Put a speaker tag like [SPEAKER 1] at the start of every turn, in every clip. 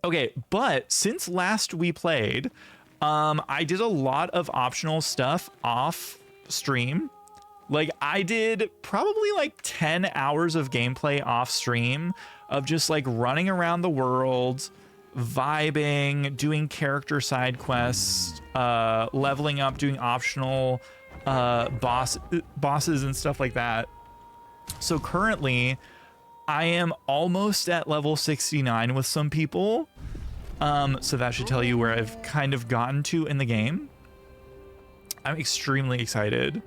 [SPEAKER 1] Okay, but since last we played, I did a lot of optional stuff off stream. Like, I did probably like 10 hours of gameplay off stream of just like running around the world, vibing, doing character side quests, leveling up, doing optional bosses and stuff like that. So currently, I am almost at level 69 with some people. So that should tell you where I've kind of gotten to in the game. I'm extremely excited.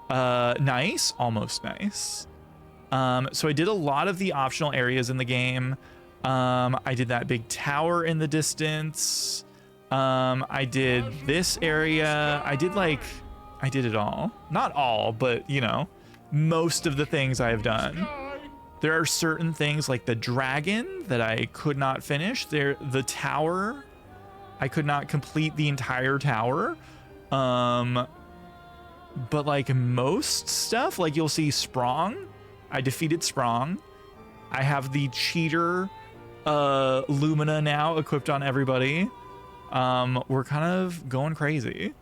[SPEAKER 1] Nice, almost nice. So I did a lot of the optional areas in the game. I did that big tower in the distance. I did this area. I did it all. Not all, but you know, most of the things I have done. There are certain things like the dragon that I could not finish. The tower, I could not complete the entire tower. But like most stuff, like you'll see Sprong. I defeated Sprong. I have the cheater Lumina now equipped on everybody. We're kind of going crazy.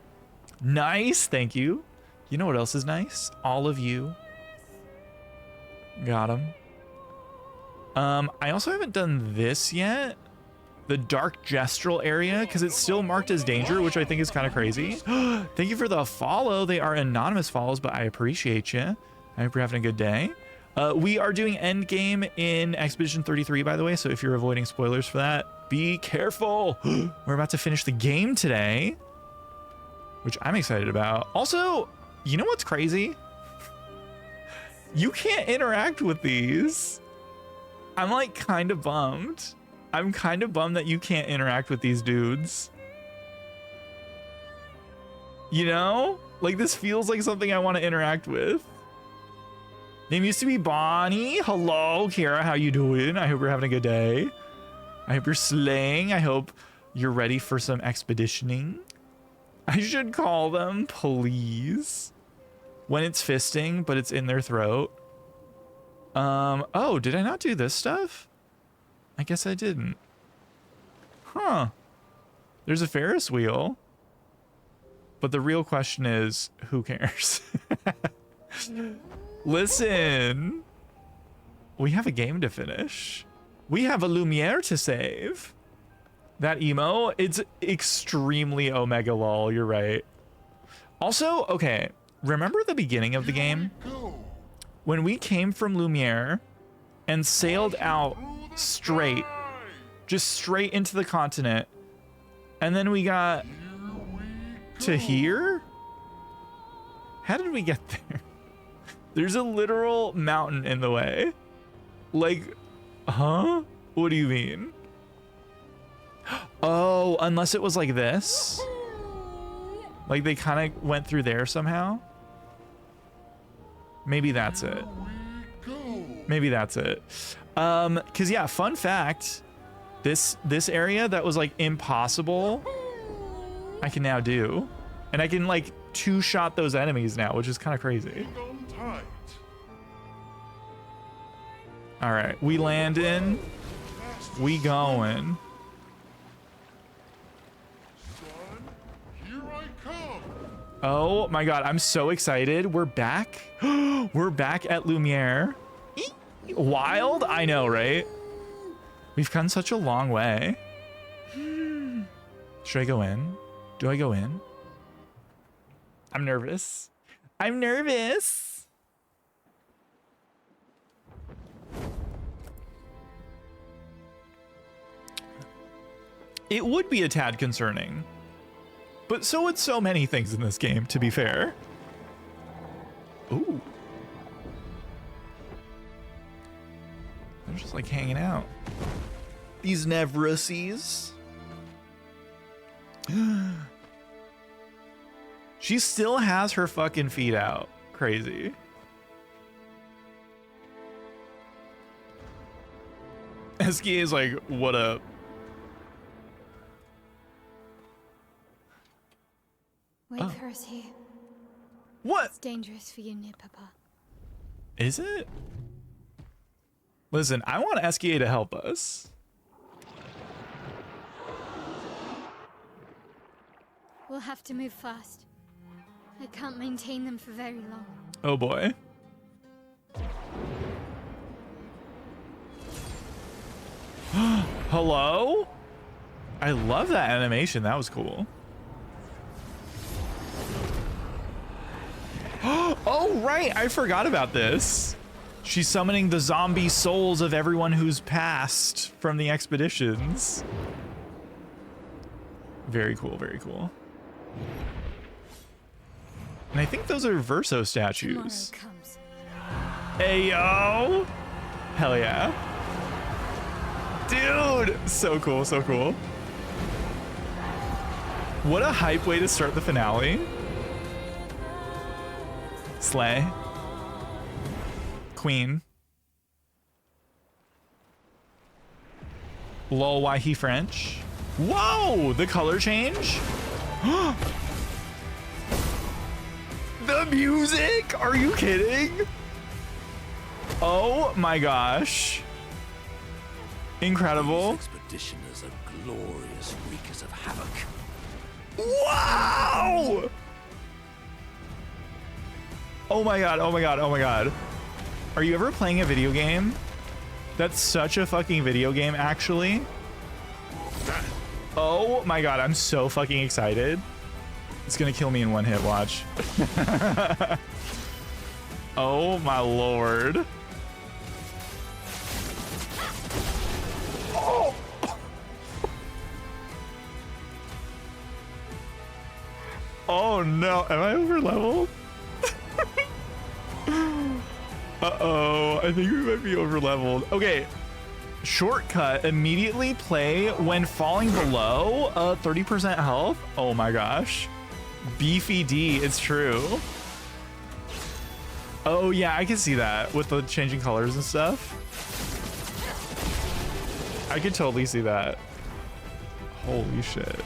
[SPEAKER 1] Nice, thank you. You know what else is nice? All of you. Got him. I also haven't done this yet. The Dark Gestural area, because it's still marked as danger, which I think is kind of crazy. Thank you for the follow. They are anonymous follows, but I appreciate you. I hope you're having a good day. We are doing endgame in Expedition 33, by the way, so if you're avoiding spoilers for that, be careful. We're about to finish the game today, which I'm excited about. Also, you know what's crazy? You can't interact with these. I'm like kind of bummed. I'm kind of bummed that you can't interact with these dudes. You know? Like, this feels like something I want to interact with. Name used to be Bonnie. Hello, Kira. How you doing? I hope you're having a good day. I hope you're slaying. I hope you're ready for some expeditioning. I should call them, please. When it's fisting, but it's in their throat. Oh, did I not do this stuff? I guess I didn't. Huh. There's a Ferris wheel. But the real question is, who cares? Listen. We have a game to finish. We have a Lumiere to save. That emo, it's extremely Omega lol, you're right. Also, okay, remember the beginning of the game? When we came from Lumiere and sailed out straight, just straight into the continent, and then we got to here? How did we get there? There's a literal mountain in the way. Like, huh? What do you mean? Oh, unless it was like this. Like they kind of went through there somehow. Maybe that's it. Maybe that's it. Cause yeah, fun fact, this area that was like impossible, I can now do. And I can like two-shot those enemies now, which is kind of crazy. All right, we landing, we going. Oh my God, I'm so excited. We're back. We're back at Lumiere. Wild? I know, right? We've come such a long way. Should I go in? Do I go in? I'm nervous. I'm nervous. It would be a tad concerning. But so would so many things in this game, to be fair. Ooh. They're just like hanging out. These Nevruses. She still has her fucking feet out. Crazy. Eski is like, what up?
[SPEAKER 2] Wait for us here.
[SPEAKER 1] What?
[SPEAKER 2] It's dangerous for you near Papa.
[SPEAKER 1] Is it? Listen, I want Eskia to help us.
[SPEAKER 2] We'll have to move fast. I can't maintain them for very long.
[SPEAKER 1] Oh boy. Hello? I love that animation. That was cool. Oh, right. I forgot about this. She's summoning the zombie souls of everyone who's passed from the expeditions. Very cool. Very cool. And I think those are Verso statues.
[SPEAKER 2] Tomorrow comes.
[SPEAKER 1] Hey, yo. Hell yeah. Dude. So cool. So cool. What a hype way to start the finale. Slay. Queen. Lol, why he French? Whoa, the color change? The music? Are you kidding? Oh my gosh. Incredible.
[SPEAKER 3] These expeditioners are glorious wreakers of havoc.
[SPEAKER 1] Wow! Oh my god, oh my god, oh my god. Are you ever playing a video game? That's such a fucking video game, actually. Oh my god, I'm so fucking excited. It's gonna kill me in one hit, watch. Oh my lord. Oh! Oh no, am I over leveled? Uh-oh, I think we might be over leveled. Okay, shortcut, immediately play when falling below 30% health. Oh my gosh. Beefy D, it's true. Oh yeah, I can see that with the changing colors and stuff. I could totally see that. Holy shit.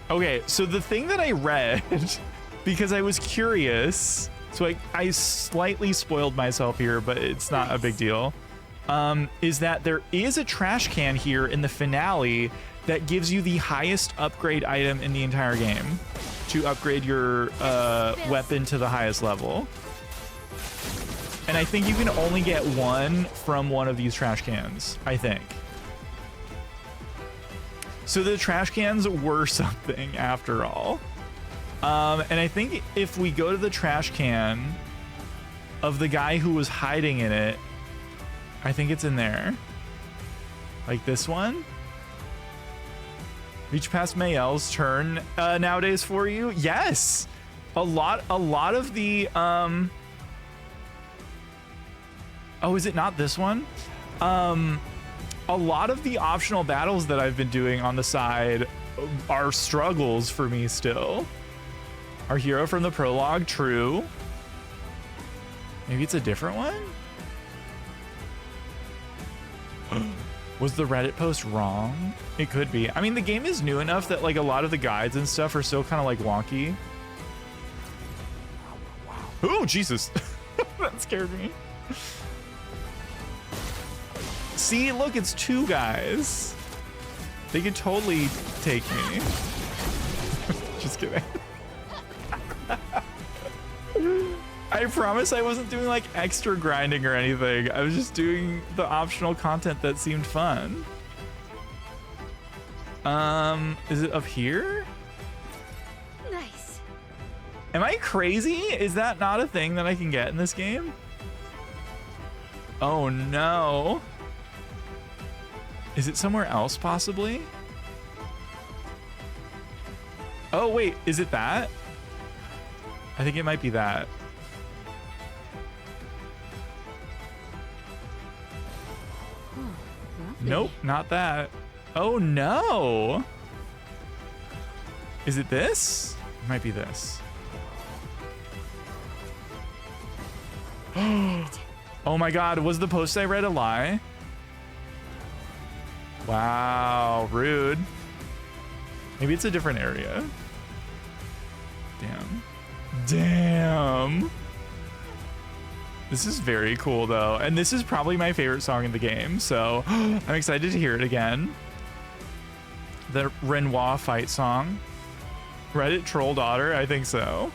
[SPEAKER 1] Okay, so the thing that I read, because I was curious, so I slightly spoiled myself here, but it's not a big deal, is that there is a trash can here in the finale that gives you the highest upgrade item in the entire game to upgrade your weapon to the highest level. And I think you can only get one from one of these trash cans, I think. So the trash cans were something after all. And I think if we go to the trash can of the guy who was hiding in it, I think it's in there. Like this one. Reach past Mayel's turn nowadays for you. Yes. A lot of the oh, is it not this one? A lot of the optional battles that I've been doing on the side are struggles for me still. Our hero from the prologue, true. Maybe it's a different one? Was the Reddit post wrong? It could be. I mean, the game is new enough that like a lot of the guides and stuff are still kind of like wonky. Oh, Jesus. That scared me. See, look, it's two guys. They could totally take me. Just kidding. I promise I wasn't doing like extra grinding or anything. I was just doing the optional content that seemed fun. Is it up here?
[SPEAKER 2] Nice.
[SPEAKER 1] Am I crazy? Is that not a thing that I can get in this game? Oh no. Is it somewhere else possibly? Oh wait, is it that? I think it might be that. Nope, not that. Oh no. Is it this? It might be this. Oh my god, was the post I read a lie? Wow, rude. Maybe it's a different area. Damn. Damn. This is very cool though. And this is probably my favorite song in the game. So I'm excited to hear it again. The Renoir fight song. Reddit troll daughter? I think so.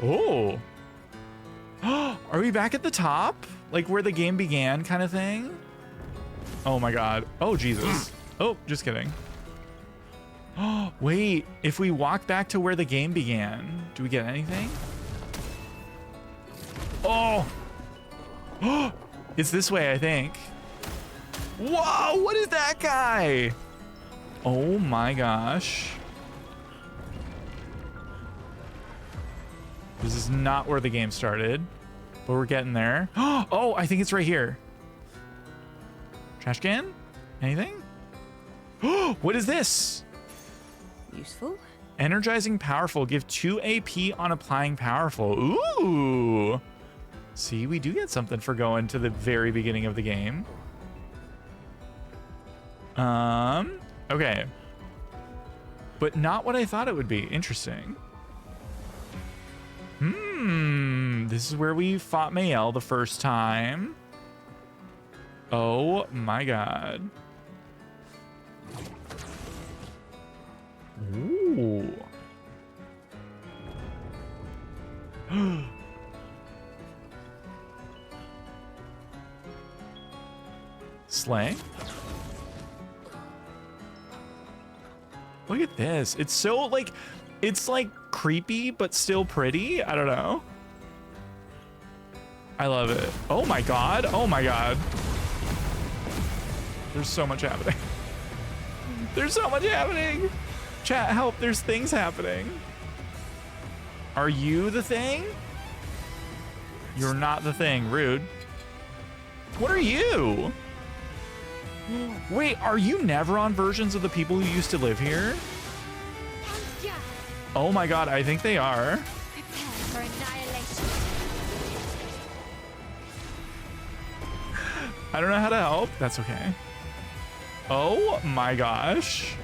[SPEAKER 1] Oh. Are we back at the top? Like where the game began kind of thing? Oh my god. Oh, Jesus. Oh, just kidding. Oh, wait. If we walk back to where the game began, do we get anything? Oh. Oh, it's this way, I think. Whoa, what is that guy? Oh my gosh. This is not where the game started, but we're getting there. Oh, I think it's right here. Trash can? Anything? Oh, what is this?
[SPEAKER 4] Useful.
[SPEAKER 1] Energizing powerful. Give 2 AP on applying powerful. Ooh. See, we do get something for going to the very beginning of the game. Okay. But not what I thought it would be. Interesting. This is where we fought Mael the first time. Oh my god. Ooh. Slay. Look at this. It's so like, it's like creepy, but still pretty. I don't know. I love it. Oh my god. Oh my god. There's so much happening. There's so much happening. Chat, help. There's things happening. Are you the thing? You're not the thing. Rude. What are you? Wait, are you Nevron versions of the people who used to live here? Oh my god, I think they are.
[SPEAKER 2] Prepare for annihilation.
[SPEAKER 1] I don't know how to help. That's okay. Oh my gosh.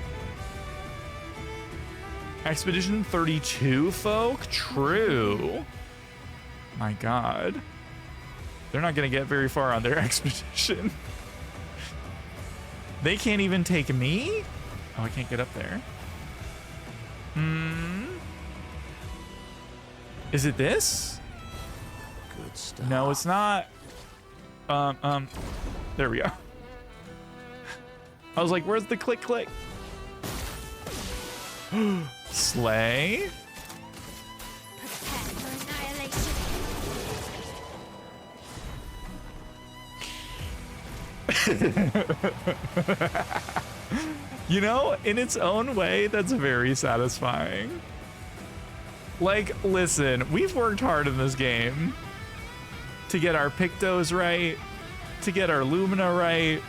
[SPEAKER 1] Expedition 32, folk? True. My god. They're not gonna get very far on their expedition. They can't even take me? Oh, I can't get up there. Is it this?
[SPEAKER 3] Good stuff.
[SPEAKER 1] No, it's not. There we go. I was like, where's the click click? Slay.
[SPEAKER 2] Prepare for annihilation.
[SPEAKER 1] You know, in its own way, that's very satisfying. Like, listen, we've worked hard in this game to get our Pictos right, to get our Lumina right,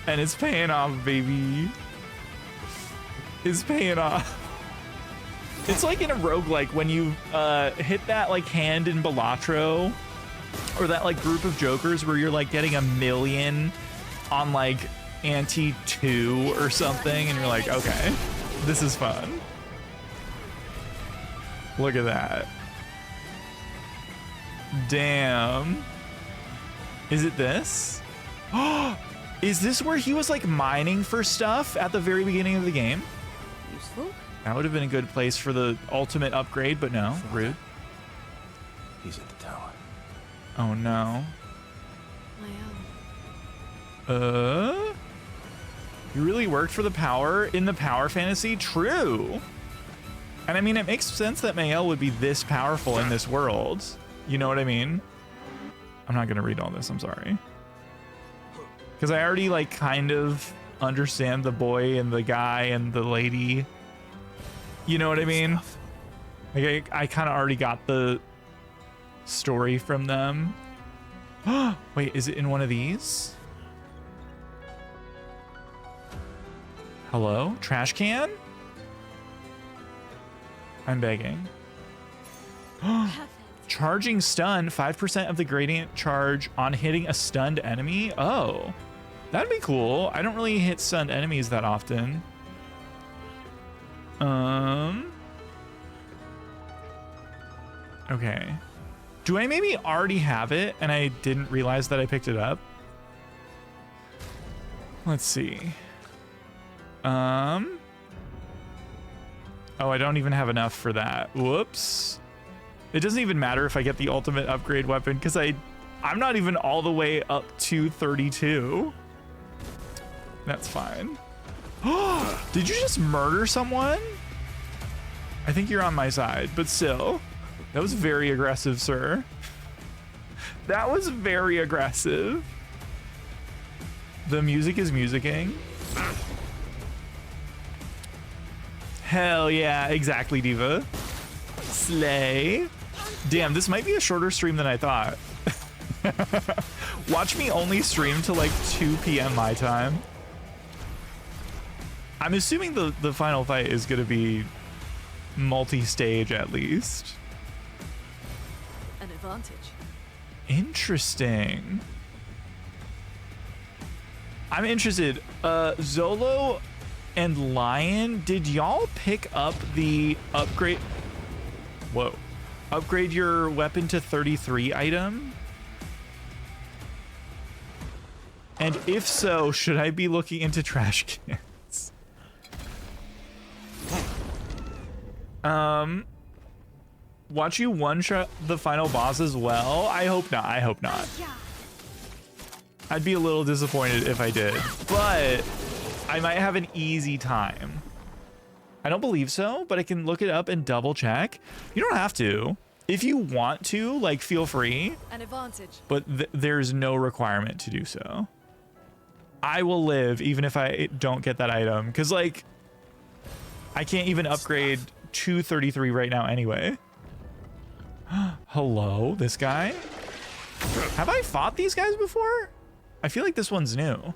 [SPEAKER 1] and it's paying off, baby. It's paying off. It's like in a roguelike when you hit that like hand in Balatro, or that like group of jokers where you're like getting 1,000,000 on like ante 2 or something, and you're like, okay, this is fun. Look at that. Damn. Is it this? Is this where he was like mining for stuff at the very beginning of the game?
[SPEAKER 4] Useful.
[SPEAKER 1] That would have been a good place for the ultimate upgrade, but no, rude.
[SPEAKER 3] He's at the tower.
[SPEAKER 1] Oh no.
[SPEAKER 4] My own.
[SPEAKER 1] You really worked for the power in the power fantasy? True. And I mean, it makes sense that Mael would be this powerful in this world. You know what I mean? I'm not gonna read all this, I'm sorry. Because I already like kind of understand the boy and the guy and the lady. You know what I mean? Like I kind of already got the story from them. Wait, is it in one of these? Hello? Trash can? I'm begging.
[SPEAKER 2] Perfect.
[SPEAKER 1] Charging stun, 5% of the gradient charge on hitting a stunned enemy. Oh, that'd be cool. I don't really hit stunned enemies that often. Okay. Do I maybe already have it and I didn't realize that I picked it up? Let's see. Oh, I don't even have enough for that. Whoops. It doesn't even matter if I get the ultimate upgrade weapon because I'm not even all the way up to 32. That's fine. Did you just murder someone? I think you're on my side, but still. That was very aggressive, sir. That was very aggressive. The music is musicking. Hell yeah, exactly, Diva. Slay. Damn, this might be a shorter stream than I thought. Watch me only stream till like 2 p.m. my time. I'm assuming the final fight is going to be multi-stage at least.
[SPEAKER 4] An advantage.
[SPEAKER 1] Interesting. I'm interested. Zolo and Lion, did y'all pick up the upgrade? Whoa. Upgrade your weapon to 33 item? And if so, should I be looking into trash cans? Watch you one-shot the final boss as well? I hope not. I hope not. I'd be a little disappointed if I did, but I might have an easy time. I don't believe so, but I can look it up and double check. You don't have to. If you want to, like, feel free.
[SPEAKER 4] An advantage.
[SPEAKER 1] But there's no requirement to do so. I will live even if I don't get that item, because, like, I can't even upgrade to 33 right now anyway. Hello, this guy? Have I fought these guys before? I feel like this one's new.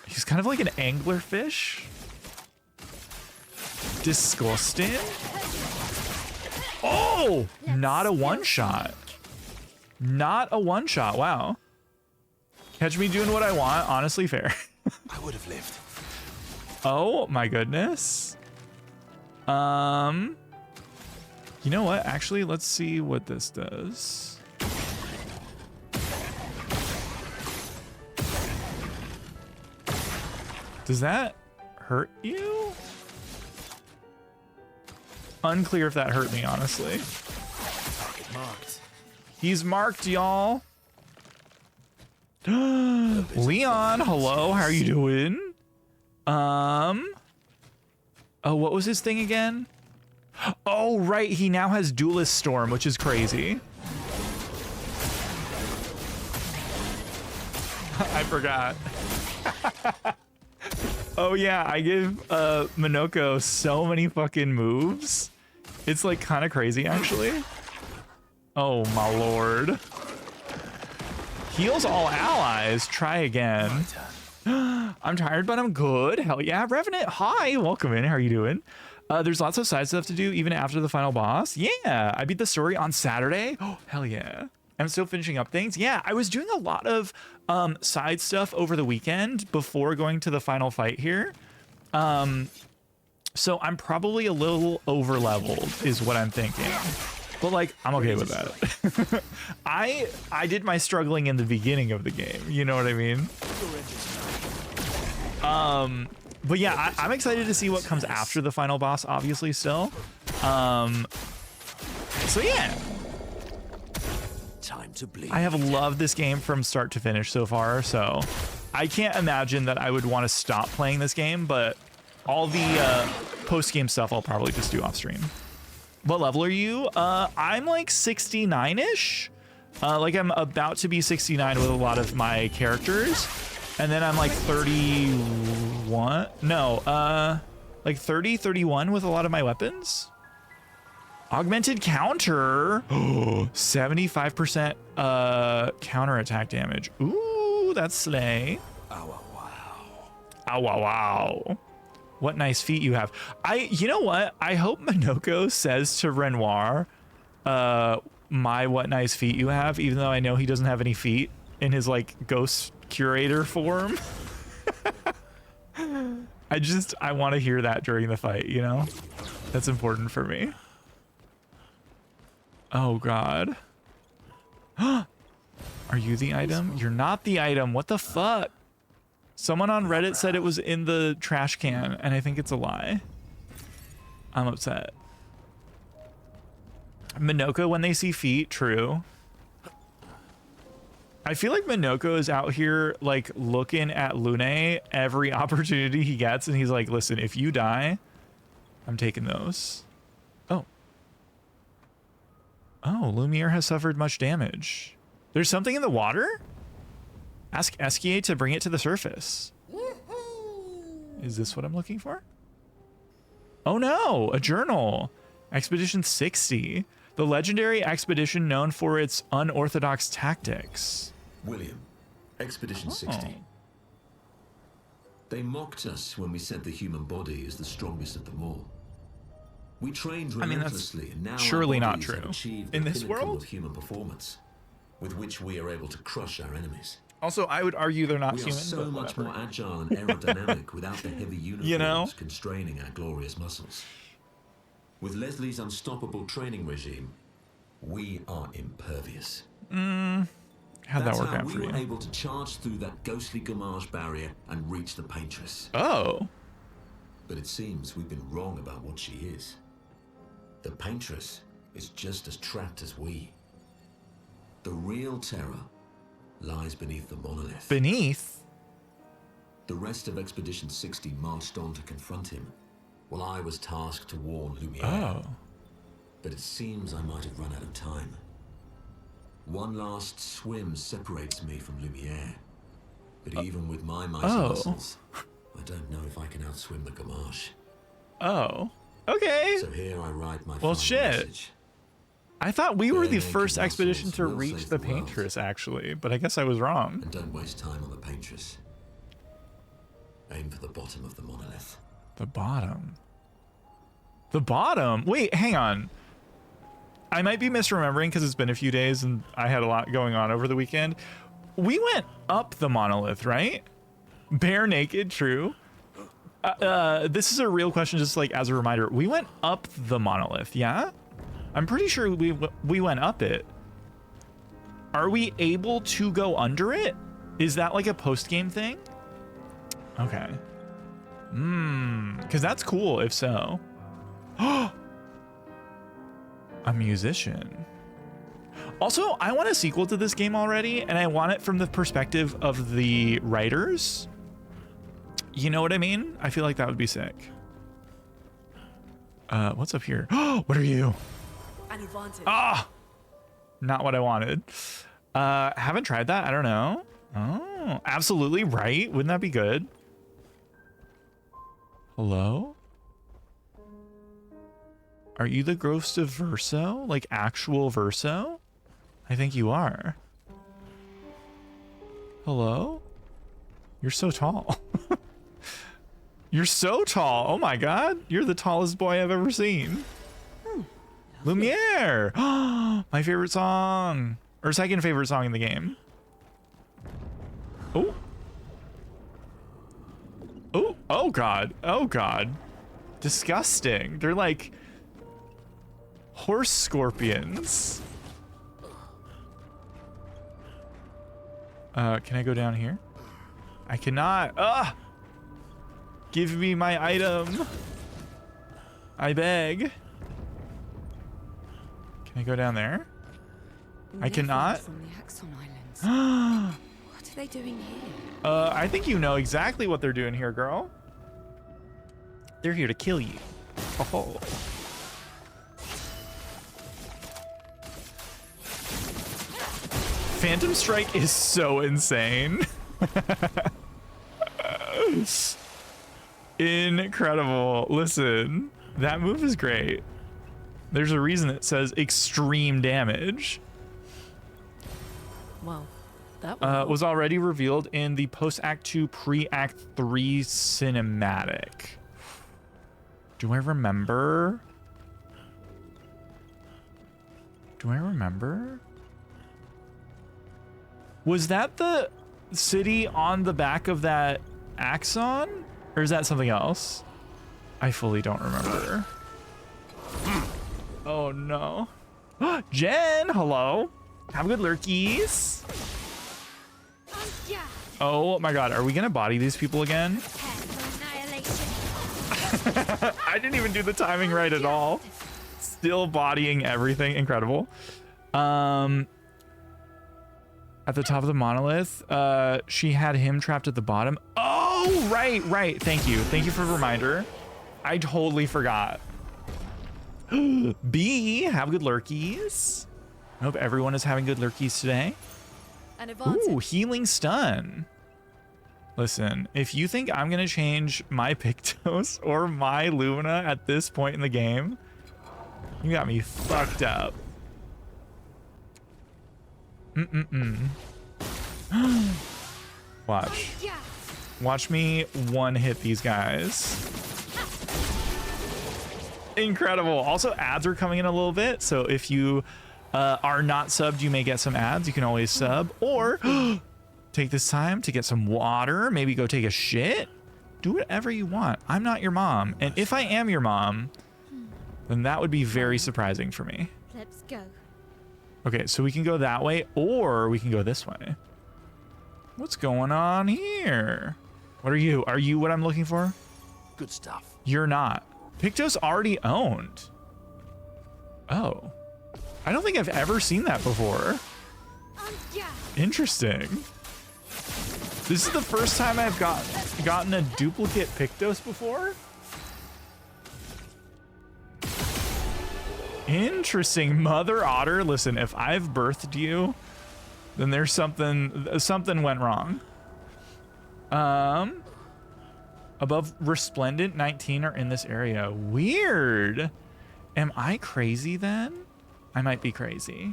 [SPEAKER 1] He's kind of like an anglerfish. Disgusting. Oh, not a one-shot. Not a one-shot, wow. Catch me doing what I want, honestly fair.
[SPEAKER 3] I would have lived.
[SPEAKER 1] Oh my goodness. You know what? Actually, let's see what this does. Does that hurt you? Unclear if that hurt me, honestly.
[SPEAKER 3] Target marked.
[SPEAKER 1] He's marked, y'all. Leon, hello, how are you doing? Oh, what was his thing again? Oh, right, he now has Duelist Storm, which is crazy. I forgot. Oh yeah, I give Minoko so many fucking moves. It's like kind of crazy actually. Oh my lord. Heals all allies, try again. I'm tired, but I'm good. Hell yeah, Revenant, hi, welcome in, how are you doing? There's lots of side stuff to do even after the final boss. Yeah, I beat the story on Saturday. Oh, hell yeah. I'm still finishing up things. Yeah, I was doing a lot of side stuff over the weekend before going to the final fight here. So I'm probably a little over leveled is what I'm thinking. But like, I'm okay with that. I did my struggling in the beginning of the game. You know what I mean? But yeah, I'm excited to see what comes after the final boss, obviously still. So yeah.
[SPEAKER 3] Time to bleed.
[SPEAKER 1] I have loved this game from start to finish so far, so I can't imagine that I would want to stop playing this game, but all the post-game stuff I'll probably just do off stream. What level are you? I'm like 69-ish. Like I'm about to be 69 with a lot of my characters. And then I'm like 31. No, like 30, 31 with a lot of my weapons. Augmented counter. 75% counter attack damage. Ooh, that's slay.
[SPEAKER 3] Ow, wow.
[SPEAKER 1] Ow, wow, wow. What nice feet you have. You know what? I hope Minoko says to Renoir, my what nice feet you have, even though I know he doesn't have any feet in his like ghost curator form. I want to hear that during the fight, you know? That's important for me. Oh God. Are you the item? You're not the item. What the fuck? Someone on Reddit said it was in the trash can, and I think it's a lie. I'm upset. Minoko when they see feet, true. I feel like Minoko is out here like looking at Lune every opportunity he gets, and he's like, listen, if you die, I'm taking those. Oh. Oh, Lumiere has suffered much damage. There's something in the water? Ask Eskie to bring it to the surface. Is this what I'm looking for? Oh no, a journal. Expedition 60. The legendary expedition known for its unorthodox tactics.
[SPEAKER 5] William, Expedition 60. They mocked us when we said the human body is the strongest of them all. We trained relentlessly, and now
[SPEAKER 1] surely
[SPEAKER 5] our
[SPEAKER 1] not
[SPEAKER 5] bodies have
[SPEAKER 1] true.
[SPEAKER 5] achieved
[SPEAKER 1] In
[SPEAKER 5] the
[SPEAKER 1] this
[SPEAKER 5] pinnacle
[SPEAKER 1] world?
[SPEAKER 5] of human performance, with which we are able to crush our enemies.
[SPEAKER 1] Also, I would argue they're not
[SPEAKER 5] We are
[SPEAKER 1] human.
[SPEAKER 5] so
[SPEAKER 1] but
[SPEAKER 5] much
[SPEAKER 1] whatever.
[SPEAKER 5] more agile and aerodynamic without the heavy uniforms
[SPEAKER 1] You know?
[SPEAKER 5] constraining our glorious muscles. With Leslie's unstoppable training regime, we are impervious.
[SPEAKER 1] How'd that work out
[SPEAKER 5] we
[SPEAKER 1] for
[SPEAKER 5] were
[SPEAKER 1] you?
[SPEAKER 5] able to charge through that ghostly Gamage barrier and reach the Paintress.
[SPEAKER 1] Oh.
[SPEAKER 5] But it seems we've been wrong about what she is. The Paintress is just as trapped as we. The real terror lies beneath the monolith.
[SPEAKER 1] Beneath?
[SPEAKER 5] The rest of Expedition 60 marched on to confront him, while I was tasked to warn Lumiere.
[SPEAKER 1] Oh.
[SPEAKER 5] But it seems I might have run out of time. One last swim separates me from Lumiere. But even with my mighty muscles, I don't know if I can outswim the Gamage.
[SPEAKER 1] Oh. Okay.
[SPEAKER 5] So here I write my
[SPEAKER 1] Well,
[SPEAKER 5] final
[SPEAKER 1] shit.
[SPEAKER 5] message.
[SPEAKER 1] I thought we were the
[SPEAKER 5] Bare
[SPEAKER 1] first
[SPEAKER 5] naked
[SPEAKER 1] expedition
[SPEAKER 5] muscles
[SPEAKER 1] to
[SPEAKER 5] will
[SPEAKER 1] reach
[SPEAKER 5] save
[SPEAKER 1] the
[SPEAKER 5] the world.
[SPEAKER 1] Paintress, actually, but I guess I was wrong.
[SPEAKER 5] And don't waste time on the Paintress. Aim for the bottom of the monolith.
[SPEAKER 1] The bottom. The bottom? Wait, hang on. I might be misremembering because it's been a few days and I had a lot going on over the weekend. We went up the monolith, right? Bare naked, true. This is a real question, just like as a reminder. We went up the monolith, yeah? I'm pretty sure we went up it. Are we able to go under it? Is that like a post-game thing? Okay. Because that's cool if so. A musician. Also, I want a sequel to this game already, and I want it from the perspective of the writers. You know what I mean? I feel like that would be sick. What's up here? What are you?
[SPEAKER 4] An advantage.
[SPEAKER 1] Ah! Not what I wanted. Haven't tried that. I don't know. Oh, absolutely right. Wouldn't that be good? Hello? Are you the ghost of Verso? Like actual Verso? I think you are. Hello? You're so tall. You're so tall. Oh my god. You're the tallest boy I've ever seen. Lumiere! My favorite song. Or second favorite song in the game. Oh. Oh, oh god. Oh god. Disgusting. They're like horse scorpions. Can I go down here? I cannot. Ah! Give me my item. I beg. Can I go down there? I cannot.
[SPEAKER 4] From the Axon Islands. What are they doing here?
[SPEAKER 1] I think you know exactly what they're doing here, girl. They're here to kill you. Oh. Phantom Strike is so insane. Incredible. Listen, that move is great. There's a reason it says extreme damage.
[SPEAKER 4] Well, that
[SPEAKER 1] Was already revealed in the post-Act 2, pre-Act 3 cinematic. Do I remember? Do I remember? Was that the city on the back of that Axon? Or is that something else? I fully don't remember. Oh no. Jen, hello. Have good lurkies.
[SPEAKER 2] Yeah.
[SPEAKER 1] Oh my god, are we gonna body these people again?
[SPEAKER 2] Prepare for annihilation.
[SPEAKER 1] I didn't even do the timing right at all. Still bodying everything. Incredible. At the top of the monolith, she had him trapped at the bottom. Oh, right. Thank you for the reminder. I totally forgot. B, have good lurkies. I hope everyone is having good lurkies today.
[SPEAKER 4] An advantage.
[SPEAKER 1] Ooh, healing stun. Listen, if you think I'm gonna change my Pictos or my Lumina at this point in the game, you got me fucked up. Watch.
[SPEAKER 2] Yeah.
[SPEAKER 1] Watch me one hit these guys. Incredible. Also, ads are coming in a little bit, so if you are not subbed, you may get some ads. You can always sub, or take this time to get some water, maybe go take a shit. Do whatever you want. I'm not your mom, and if I am your mom, then that would be very surprising for me.
[SPEAKER 2] Let's go.
[SPEAKER 1] Okay, so we can go that way, or we can go this way. What's going on here? What are you? Are you what I'm looking for?
[SPEAKER 3] Good stuff.
[SPEAKER 1] You're not. Pictos already owned. Oh. I don't think I've ever seen that before.
[SPEAKER 2] Yeah.
[SPEAKER 1] Interesting. This is the first time I've gotten a duplicate Pictos before. Interesting. Mother Otter, listen, if I've birthed you, then there's something went wrong. Above Resplendent, 19 are in this area. Weird. Am I crazy then? I might be crazy.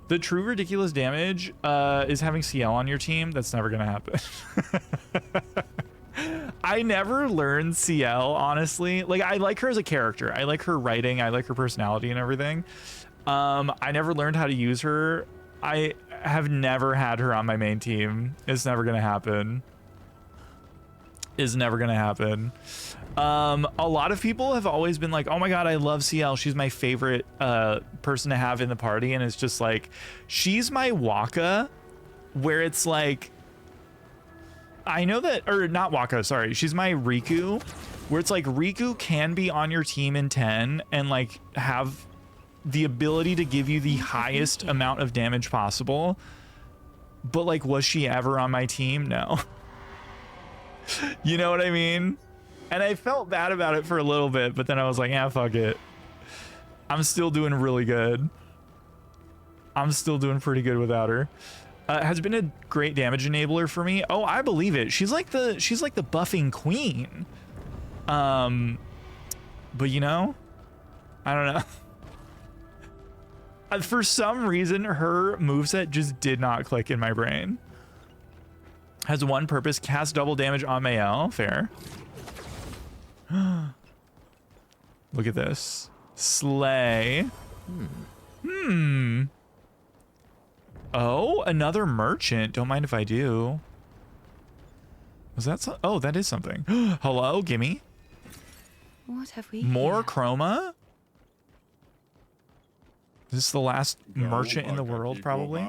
[SPEAKER 1] The true ridiculous damage is having CL on your team. That's never gonna happen. I never learned CL, honestly. Like, I like her as a character. I like her writing. I like her personality and everything. I never learned how to use her. I have never had her on my main team. It's never gonna happen. Is never gonna happen. A lot of people have always been like, oh my god, I love CL. She's my favorite person to have in the party. And it's just like, she's my Waka, where it's like, I know that, or not Waka, sorry. She's my Riku, where it's like Riku can be on your team in 10 and like have the ability to give you the highest amount of damage possible. But like, was she ever on my team? No. You know what I mean? And I felt bad about it for a little bit, but then I was like, yeah, fuck it. I'm still doing really good. I'm still doing pretty good without her. Has been a great damage enabler for me. Oh, I believe it. She's like the buffing queen. But you know, I don't know. For some reason, her moveset just did not click in my brain. Has one purpose, cast double damage on Mayel. Fair. Look at this. Slay. Oh, another merchant. Don't mind if I do. Was that so? Oh, that is something. Hello, gimme.
[SPEAKER 4] What have we
[SPEAKER 1] More
[SPEAKER 4] here?
[SPEAKER 1] chroma? Is this the last merchant in the world, probably?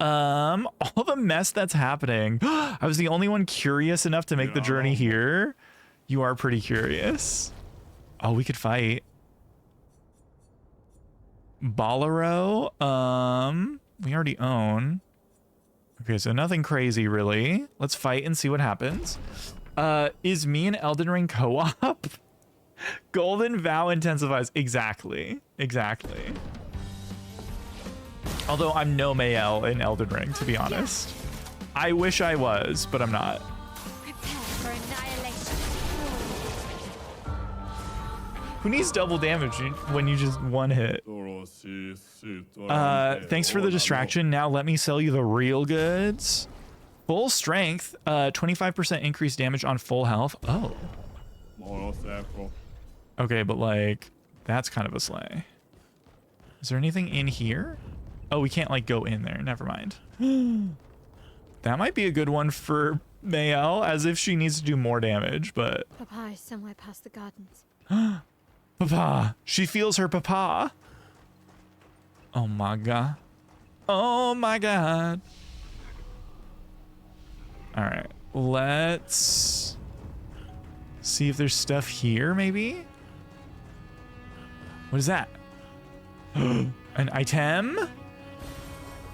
[SPEAKER 1] All the mess that's happening. I was the only one curious enough to make the journey here. You are pretty curious. Oh, we could fight. Bolero, we already own. Okay, so nothing crazy really. Let's fight and see what happens. Is me and Elden Ring co-op? Golden Vow intensifies. Exactly. Although I'm no Mayel in Elden Ring, to be honest. I wish I was, but I'm not.
[SPEAKER 2] Prepare for annihilation.
[SPEAKER 1] Who needs double damage when you just one hit? Thanks for the distraction. Now let me sell you the real goods. Full strength, 25% increased damage on full health. Oh. Okay, but like, that's kind of a slay. Is there anything in here? Oh, we can't like go in there. Never mind. That might be a good one for Mayel, as if she needs to do more damage, but...
[SPEAKER 2] Papa is somewhere past the gardens.
[SPEAKER 1] Papa. She feels her papa. Oh my god. Oh my god. All right, let's see if there's stuff here, maybe? What is that? An item?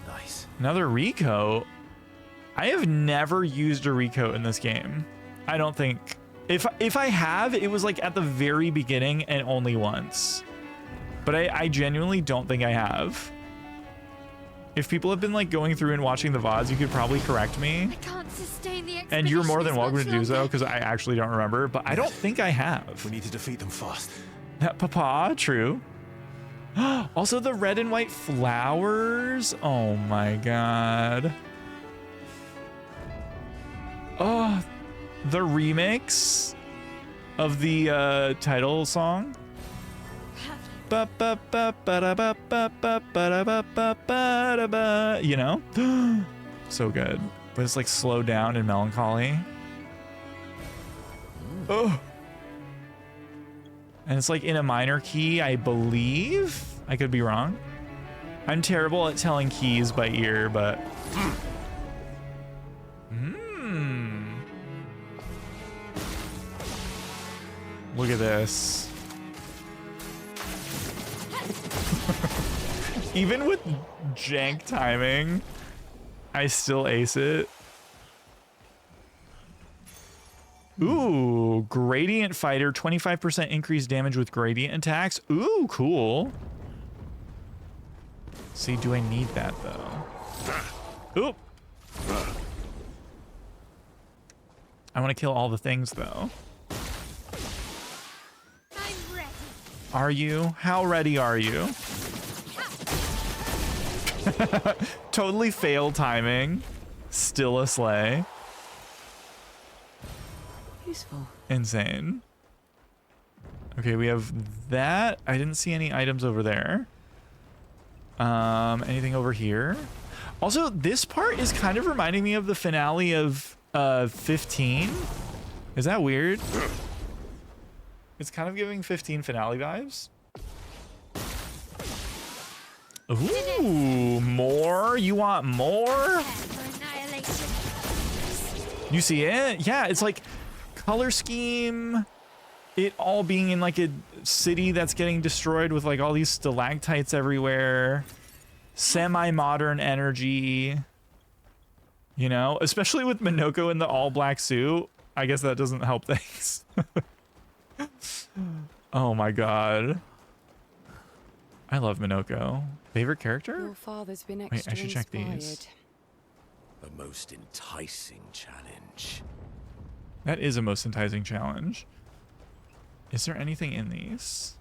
[SPEAKER 3] Nice.
[SPEAKER 1] Another recoat? I have never used a recoat in this game. I don't think. If I have, it was like at the very beginning and only once. But I genuinely don't think I have. If people have been like going through and watching the VODs, you could probably correct me.
[SPEAKER 2] I can't sustain the expedition.
[SPEAKER 1] And you're more than
[SPEAKER 2] as
[SPEAKER 1] welcome
[SPEAKER 2] much
[SPEAKER 1] to do so,
[SPEAKER 2] longer.
[SPEAKER 1] because I actually don't remember, but I don't think I have.
[SPEAKER 3] We need to defeat them fast.
[SPEAKER 1] Papa, true. Also the red and white flowers. Oh my god. Oh, the remix of the title song. You know? So good. But it's like slowed down and melancholy. Oh. And it's like in a minor key, I believe. I could be wrong. I'm terrible at telling keys by ear, but. Look at this. Even with jank timing, I still ace it. Ooh, gradient fighter, 25% increased damage with gradient attacks. Ooh, cool. See, do I need that though? Oop. I want to kill all the things though.
[SPEAKER 2] I'm ready.
[SPEAKER 1] Are you? How ready are you? Totally fail timing. Still a slay.
[SPEAKER 4] Useful.
[SPEAKER 1] Insane. Okay, we have that. I didn't see any items over there. Anything over here? Also, this part is kind of reminding me of the finale of 15. Is that weird? It's kind of giving 15 finale vibes. Ooh, more? You want more?
[SPEAKER 2] Prepare for annihilation.
[SPEAKER 1] You see it? Yeah, it's like color scheme, it all being in like a city that's getting destroyed with like all these stalactites everywhere, semi-modern energy, you know, especially with Minoko in the all black suit. I guess that doesn't help things. Oh my god, I love Minoko. Favorite character?
[SPEAKER 4] Your father's been
[SPEAKER 1] Wait,
[SPEAKER 4] extra
[SPEAKER 1] I should check
[SPEAKER 4] inspired.
[SPEAKER 1] these.
[SPEAKER 3] A most enticing challenge.
[SPEAKER 1] That is a most enticing challenge. Is there anything in these?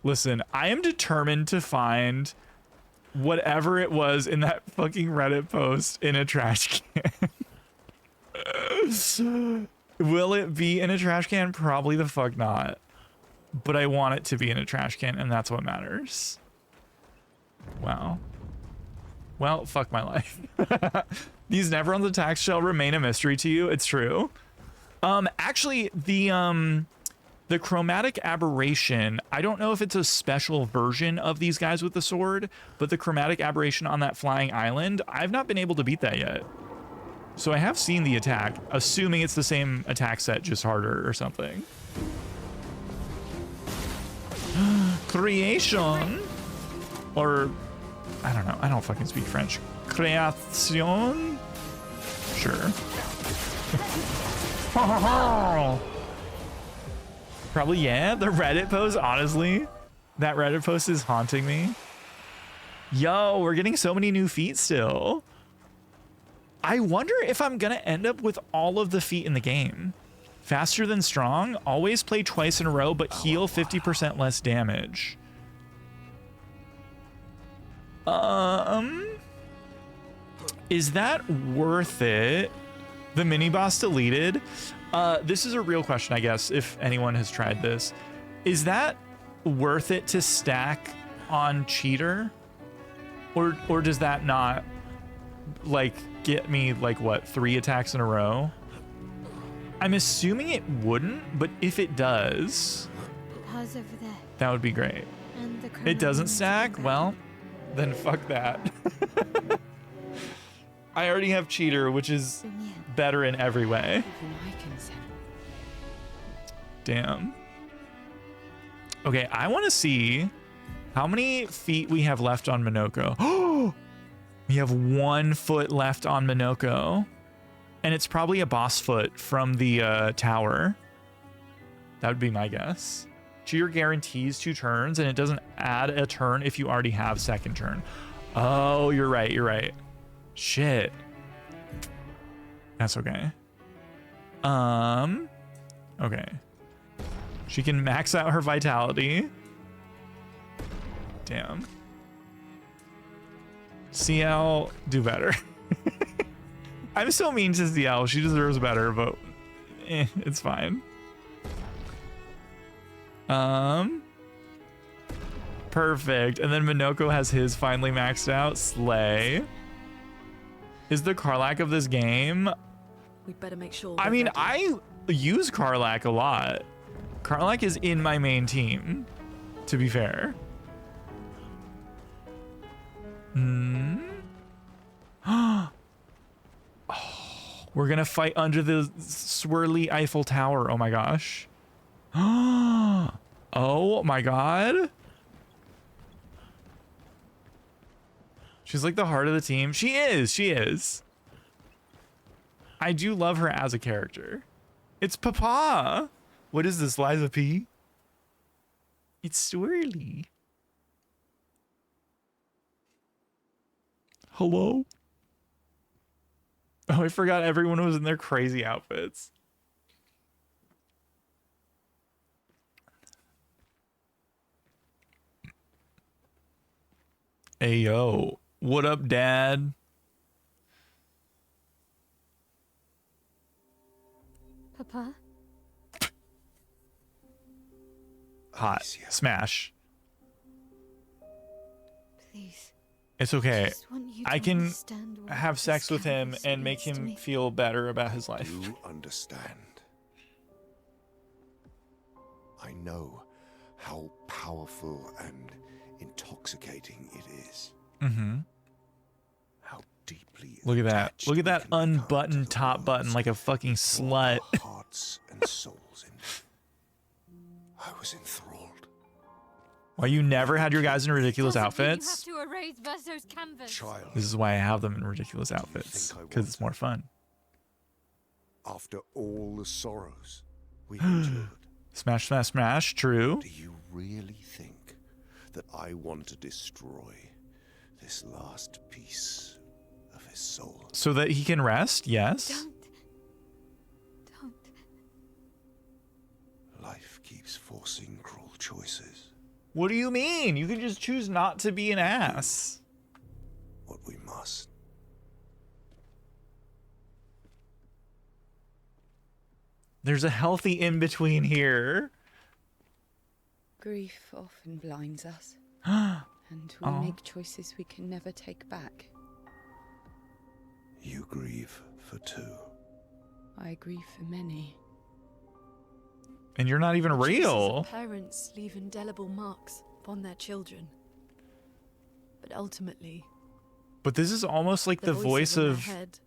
[SPEAKER 1] Listen, I am determined to find whatever it was in that fucking Reddit post in a trash can. Will it be in a trash can? Probably the fuck not. But I want it to be in a trash can, and that's what matters. Wow. Well, fuck my life. These Neverons attacks shall remain a mystery to you. It's true. Actually, the chromatic aberration, I don't know if it's a special version of these guys with the sword, but the chromatic aberration on that flying island, I've not been able to beat that yet. So I have seen the attack, assuming it's the same attack set, just harder or something. Creation? Or, I don't know. I don't fucking speak French. Création? Sure. Probably, yeah. The Reddit post, honestly. That Reddit post is haunting me. Yo, we're getting so many new feat still. I wonder if I'm gonna end up with all of the feat in the game. Faster than strong, always play twice in a row, but heal 50% less damage. Is that worth it? The mini boss deleted? This is a real question, I guess, if anyone has tried this. Is that worth it to stack on cheater? Or does that not like get me like what, 3 attacks in a row? I'm assuming it wouldn't, but if it does,
[SPEAKER 2] Pause over there.
[SPEAKER 1] that would be great.
[SPEAKER 2] And the
[SPEAKER 1] It doesn't
[SPEAKER 2] criminals
[SPEAKER 1] stack?
[SPEAKER 2] do
[SPEAKER 1] Well, then fuck that. I already have cheater, which is
[SPEAKER 2] better. Then yeah.
[SPEAKER 1] better in every way.
[SPEAKER 4] Even I can sense.
[SPEAKER 1] Damn. Okay, I want to see how many feet we have left on Minoko. Oh, we have 1 foot left on Minoko. And it's probably a boss foot from the tower. That would be my guess. Cheater guarantees 2 turns, and it doesn't add a turn if you already have second turn. Oh, you're right. You're right. Shit. That's okay. Okay. She can max out her vitality. Damn. CL, do better. I'm so mean to CL. She deserves better, but it's fine. Perfect. And then Minoko has his finally maxed out. Slay. Is the Karlak of this game?
[SPEAKER 4] We'd better make sure.
[SPEAKER 1] I
[SPEAKER 4] we're
[SPEAKER 1] mean,
[SPEAKER 4] ready.
[SPEAKER 1] I use Karlak a lot. Karlak is in my main team, to be fair. Oh, we're gonna fight under the swirly Eiffel Tower. Oh my gosh. Oh my god. She's like the heart of the team. She is. She is. I do love her as a character. It's Papa. What is this, Liza P? It's swirly. Hello? Oh, I forgot everyone was in their crazy outfits. Hey, yo. What up, Dad?
[SPEAKER 2] Papa?
[SPEAKER 1] Hot.
[SPEAKER 3] Alicia.
[SPEAKER 1] Smash.
[SPEAKER 2] Please.
[SPEAKER 1] It's okay.
[SPEAKER 2] Just want you
[SPEAKER 1] I
[SPEAKER 2] to
[SPEAKER 1] can
[SPEAKER 2] understand what
[SPEAKER 1] have
[SPEAKER 2] this
[SPEAKER 1] sex with him
[SPEAKER 2] canvas
[SPEAKER 1] and make
[SPEAKER 2] means to
[SPEAKER 1] him
[SPEAKER 2] me.
[SPEAKER 1] feel better about his life.
[SPEAKER 6] Do understand. I know how powerful and intoxicating it is.
[SPEAKER 1] Mm-hmm.
[SPEAKER 6] How deeply
[SPEAKER 1] Look at that.
[SPEAKER 6] attached
[SPEAKER 1] Look at
[SPEAKER 6] we
[SPEAKER 1] that
[SPEAKER 6] can become to
[SPEAKER 1] unbuttoned
[SPEAKER 6] the
[SPEAKER 1] top button
[SPEAKER 6] worlds
[SPEAKER 1] like a fucking
[SPEAKER 6] we
[SPEAKER 1] slut.
[SPEAKER 6] pour our hearts and souls in. I was enthralled.
[SPEAKER 1] Why you never had your guys in ridiculous
[SPEAKER 2] Doesn't mean
[SPEAKER 1] outfits?
[SPEAKER 2] You have to erase Verso's canvas.
[SPEAKER 6] Child,
[SPEAKER 1] This is why I have them in ridiculous outfits.
[SPEAKER 6] think I
[SPEAKER 1] Because it's more fun.
[SPEAKER 6] after all the sorrows we've endured,
[SPEAKER 1] Smash, smash, smash. True.
[SPEAKER 6] do you really think that I want to destroy this last piece of his soul?
[SPEAKER 1] So that he can rest? Yes.
[SPEAKER 2] Don't.
[SPEAKER 6] Life keeps forcing cruel choices.
[SPEAKER 1] What do you mean? You can just choose not to be an ass.
[SPEAKER 6] What we must.
[SPEAKER 1] There's a healthy in-between here.
[SPEAKER 4] Grief often blinds us, and we make choices we can never take back.
[SPEAKER 6] You grieve for 2.
[SPEAKER 4] I grieve for many.
[SPEAKER 1] And you're not even real.
[SPEAKER 7] Parents leave indelible marks upon their children. But ultimately,
[SPEAKER 1] But this is almost like the voice
[SPEAKER 7] voices in their
[SPEAKER 1] of
[SPEAKER 7] head have to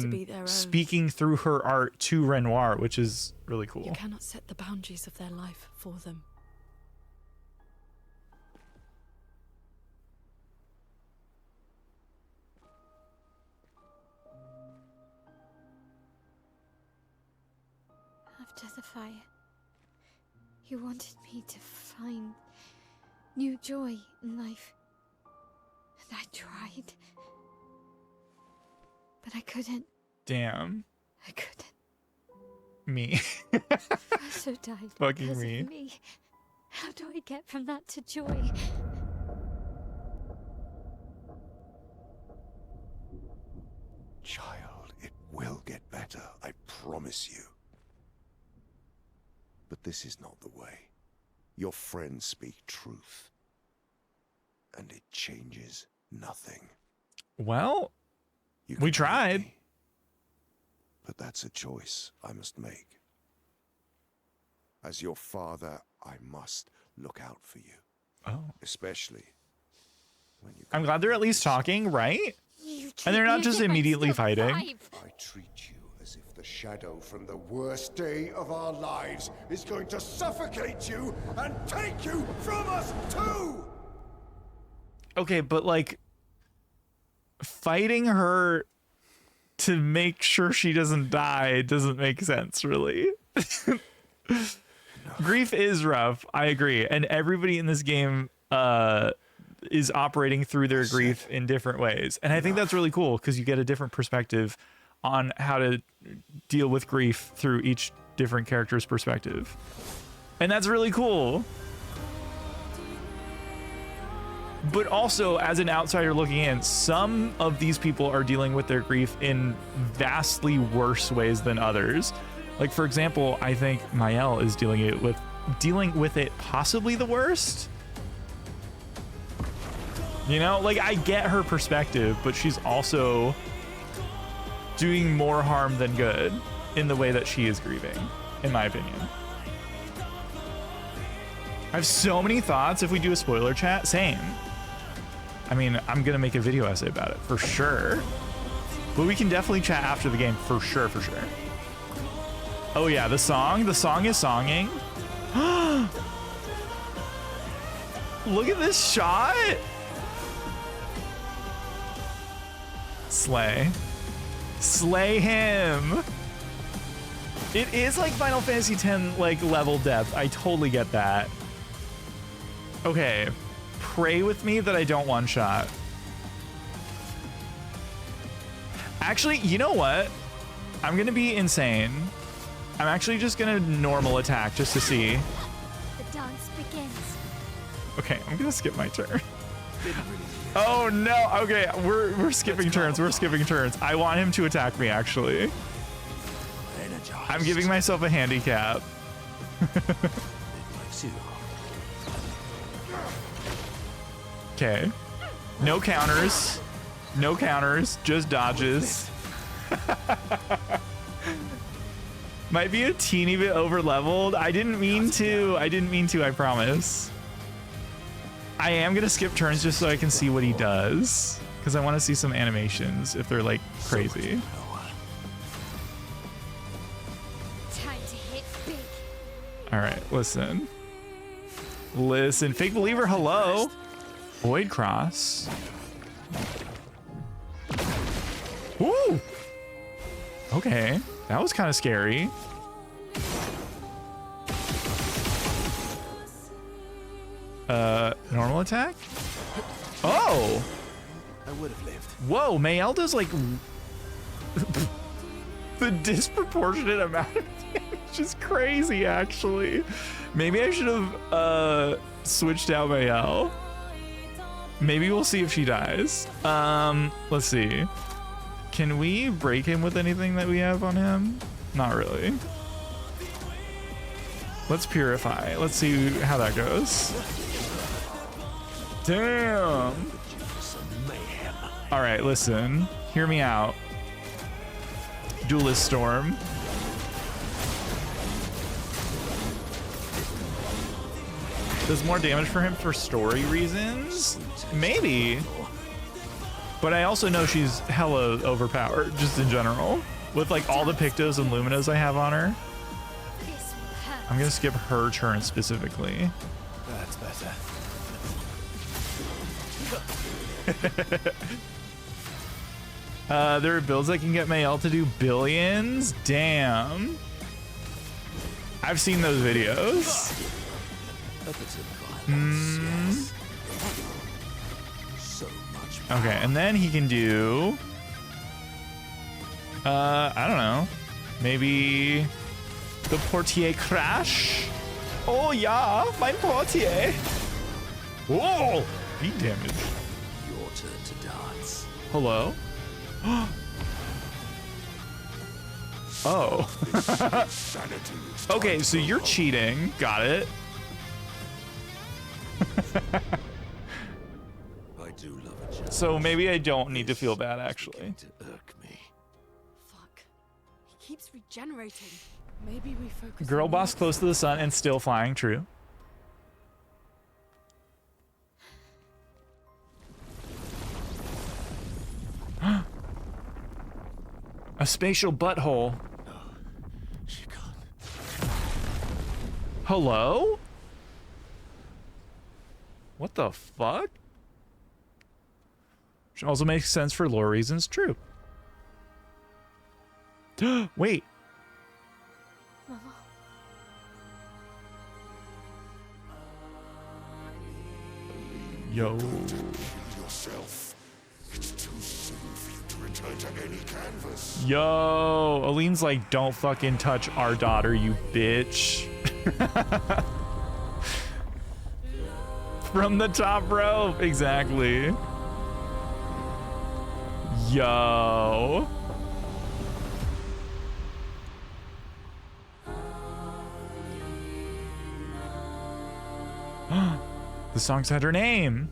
[SPEAKER 7] be
[SPEAKER 1] Aline
[SPEAKER 7] their own.
[SPEAKER 1] speaking through her art to Renoir, which is really
[SPEAKER 7] You
[SPEAKER 1] cool.
[SPEAKER 7] cannot set the boundaries of their life for them.
[SPEAKER 2] After the fire, you wanted me to find new joy in life. And I tried. But I couldn't.
[SPEAKER 1] Damn.
[SPEAKER 2] I couldn't.
[SPEAKER 1] Me.
[SPEAKER 2] Verso died
[SPEAKER 1] Fucking
[SPEAKER 2] because
[SPEAKER 1] me.
[SPEAKER 2] of me. How do I get from that to joy?
[SPEAKER 6] Child, it will get better, I promise you. But this is not the way. Your friends speak truth. And it changes nothing.
[SPEAKER 1] Well,
[SPEAKER 6] You
[SPEAKER 1] We
[SPEAKER 6] can hate
[SPEAKER 1] tried.
[SPEAKER 6] me, but that's a choice I must make. As your father, I must look out for you.
[SPEAKER 1] Oh.
[SPEAKER 6] Especially when you
[SPEAKER 1] I'm glad they're at least talking, right?
[SPEAKER 2] You treat
[SPEAKER 1] And they're
[SPEAKER 2] me
[SPEAKER 1] not
[SPEAKER 2] as
[SPEAKER 1] just
[SPEAKER 2] if I'm
[SPEAKER 1] immediately
[SPEAKER 2] still
[SPEAKER 1] fighting.
[SPEAKER 2] alive.
[SPEAKER 6] I treat you as if the shadow from the worst day of our lives is going to suffocate you and take you from us too!
[SPEAKER 1] Okay, but like fighting her to make sure she doesn't die doesn't make sense, really. Grief is rough, I agree, and everybody in this game is operating through their grief in different ways, and I think that's really cool because you get a different perspective on how to deal with grief through each different character's perspective, and that's really cool. But also, as an outsider looking in, some of these people are dealing with their grief in vastly worse ways than others. Like, for example, I think Mael is dealing with it possibly the worst. You know, like, I get her perspective, but she's also doing more harm than good in the way that she is grieving, in my opinion. I have so many thoughts. If we do a spoiler chat, same. I mean, I'm gonna make a video essay about it for sure, but we can definitely chat after the game for sure, for sure. Oh yeah, the song is songing. Look at this shot. Slay him. It is like Final Fantasy X like level depth. I totally get that. Okay, pray with me that I don't one shot. Actually, you know what? I'm gonna be insane. I'm actually just gonna normal attack just to see.
[SPEAKER 2] The dance begins.
[SPEAKER 1] Okay, I'm gonna skip my turn. Oh no, okay, we're skipping turns, we're skipping turns. I want him to attack me, actually. I'm giving myself a handicap. Okay. No counters. No counters, just dodges. Might be a teeny bit over leveled. I didn't mean to, I promise. I am gonna skip turns just so I can see what he does, because I want to see some animations if they're like crazy.
[SPEAKER 2] Time to hit big.
[SPEAKER 1] All right, listen. Fake believer, hello. Void cross. Woo! Okay, that was kind of scary. Normal attack? Oh!
[SPEAKER 3] I would have lived.
[SPEAKER 1] Whoa, Mael does like the disproportionate amount of damage is crazy, actually. Maybe I should have switched out Mael. Maybe we'll see if she dies. Let's see. Can we break him with anything that we have on him? Not really. Let's purify. Let's see how that goes. Damn. All right, listen. Hear me out. Duelist Storm. Does more damage for him for story reasons? Maybe. But I also know she's hella overpowered, just in general. With like all the Pictos and Luminas I have on her.
[SPEAKER 2] This will hurt.
[SPEAKER 1] I'm gonna skip her turn specifically.
[SPEAKER 3] That's better.
[SPEAKER 1] There are builds that can get Mael to do billions? Damn. I've seen those videos.
[SPEAKER 3] Yes. So much power.
[SPEAKER 1] Okay, and then he can do... I don't know. Maybe the Portier Crash? Oh yeah, my Portier. Whoa! Beat damage.
[SPEAKER 3] Your turn to dance.
[SPEAKER 1] Hello? Oh. Okay, so you're cheating. Got it.
[SPEAKER 3] I do love a challenge.
[SPEAKER 1] So maybe I don't need to feel bad, actually.
[SPEAKER 3] To irk me.
[SPEAKER 7] Fuck. He keeps regenerating. Maybe we focus
[SPEAKER 1] Girl
[SPEAKER 7] on
[SPEAKER 1] boss
[SPEAKER 7] the
[SPEAKER 1] close to the sun and still flying, true. A spatial butthole.
[SPEAKER 3] She can't.
[SPEAKER 1] Hello? What the fuck? Which also makes sense for lore reasons. True. Wait.
[SPEAKER 2] Mama.
[SPEAKER 1] Yo.
[SPEAKER 6] Yourself. It's too soon for you to return to any canvas.
[SPEAKER 1] Yo. Aline's like, don't fucking touch our daughter, you bitch. From the top rope. Exactly. Yo. The song's had her name.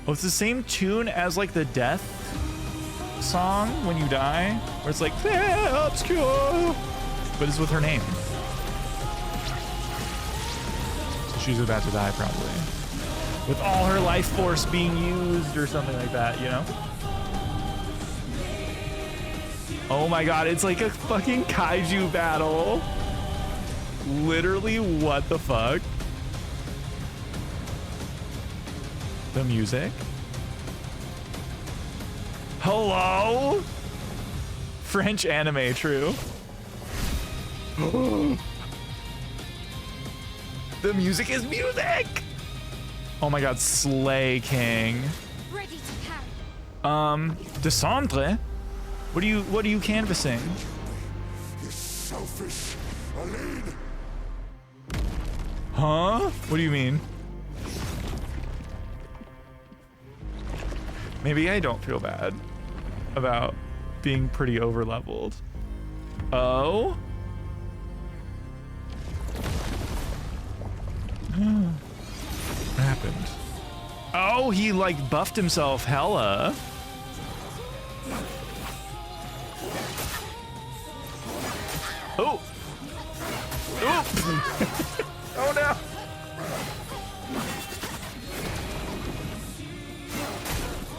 [SPEAKER 1] Oh, it's the same tune as like the death song when you die, where it's like Clair Obscur, but it's with her name. So she's about to die probably, with all her life force being used or something like that, you know? Oh my god, it's like a fucking kaiju battle. Literally, what the fuck? The music? Hello? French anime, true. The music is music! Oh my god, Slay King.
[SPEAKER 2] Ready to carry.
[SPEAKER 1] Descendre? What are you canvassing?
[SPEAKER 6] You selfish, Aline.
[SPEAKER 1] Huh? What do you mean? Maybe I don't feel bad about being pretty over-leveled. Oh? What happened? Oh, he like buffed himself hella. Oh! Oh! Oh no!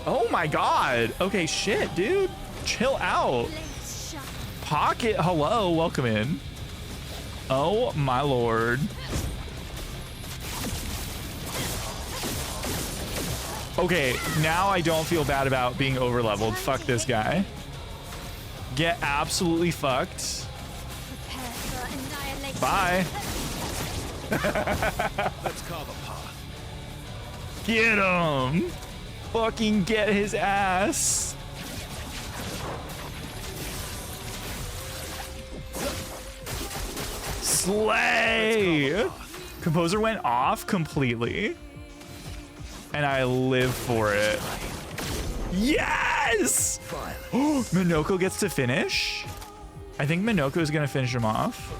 [SPEAKER 1] Oh my god! Okay, shit, dude. Chill out.
[SPEAKER 2] Blades sharp.
[SPEAKER 1] Pocket, hello, welcome in. Oh my lord. Okay, now I don't feel bad about being over-leveled. Fuck this guy. Get absolutely fucked.
[SPEAKER 2] Prepare for annihilation.
[SPEAKER 1] Bye.
[SPEAKER 3] Let's carve a path.
[SPEAKER 1] Get him! Fucking get his ass! Slay! Composer went off completely. And I live for it. Yes! Minoko gets to finish? I think Minoko is gonna finish him off.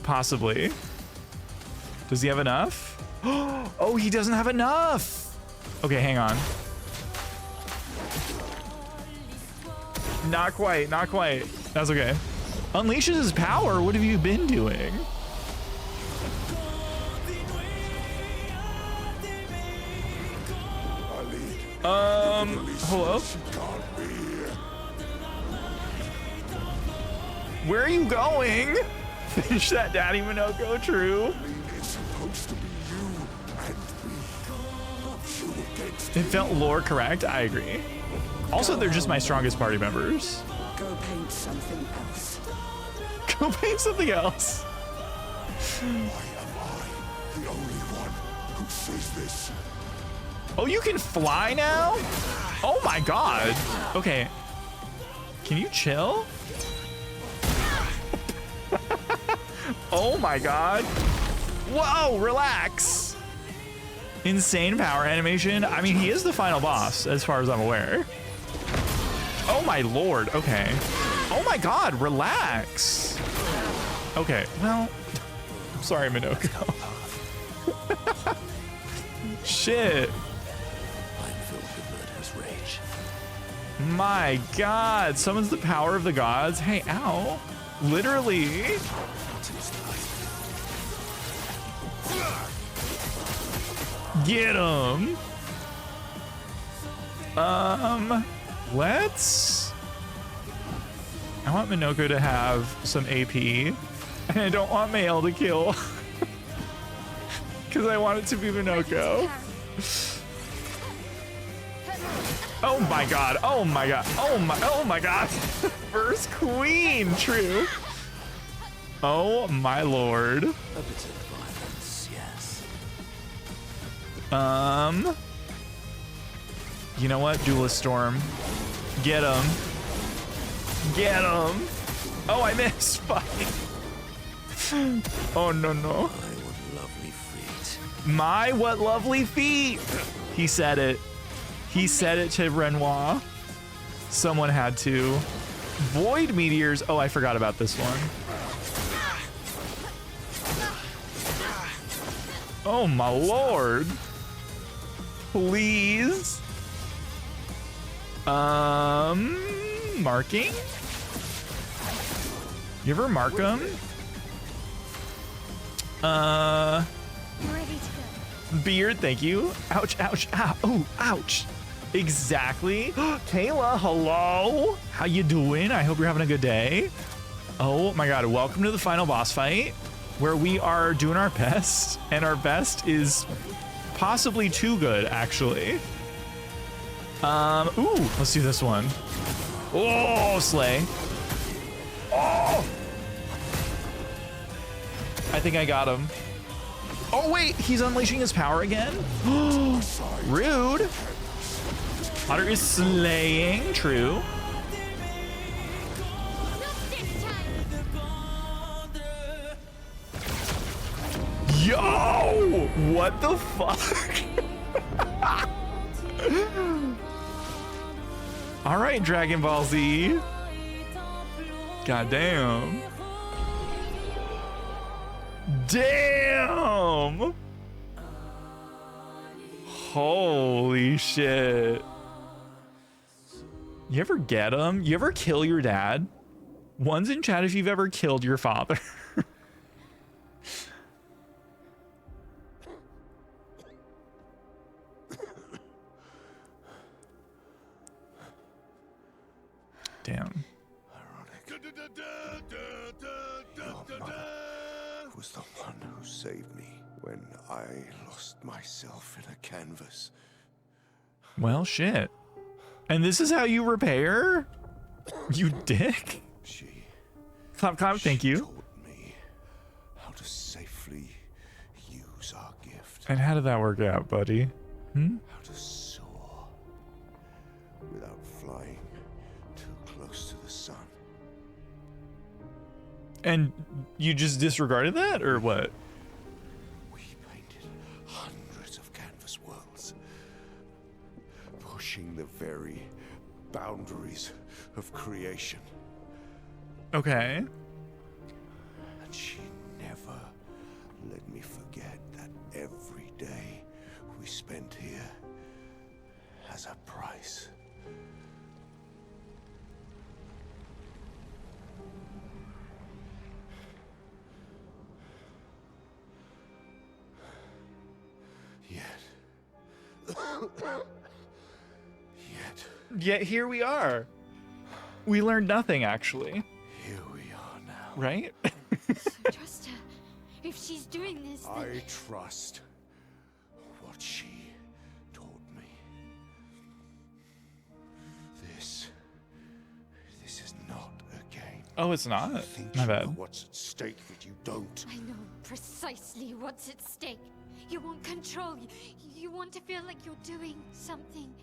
[SPEAKER 1] Possibly. Does he have enough? Oh, he doesn't have enough. Okay, hang on. Not quite, not quite. That's okay. Unleashes his power. What have you been doing? Hello? Where are you going? Finish that, Daddy Minoko, true.
[SPEAKER 6] It's supposed to be you and me. You against
[SPEAKER 1] It felt lore correct, I agree. Also, they're just my strongest party members.
[SPEAKER 4] Go paint something else.
[SPEAKER 1] Go paint something else.
[SPEAKER 6] why am I the only one who says this?
[SPEAKER 1] Oh, you can fly now? Oh my god. Okay. Can you chill? Oh my god. Whoa, relax. Insane power animation. I mean, he is the final boss, as far as I'm aware. Oh my lord. Okay. Oh my god, relax. Okay, well, I'm sorry, Minoko. Shit.
[SPEAKER 3] I'm filled with murderous rage.
[SPEAKER 1] My god, summons the power of the gods. Hey, ow. Literally. Get him. Let's... I want Minoko to have some AP, and I don't want Mael to kill. Because I want it to be Minoko. Oh my god, oh my god, oh my god. First queen, true. Oh my lord.
[SPEAKER 3] A bit of violence, yes.
[SPEAKER 1] You know what? Duelist Storm. Get him. Get him. Oh, I missed. Fuck. Oh, no, no.
[SPEAKER 3] My, what lovely feet.
[SPEAKER 1] My, what lovely feet. He said it. He said it to Renoir. Someone had to. Void meteors. Oh, I forgot about this one. Oh, my lord. Please. Marking? You ever mark them?
[SPEAKER 2] You ready to go?
[SPEAKER 1] Beard, thank you. Ouch, ouch, ow, oh, ouch. Exactly. Kayla, hello. How you doing? I hope you're having a good day. Oh my god, welcome to the final boss fight, where we are doing our best, and our best is possibly too good, actually. Ooh, let's do this one. Oh, slay. Oh! I think I got him. Oh, wait, he's unleashing his power again? Rude. Otter is slaying, true. Yo! What the fuck? All right, Dragon Ball Z. Goddamn. Damn! Holy shit. You ever get him? You ever kill your dad? One's in chat if you've ever killed your father. Damn.
[SPEAKER 6] Your mother was the one who saved me when I lost myself in a canvas.
[SPEAKER 1] Well, shit. And this is how you repair? You dick.
[SPEAKER 6] She
[SPEAKER 1] Clap, clap, thank you.
[SPEAKER 6] taught me how to safely use our gift.
[SPEAKER 1] And how did that work out, buddy?
[SPEAKER 6] How to soar without flying too close to the sun.
[SPEAKER 1] And you just disregarded that, or what?
[SPEAKER 6] We painted hundreds of canvas worlds, pushing the very boundaries of creation.
[SPEAKER 1] Okay.
[SPEAKER 6] And she never let me forget that every day we spent here has a price.
[SPEAKER 1] Yet here we are. We learned nothing, actually.
[SPEAKER 6] Here we are now.
[SPEAKER 1] Right?
[SPEAKER 2] So trust her. If she's doing this, then...
[SPEAKER 6] I trust what she taught me. This is not a game.
[SPEAKER 1] Oh, it's not?
[SPEAKER 6] You think
[SPEAKER 1] My
[SPEAKER 6] you know
[SPEAKER 1] bad.
[SPEAKER 6] what's at stake, but you don't.
[SPEAKER 2] I know precisely what's at stake. You want control. You want to feel like you're doing something.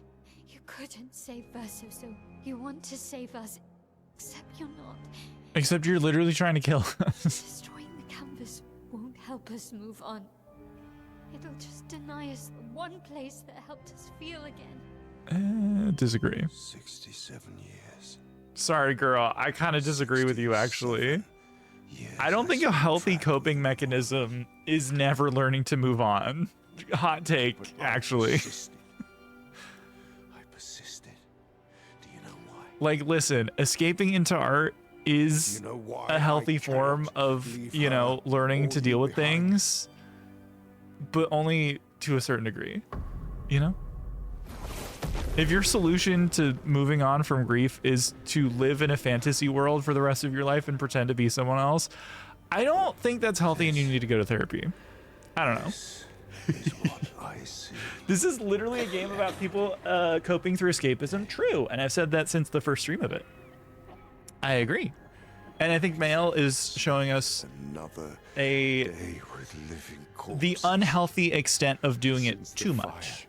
[SPEAKER 2] You couldn't save Verso, so you want to save us. Except you're not.
[SPEAKER 1] Except you're literally trying to kill us.
[SPEAKER 2] Destroying the canvas won't help us move on. It'll just deny us the one place that helped us feel again.
[SPEAKER 1] Disagree.
[SPEAKER 6] 67 years.
[SPEAKER 1] Sorry, girl. I kind of disagree with you, actually.
[SPEAKER 6] Years
[SPEAKER 1] I don't think a healthy coping mechanism is never learning to move on. Hot take, actually.
[SPEAKER 6] I persisted. Do you know why?
[SPEAKER 1] Like, listen, escaping into art is
[SPEAKER 6] Do you know why
[SPEAKER 1] a healthy
[SPEAKER 6] I
[SPEAKER 1] form
[SPEAKER 6] cannot
[SPEAKER 1] of,
[SPEAKER 6] leave
[SPEAKER 1] you know,
[SPEAKER 6] her
[SPEAKER 1] learning
[SPEAKER 6] or
[SPEAKER 1] to deal
[SPEAKER 6] you
[SPEAKER 1] with
[SPEAKER 6] behind?
[SPEAKER 1] things, but only to a certain degree, you know? If your solution to moving on from grief is to live in a fantasy world for the rest of your life and pretend to be someone else, I don't think that's healthy and you need to go to therapy. I don't know.
[SPEAKER 6] Is what I see.
[SPEAKER 1] This is literally a game about people coping through escapism. True. And I've said that since the first stream of it. I agree. And I think Mael is showing us
[SPEAKER 6] Another
[SPEAKER 1] a
[SPEAKER 6] day with living corpses.
[SPEAKER 1] the unhealthy extent of doing it
[SPEAKER 6] Since the
[SPEAKER 1] too
[SPEAKER 6] fire,
[SPEAKER 1] much.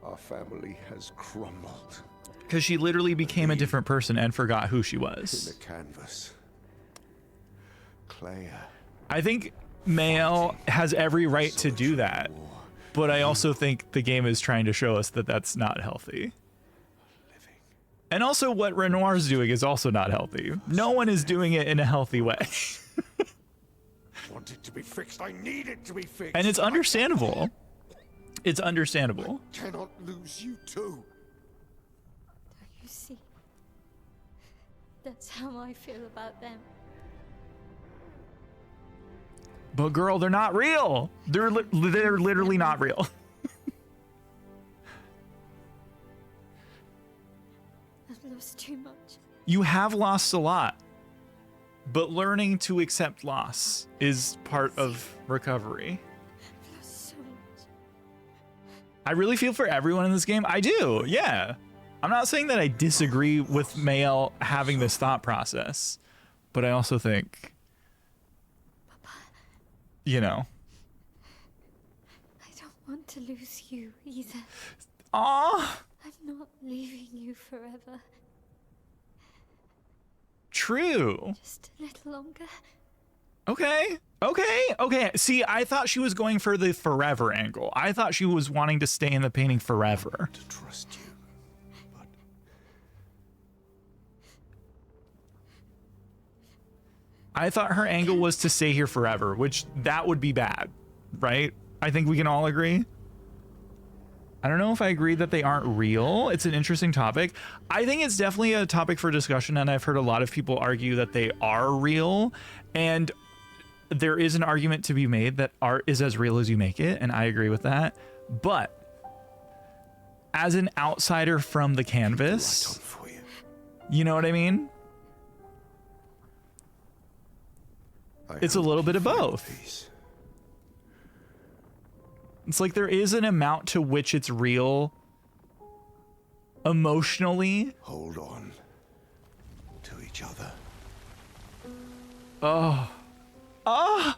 [SPEAKER 6] Our family has crumbled
[SPEAKER 1] Because she literally became a different person and forgot who she
[SPEAKER 6] in
[SPEAKER 1] was.
[SPEAKER 6] the canvas. Claire.
[SPEAKER 1] I think Mael has every right to do that. But I also think the game is trying to show us that that's not healthy. And also what Renoir's doing is also not healthy. No one is doing it in a healthy way.
[SPEAKER 6] Want it to be fixed. I need it to be fixed.
[SPEAKER 1] And it's understandable. It's understandable.
[SPEAKER 6] I cannot lose you too.
[SPEAKER 2] You see, that's how I feel about them.
[SPEAKER 1] But girl, they're not real. They're literally not real.
[SPEAKER 2] I've lost too much.
[SPEAKER 1] You have lost a lot. But learning to accept loss is part of recovery.
[SPEAKER 2] I've lost so much.
[SPEAKER 1] I really feel for everyone in this game. I do, yeah. I'm not saying that I disagree with Mael having this thought process, but I also think, you know.
[SPEAKER 2] I don't want to lose you either.
[SPEAKER 1] Aw,
[SPEAKER 2] I'm not leaving you forever.
[SPEAKER 1] true.
[SPEAKER 2] Just a little longer.
[SPEAKER 1] Okay. See, I thought she was going for the forever angle. I thought she was wanting to stay in the painting forever.
[SPEAKER 6] To trust you. But
[SPEAKER 1] I thought her angle was to stay here forever, which that would be bad, right? I think we can all agree. I don't know if I agree that they aren't real. It's an interesting topic. I think it's definitely a topic for discussion, and I've heard a lot of people argue that they are real, and there is an argument to be made that art is as real as you make it, and I agree with that. But as an outsider from the canvas,
[SPEAKER 6] right on for you.
[SPEAKER 1] you know what I mean? It's a
[SPEAKER 6] hope
[SPEAKER 1] little
[SPEAKER 6] you
[SPEAKER 1] bit of
[SPEAKER 6] find
[SPEAKER 1] both.
[SPEAKER 6] peace.
[SPEAKER 1] It's like there is an amount to which it's real emotionally.
[SPEAKER 6] Hold on to each other.
[SPEAKER 1] I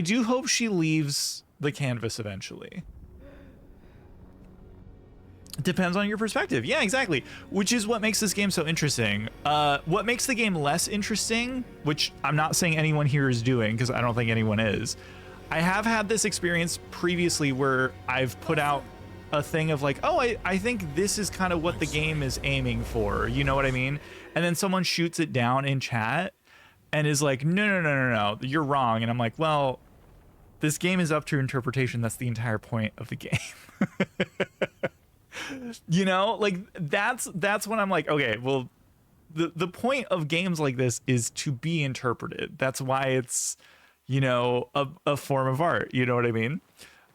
[SPEAKER 1] do hope she leaves the canvas eventually. Depends on your perspective. Yeah, exactly. Which is what makes this game so interesting. What makes the game less interesting, which I'm not saying anyone here is doing, because I don't think anyone is. I have had this experience previously where I've put out a thing of like, oh, I think this is kind of what the game is aiming for. You know what I mean? And then someone shoots it down in chat and is like, no, you're wrong. And I'm like, well, this game is up to interpretation. That's the entire point of the game. You know, like that's when I'm like, okay, well, the point of games like this is to be interpreted. That's why it's, you know, a form of art. You know what I mean?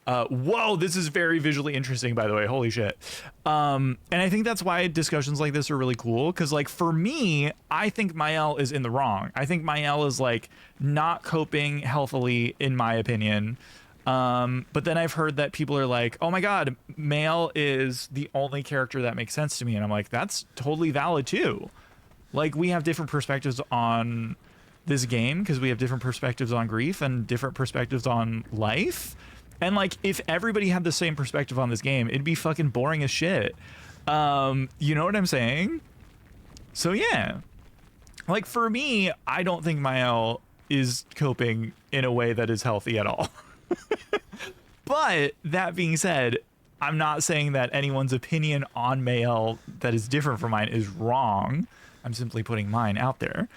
[SPEAKER 1] Whoa, this is very visually interesting, by the way. Holy shit. And I think that's why discussions like this are really cool. Because like for me, I think Mael is in the wrong. I think Mael is like not coping healthily, in my opinion. But then I've heard that people are like, oh my God, Mael is the only character that makes sense to me. And I'm like, that's totally valid too. Like we have different perspectives on this game because we have different perspectives on grief and different perspectives on life. And like, if everybody had the same perspective on this game, it'd be fucking boring as shit. You know what I'm saying? So yeah, like for me, I don't think Mael is coping in a way that is healthy at all. But that being said, I'm not saying that anyone's opinion on Mael that is different from mine is wrong. I'm simply putting mine out there.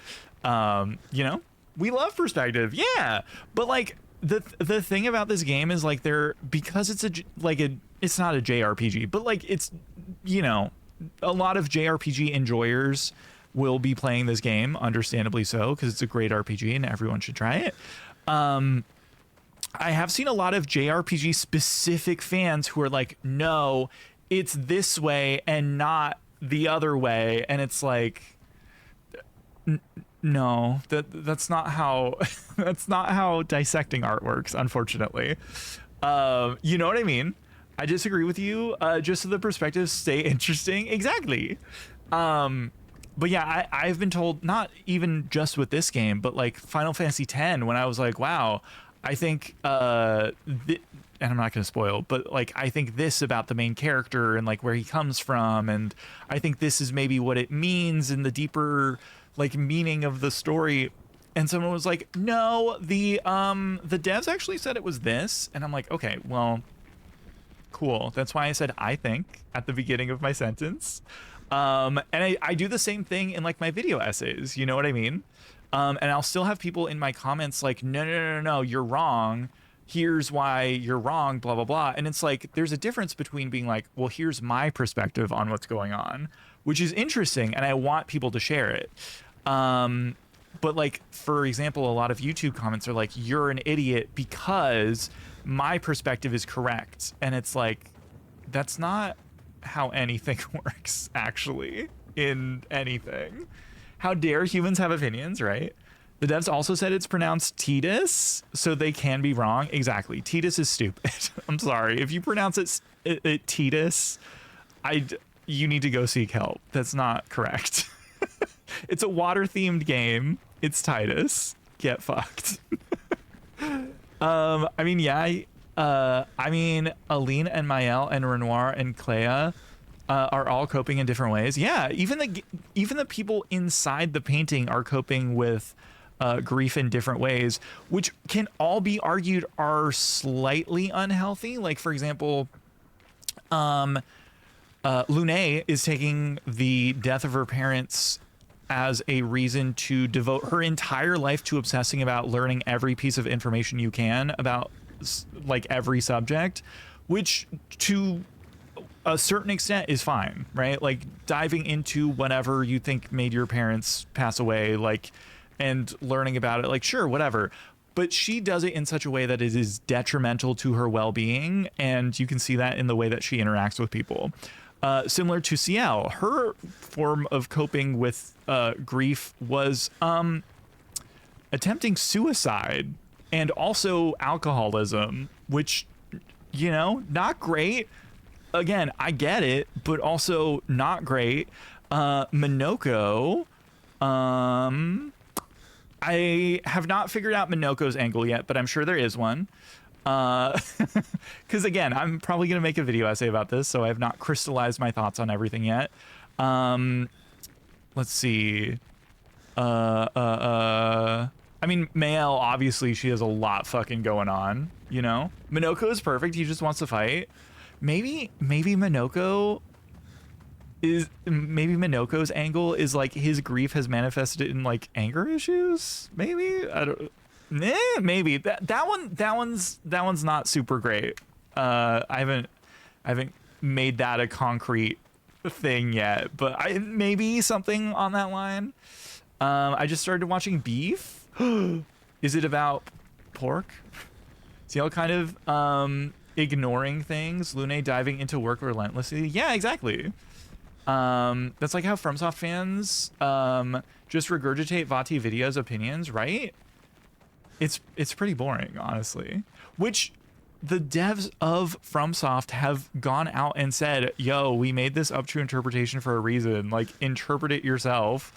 [SPEAKER 1] You know, we love perspective. Yeah. But like the thing about this game is like because it's it's not a JRPG, but like it's, you know, a lot of JRPG enjoyers will be playing this game, understandably so, because it's a great RPG and everyone should try it. I have seen a lot of JRPG specific fans who are like, no, it's this way and not the other way. And it's like, no, that's not how that's not how dissecting art works, unfortunately. You know what I mean? I disagree with you. Just so the perspectives stay interesting. Exactly. But yeah, I've been told, not even just with this game, but like Final Fantasy X, when I was like, wow, I think, and I'm not going to spoil, but like, I think this about the main character and like where he comes from. And I think this is maybe what it means in the deeper like meaning of the story. And someone was like, no, the devs actually said it was this. And I'm like, okay, well, cool. That's why I said, I think at the beginning of my sentence. And I do the same thing in like my video essays, you know what I mean? And I'll still have people in my comments like, no, you're wrong. Here's why you're wrong, blah, blah, blah. And it's like, there's a difference between being like, well, here's my perspective on what's going on, which is interesting. And I want people to share it. But like, for example, a lot of YouTube comments are like, you're an idiot because my perspective is correct. And it's like, that's not how anything works, actually, in anything. How dare humans have opinions, right? The devs also said it's pronounced Titus, so they can be wrong. Exactly. Titus is stupid. I'm sorry. If you pronounce it Titus, you need to go seek help. That's not correct. It's a water-themed game. It's Titus. Get fucked. I mean, yeah. I mean, Aline and Maëlle and Renoir and Clea are all coping in different ways. Yeah, even the people inside the painting are coping with grief in different ways, which can all be argued are slightly unhealthy. Like, for example, Lune is taking the death of her parents as a reason to devote her entire life to obsessing about learning every piece of information you can about like every subject, which to a certain extent is fine, right? Like diving into whatever you think made your parents pass away, like, and learning about it, like, sure, whatever. But she does it in such a way that it is detrimental to her well-being, and you can see that in the way that she interacts with people. Similar to Ciel, her form of coping with grief was attempting suicide and also alcoholism, which, you know, not great. Again, I get it, but also not great. Minoko, I have not figured out Minoko's angle yet, but I'm sure there is one. Because again, I'm probably going to make a video essay about this, so I have not crystallized my thoughts on everything yet. Let's see. I mean, Maëlle, obviously, she has a lot fucking going on, you know? Minoko is perfect. He just wants to fight. Maybe Minoko's angle is like his grief has manifested in like anger issues. Maybe I don't. Maybe that one's not super great. I haven't made that a concrete thing yet, but maybe something on that line. I just started watching Beef. Is it about pork? Ciel kind of ignoring things. Lune diving into work relentlessly. Yeah, exactly. That's like how FromSoft fans just regurgitate VOD videos opinions, right? It's pretty boring, honestly. Which the devs of FromSoft have gone out and said, yo, we made this up to interpretation for a reason. Like, interpret it yourself.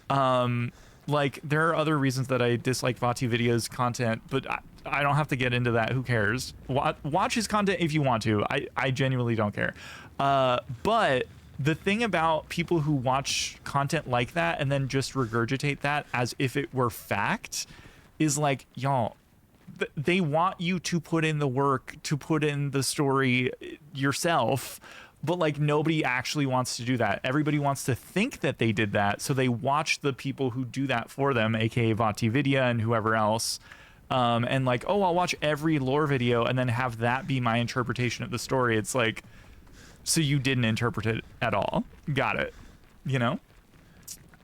[SPEAKER 1] Like, there are other reasons that I dislike VOD videos content, but I don't have to get into that. Who cares? Watch his content if you want to. I genuinely don't care. But the thing about people who watch content like that and then just regurgitate that as if it were fact is like, y'all, they want you to put in the work, to put in the story yourself, but like nobody actually wants to do that. Everybody wants to think that they did that, so they watch the people who do that for them, aka VODvidia and whoever else, and like, oh, I'll watch every lore video and then have that be my interpretation of the story. It's like, so you didn't interpret it at all. Got it, you know?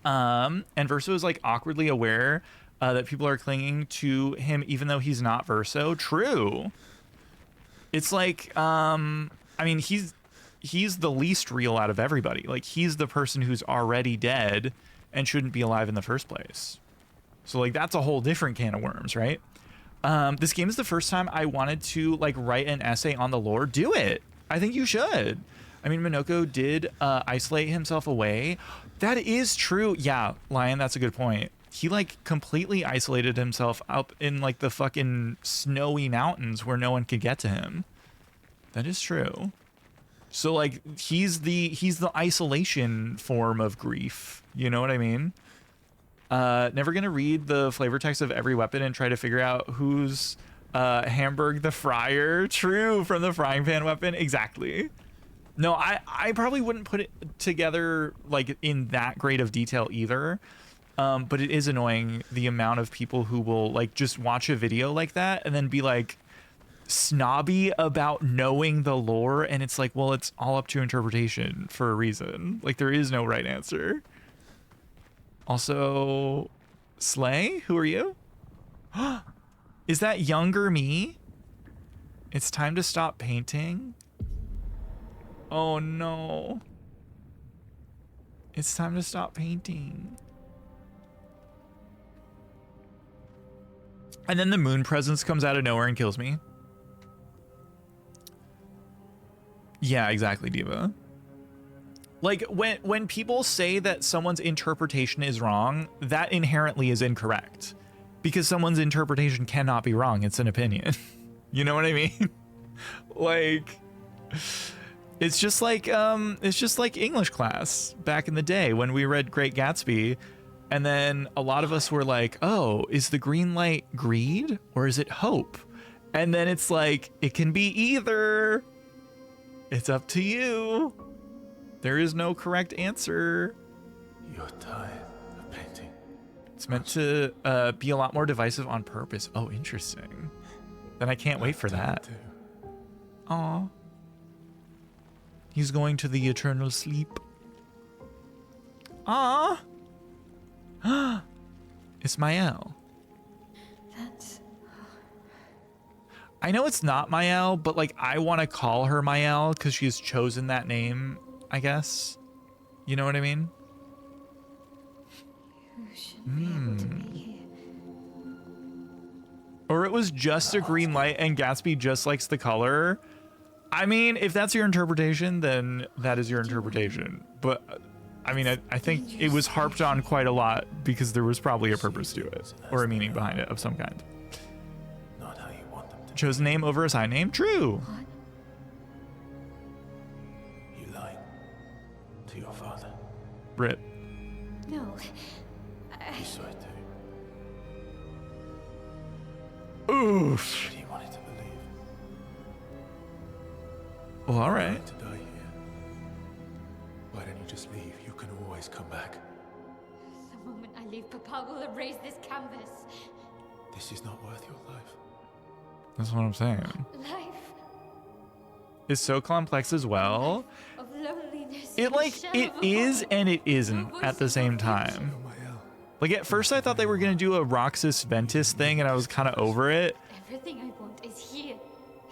[SPEAKER 1] And Verso is like awkwardly aware that people are clinging to him even though he's not Verso. True. It's like, I mean, he's the least real out of everybody. Like, he's the person who's already dead and shouldn't be alive in the first place. So, like, that's a whole different can of worms, right? This game is the first time I wanted to, like, write an essay on the lore. Do it. I think you should. I mean, Minoko did isolate himself away. That is true. Yeah, Lion, that's a good point. He, like, completely isolated himself up in, like, the fucking snowy mountains where no one could get to him. That is true. So, like, he's the isolation form of grief. You know what I mean? Never gonna read the flavor text of every weapon and try to figure out who's Hamburg the Fryer. True, from the frying pan weapon. Exactly. No, I probably wouldn't put it together, like, in that great of detail either. But it is annoying the amount of people who will, like, just watch a video like that and then be, like, snobby about knowing the lore. And it's like, well, it's all up to interpretation for a reason. Like, there is no right answer. Also, Slay, who are you? Is that younger me? It's time to stop painting. Oh, no. It's time to stop painting. And then the moon presence comes out of nowhere and kills me. Yeah, exactly, Diva. Like, when people say that someone's interpretation is wrong, that inherently is incorrect. Because someone's interpretation cannot be wrong. It's an opinion. You know what I mean? Like, it's just like English class back in the day when we read Great Gatsby. And then a lot of us were like, oh, is the green light greed or is it hope? And then it's like, it can be either. It's up to you. There is no correct answer.
[SPEAKER 3] You're tired of painting.
[SPEAKER 1] It's meant to be a lot more divisive on purpose. Oh, interesting. Then I can't wait for that. Aw. He's going to the eternal sleep. Aw. Ismael.
[SPEAKER 2] That's...
[SPEAKER 1] I know it's not Mael, but, like, I want to call her Mael because she's chosen that name, I guess. You know what I mean?
[SPEAKER 2] You shouldn't be able to be here.
[SPEAKER 1] Or it was just a green light and Gatsby just likes the color. I mean, if that's your interpretation, then that is your interpretation. But, I mean, I think it was harped on quite a lot because there was probably a purpose to it or a meaning behind it of some kind.
[SPEAKER 3] Not how you want them to.
[SPEAKER 1] Chose name over assigned name? True.
[SPEAKER 2] What?
[SPEAKER 3] You lied to your father.
[SPEAKER 1] Rip.
[SPEAKER 2] No.
[SPEAKER 3] You saw it too.
[SPEAKER 1] Oof.
[SPEAKER 3] But he wanted to believe.
[SPEAKER 1] Well, all right.
[SPEAKER 3] You want to die here. Why don't you just leave? You can always come back.
[SPEAKER 2] The moment I leave, Papa will erase this canvas.
[SPEAKER 3] This is not worth your life.
[SPEAKER 1] That's what I'm saying.
[SPEAKER 2] Life
[SPEAKER 1] It's so complex as well.
[SPEAKER 2] of loneliness.
[SPEAKER 1] It,
[SPEAKER 2] and
[SPEAKER 1] like,
[SPEAKER 2] shell
[SPEAKER 1] it
[SPEAKER 2] of
[SPEAKER 1] is
[SPEAKER 2] home.
[SPEAKER 1] and it isn't at the same time. Like, at first I thought they were going to do a Roxas Ventus thing and I was kind of over it.
[SPEAKER 2] Everything I want is here.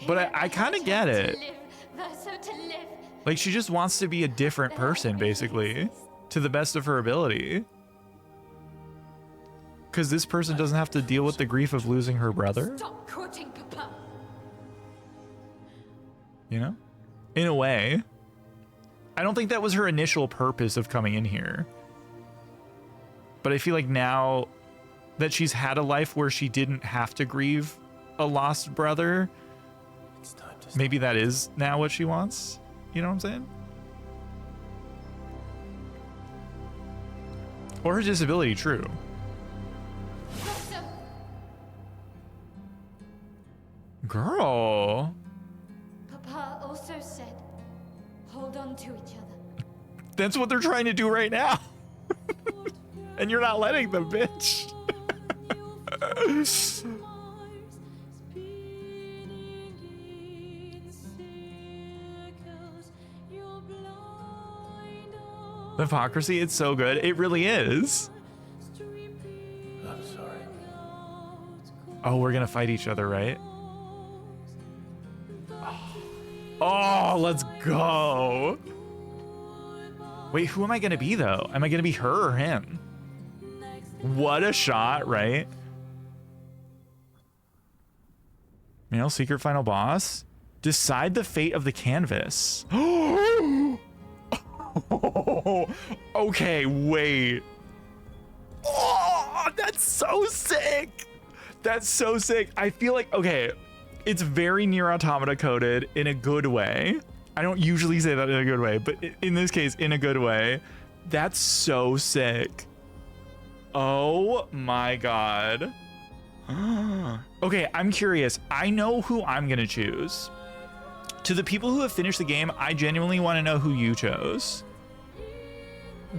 [SPEAKER 1] But
[SPEAKER 2] Here
[SPEAKER 1] I kind of
[SPEAKER 2] have
[SPEAKER 1] get
[SPEAKER 2] to
[SPEAKER 1] it.
[SPEAKER 2] live, Verso to live.
[SPEAKER 1] Like, she just wants to be a different person, basically, to the best of her ability. Because this person doesn't have to deal with the grief of losing her brother,
[SPEAKER 2] Stop quoting Papa.
[SPEAKER 1] you know? In a way. I don't think that was her initial purpose of coming in here. But I feel like now that she's had a life where she didn't have to grieve a lost brother,
[SPEAKER 3] It's time to
[SPEAKER 1] maybe that is now what she wants. You know what I'm saying? Or her disability, true.
[SPEAKER 2] Verso.
[SPEAKER 1] Girl.
[SPEAKER 2] Papa also said, hold on to each other.
[SPEAKER 1] That's what they're trying to do right now. And you're not letting them, bitch. The hypocrisy, it's so good. It really is.
[SPEAKER 3] I'm sorry.
[SPEAKER 1] Oh, we're gonna fight each other, right? Oh, let's go. Wait, who am I gonna be though? Am I gonna be her or him? What a shot, right? Male secret final boss? Decide the fate of the canvas. Okay, wait. Oh, that's so sick. That's so sick. I feel like, okay, it's very Nier Automata coded in a good way. I don't usually say that in a good way, but in this case, in a good way. That's so sick. Oh my God. Okay, I'm curious. I know who I'm gonna choose. To the people who have finished the game, I genuinely want to know who you chose.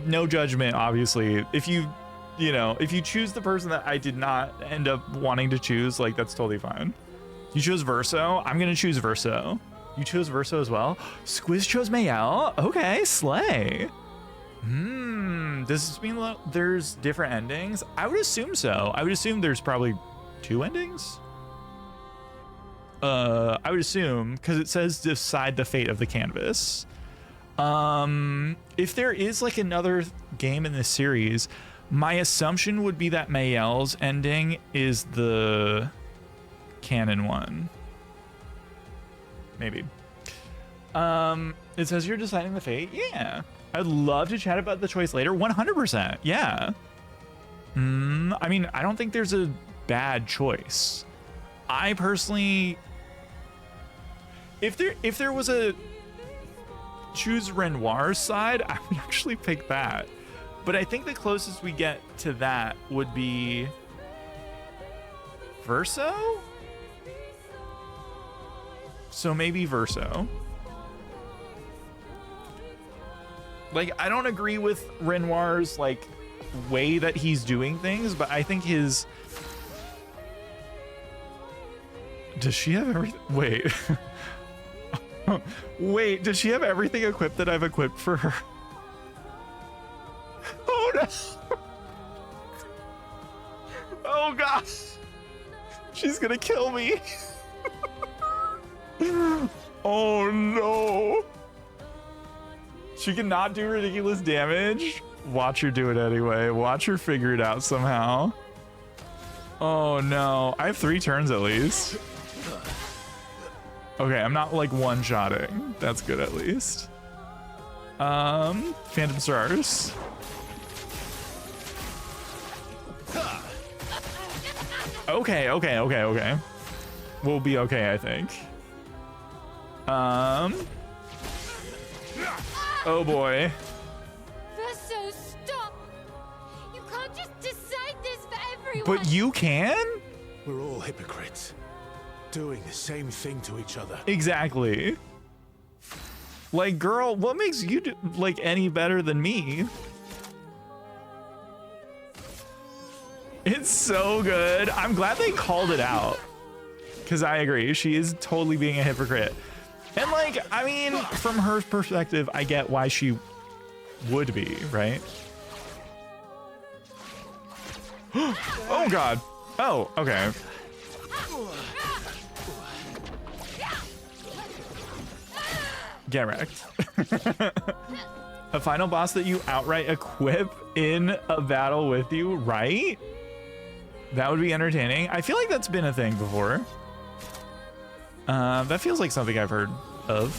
[SPEAKER 1] No judgment, obviously. If you choose the person that I did not end up wanting to choose, like, that's totally fine. You chose Verso. I'm gonna choose Verso. You chose Verso as well. Squiz chose Mayel. Okay, slay. Does this mean there's different endings? I would assume so. I would assume there's probably 2 endings. I would assume, because it says decide the fate of the canvas. If there is like another game in this series, my assumption would be that Mayel's ending is the canon one. Maybe. It says you're deciding the fate. Yeah. I'd love to chat about the choice later. 100%. Yeah. I mean, I don't think there's a bad choice. I personally, if there was a choose Renoir's side, I would actually pick that. But I think the closest we get to that would be Verso? So maybe Verso. Like, I don't agree with Renoir's like way that he's doing things, but I think his... Does she have everything? Wait. Wait, does she have everything equipped that I've equipped for her? Oh no! Oh god! She's gonna kill me! Oh no! She cannot do ridiculous damage. Watch her do it anyway. Watch her figure it out somehow. Oh no. I have 3 turns at least. Okay, I'm not like one-shotting. That's good at least. Phantom Stars. Okay. We'll be okay, I think. Oh boy.
[SPEAKER 2] Verso, stop! You can't just decide this for everyone!
[SPEAKER 1] But you can?
[SPEAKER 3] We're all hypocrites, doing the same thing to each other.
[SPEAKER 1] Exactly. Like, girl, what makes you do, like, any better than me? It's so good. I'm glad they called it out. Because I agree, she is totally being a hypocrite. And like, I mean, from her perspective, I get why she would be, right? Oh god. Oh, okay. Get wrecked. A final boss that you outright equip in a battle with you, right? That would be entertaining. I feel like that's been a thing before. That feels like something I've heard of.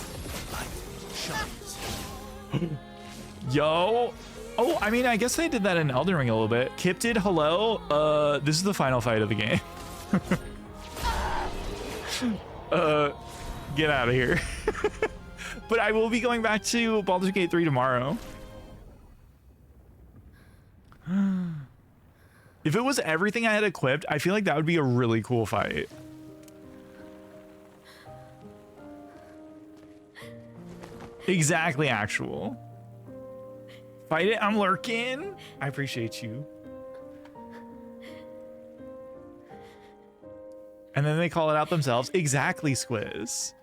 [SPEAKER 1] Yo. Oh, I mean, I guess they did that in Elden Ring a little bit. Kip did, hello. This is the final fight of the game. Get out of here. But I will be going back to Baldur's Gate 3 tomorrow. If it was everything I had equipped, I feel like that would be a really cool fight. Exactly, actual. Fight it, I'm lurking. I appreciate you. And then they call it out themselves. Exactly, Squiz.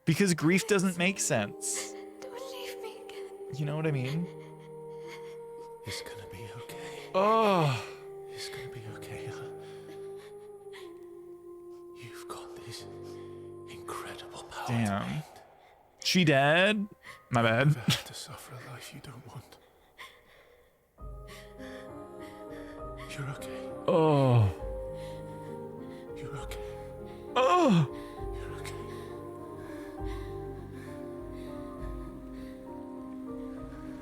[SPEAKER 1] Because grief doesn't make sense.
[SPEAKER 2] Don't leave me again.
[SPEAKER 1] You know what I mean?
[SPEAKER 3] It's gonna be okay.
[SPEAKER 1] Oh.
[SPEAKER 3] It's gonna be okay, huh? This incredible power.
[SPEAKER 1] Damn. She dead? My bad.
[SPEAKER 3] Never have to suffer a life you don't want. You're okay.
[SPEAKER 1] Oh.
[SPEAKER 3] You're okay.
[SPEAKER 1] Oh.
[SPEAKER 3] You're okay.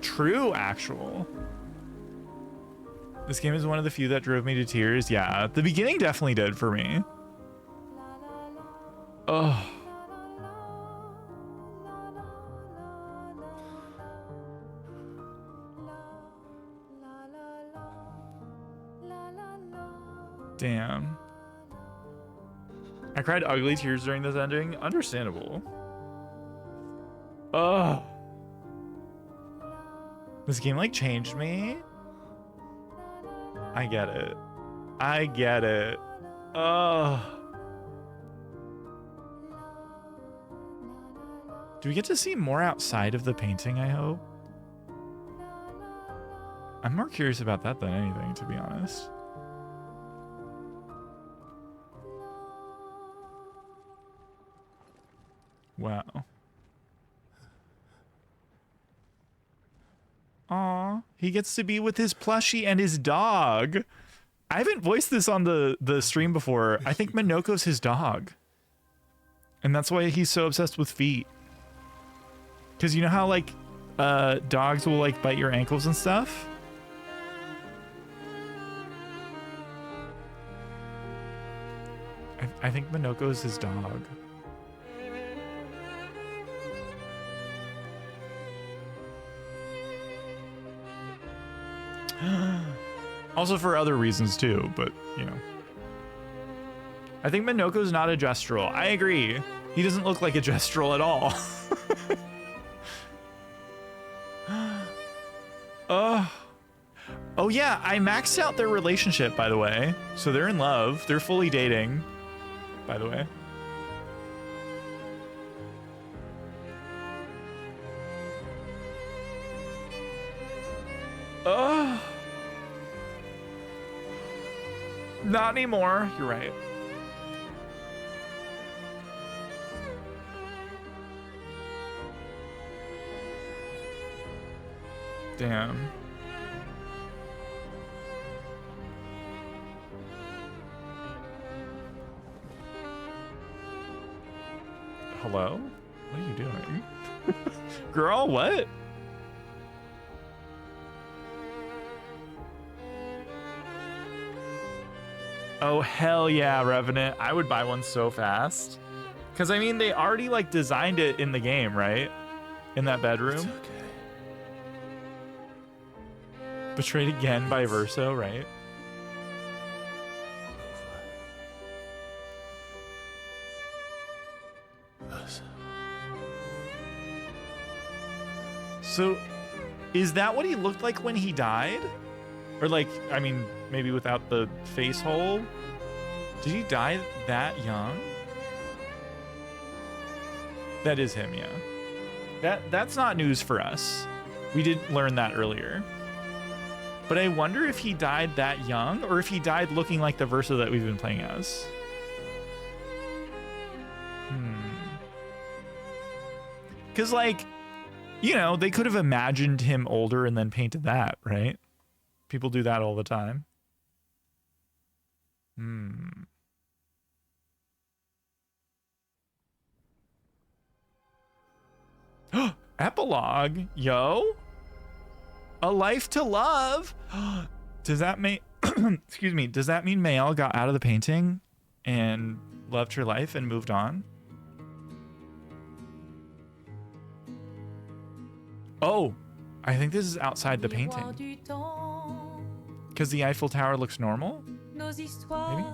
[SPEAKER 1] True, actual. This game is one of the few that drove me to tears. Yeah, the beginning definitely did for me. Oh. Damn. I cried ugly tears during this ending. Understandable. Ugh. This game like changed me. I get it. I get it. Ugh. Do we get to see more outside of the painting, I hope? I'm more curious about that than anything, to be honest. Wow. Aw, he gets to be with his plushie and his dog. I haven't voiced this on the stream before. I think Minoko's his dog. And that's why he's so obsessed with feet. Because you know how, like, dogs will, like, bite your ankles and stuff? I think Minoko's his dog. Also for other reasons too, but you know. I think Minoko's not a gestural. I agree. He doesn't look like a gestural at all. Oh yeah, I maxed out their relationship, by the way. So they're in love. They're fully dating, by the way. Not anymore. You're right. Damn. Hello? What are you doing? Girl, what? Oh, hell yeah, Revenant. I would buy one so fast. Because, I mean, they already, like, designed it in the game, right? In that bedroom.
[SPEAKER 3] It's okay.
[SPEAKER 1] Betrayed again by Verso, right? So, is that what he looked like when he died? Or like, I mean, maybe without the face hole? Did he die that young? That is him, yeah. That's not news for us. We did learn that earlier. But I wonder if he died that young or if he died looking like the Verso that we've been playing as. Because, like, you know, they could have imagined him older and then painted that, right? People do that all the time. Epilogue, yo. A life to love. Does that mean, excuse me, does that mean Mayel got out of the painting and loved her life and moved on? Oh, I think this is outside the painting. Because the Eiffel Tower looks normal? Maybe?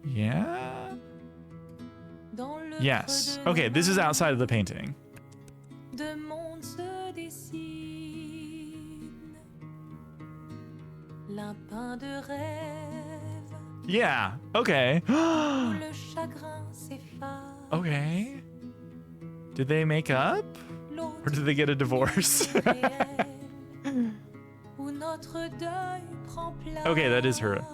[SPEAKER 1] Yeah? Yes. Okay, this is outside of the painting. Yeah, okay. Okay. Did they make up? Or did they get a divorce? Okay, that is her.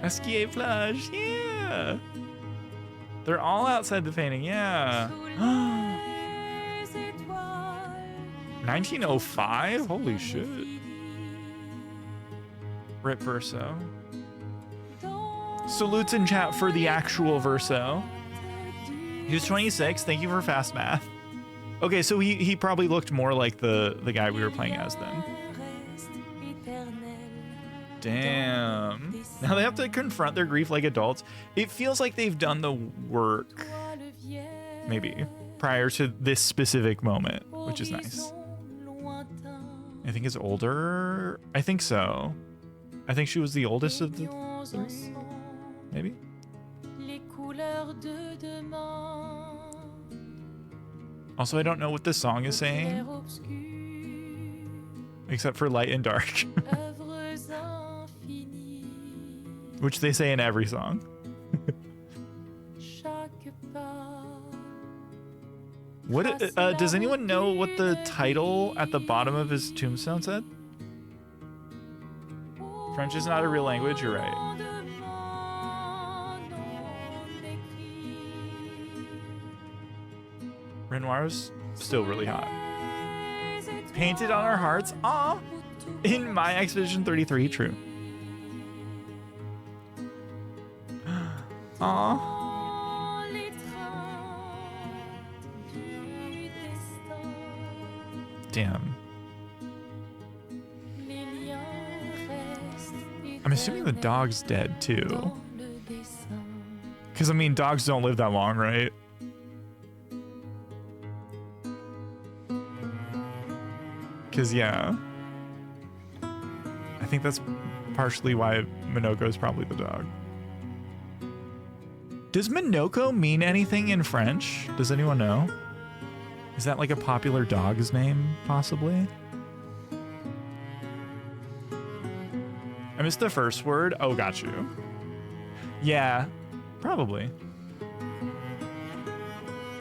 [SPEAKER 1] SKA plush, yeah. They're all outside the painting, yeah. 1905? Holy shit. Rip Verso. Salutes in chat for the actual Verso. He was 26. Thank you for fast math. Okay, so he probably looked more like the guy we were playing as then. Damn. Now they have to confront their grief like adults. It feels like they've done the work, maybe, prior to this specific moment, which is nice. I think it's older. I think so. I think she was the oldest of the three, maybe. Also, I don't know what this song is saying, except for light and dark, which they say in every song. What does anyone know what the title at the bottom of his tombstone said? French is not a real language, you're right. Renoir's still really hot. Painted on our hearts, aw, in my Expedition 33, true. Aw. Damn. I'm assuming the dog's dead too. Because I mean, dogs don't live that long, right? Because yeah. I think that's partially why Minoko is probably the dog. Does Minoko mean anything in French? Does anyone know? Is that like a popular dog's name, possibly? I missed the first word. Oh, got you. Yeah, probably.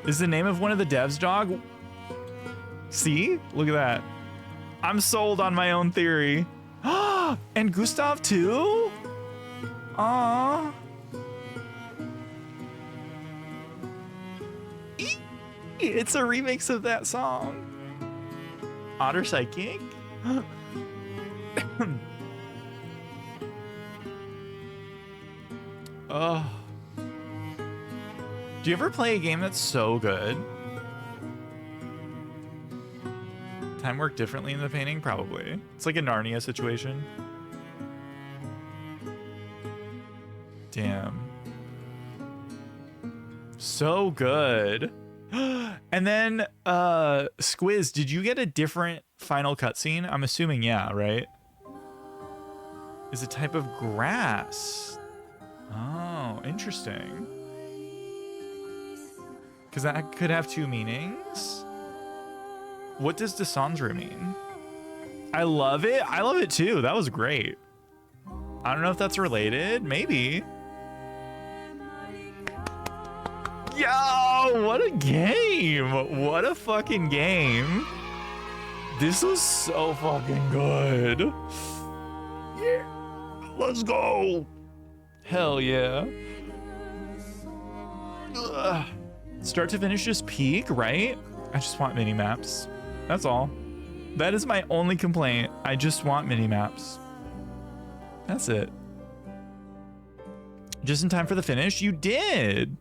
[SPEAKER 1] Is the name of one of the devs dog? See? Look at that. I'm sold on my own theory. And Gustav too? Aww. It's a remix of that song. Otter Psychic? Oh. Do you ever play a game that's so good? Time worked differently in the painting? Probably. It's like a Narnia situation. Damn. So good. And then, Squiz, did you get a different final cutscene? I'm assuming, yeah, right? Is a type of grass. Oh, interesting. Because that could have two meanings. What does Descendre mean? I love it. I love it too. That was great. I don't know if that's related. Maybe. Yo, what a game. What a fucking game. This was so fucking good. Yeah. Let's go. Hell yeah. Ugh. Start to finish just peak, right? I just want mini maps. That's all. That is my only complaint. I just want mini maps. That's it. Just in time for the finish? You did.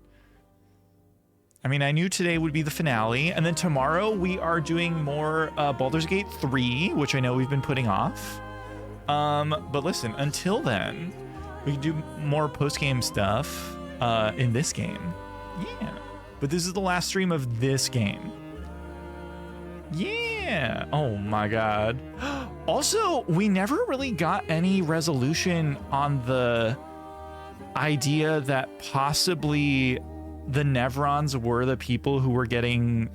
[SPEAKER 1] I mean, I knew today would be the finale, and then tomorrow we are doing more Baldur's Gate 3, which I know we've been putting off. But listen, until then, we can do more post-game stuff in this game. Yeah. But this is the last stream of this game. Yeah. Oh my God. Also, we never really got any resolution on the idea that possibly the Nevrons were the people who were getting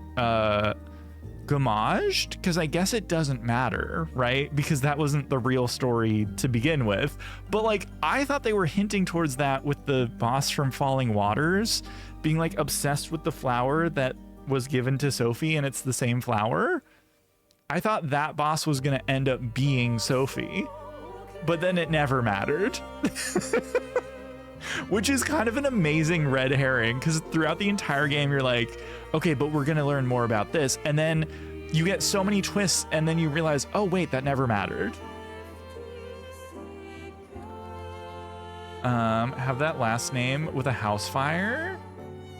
[SPEAKER 1] gommaged, because I guess it doesn't matter, right? Because that wasn't the real story to begin with. But like, I thought they were hinting towards that with the boss from Falling Waters being like obsessed with the flower that was given to Sophie, and it's the same flower. I thought that boss was gonna end up being Sophie, but then it never mattered. Which is kind of an amazing red herring, because throughout the entire game you're like, okay, but we're gonna learn more about this, and then you get so many twists and then you realize, oh wait, that never mattered. Have that last name with a house fire.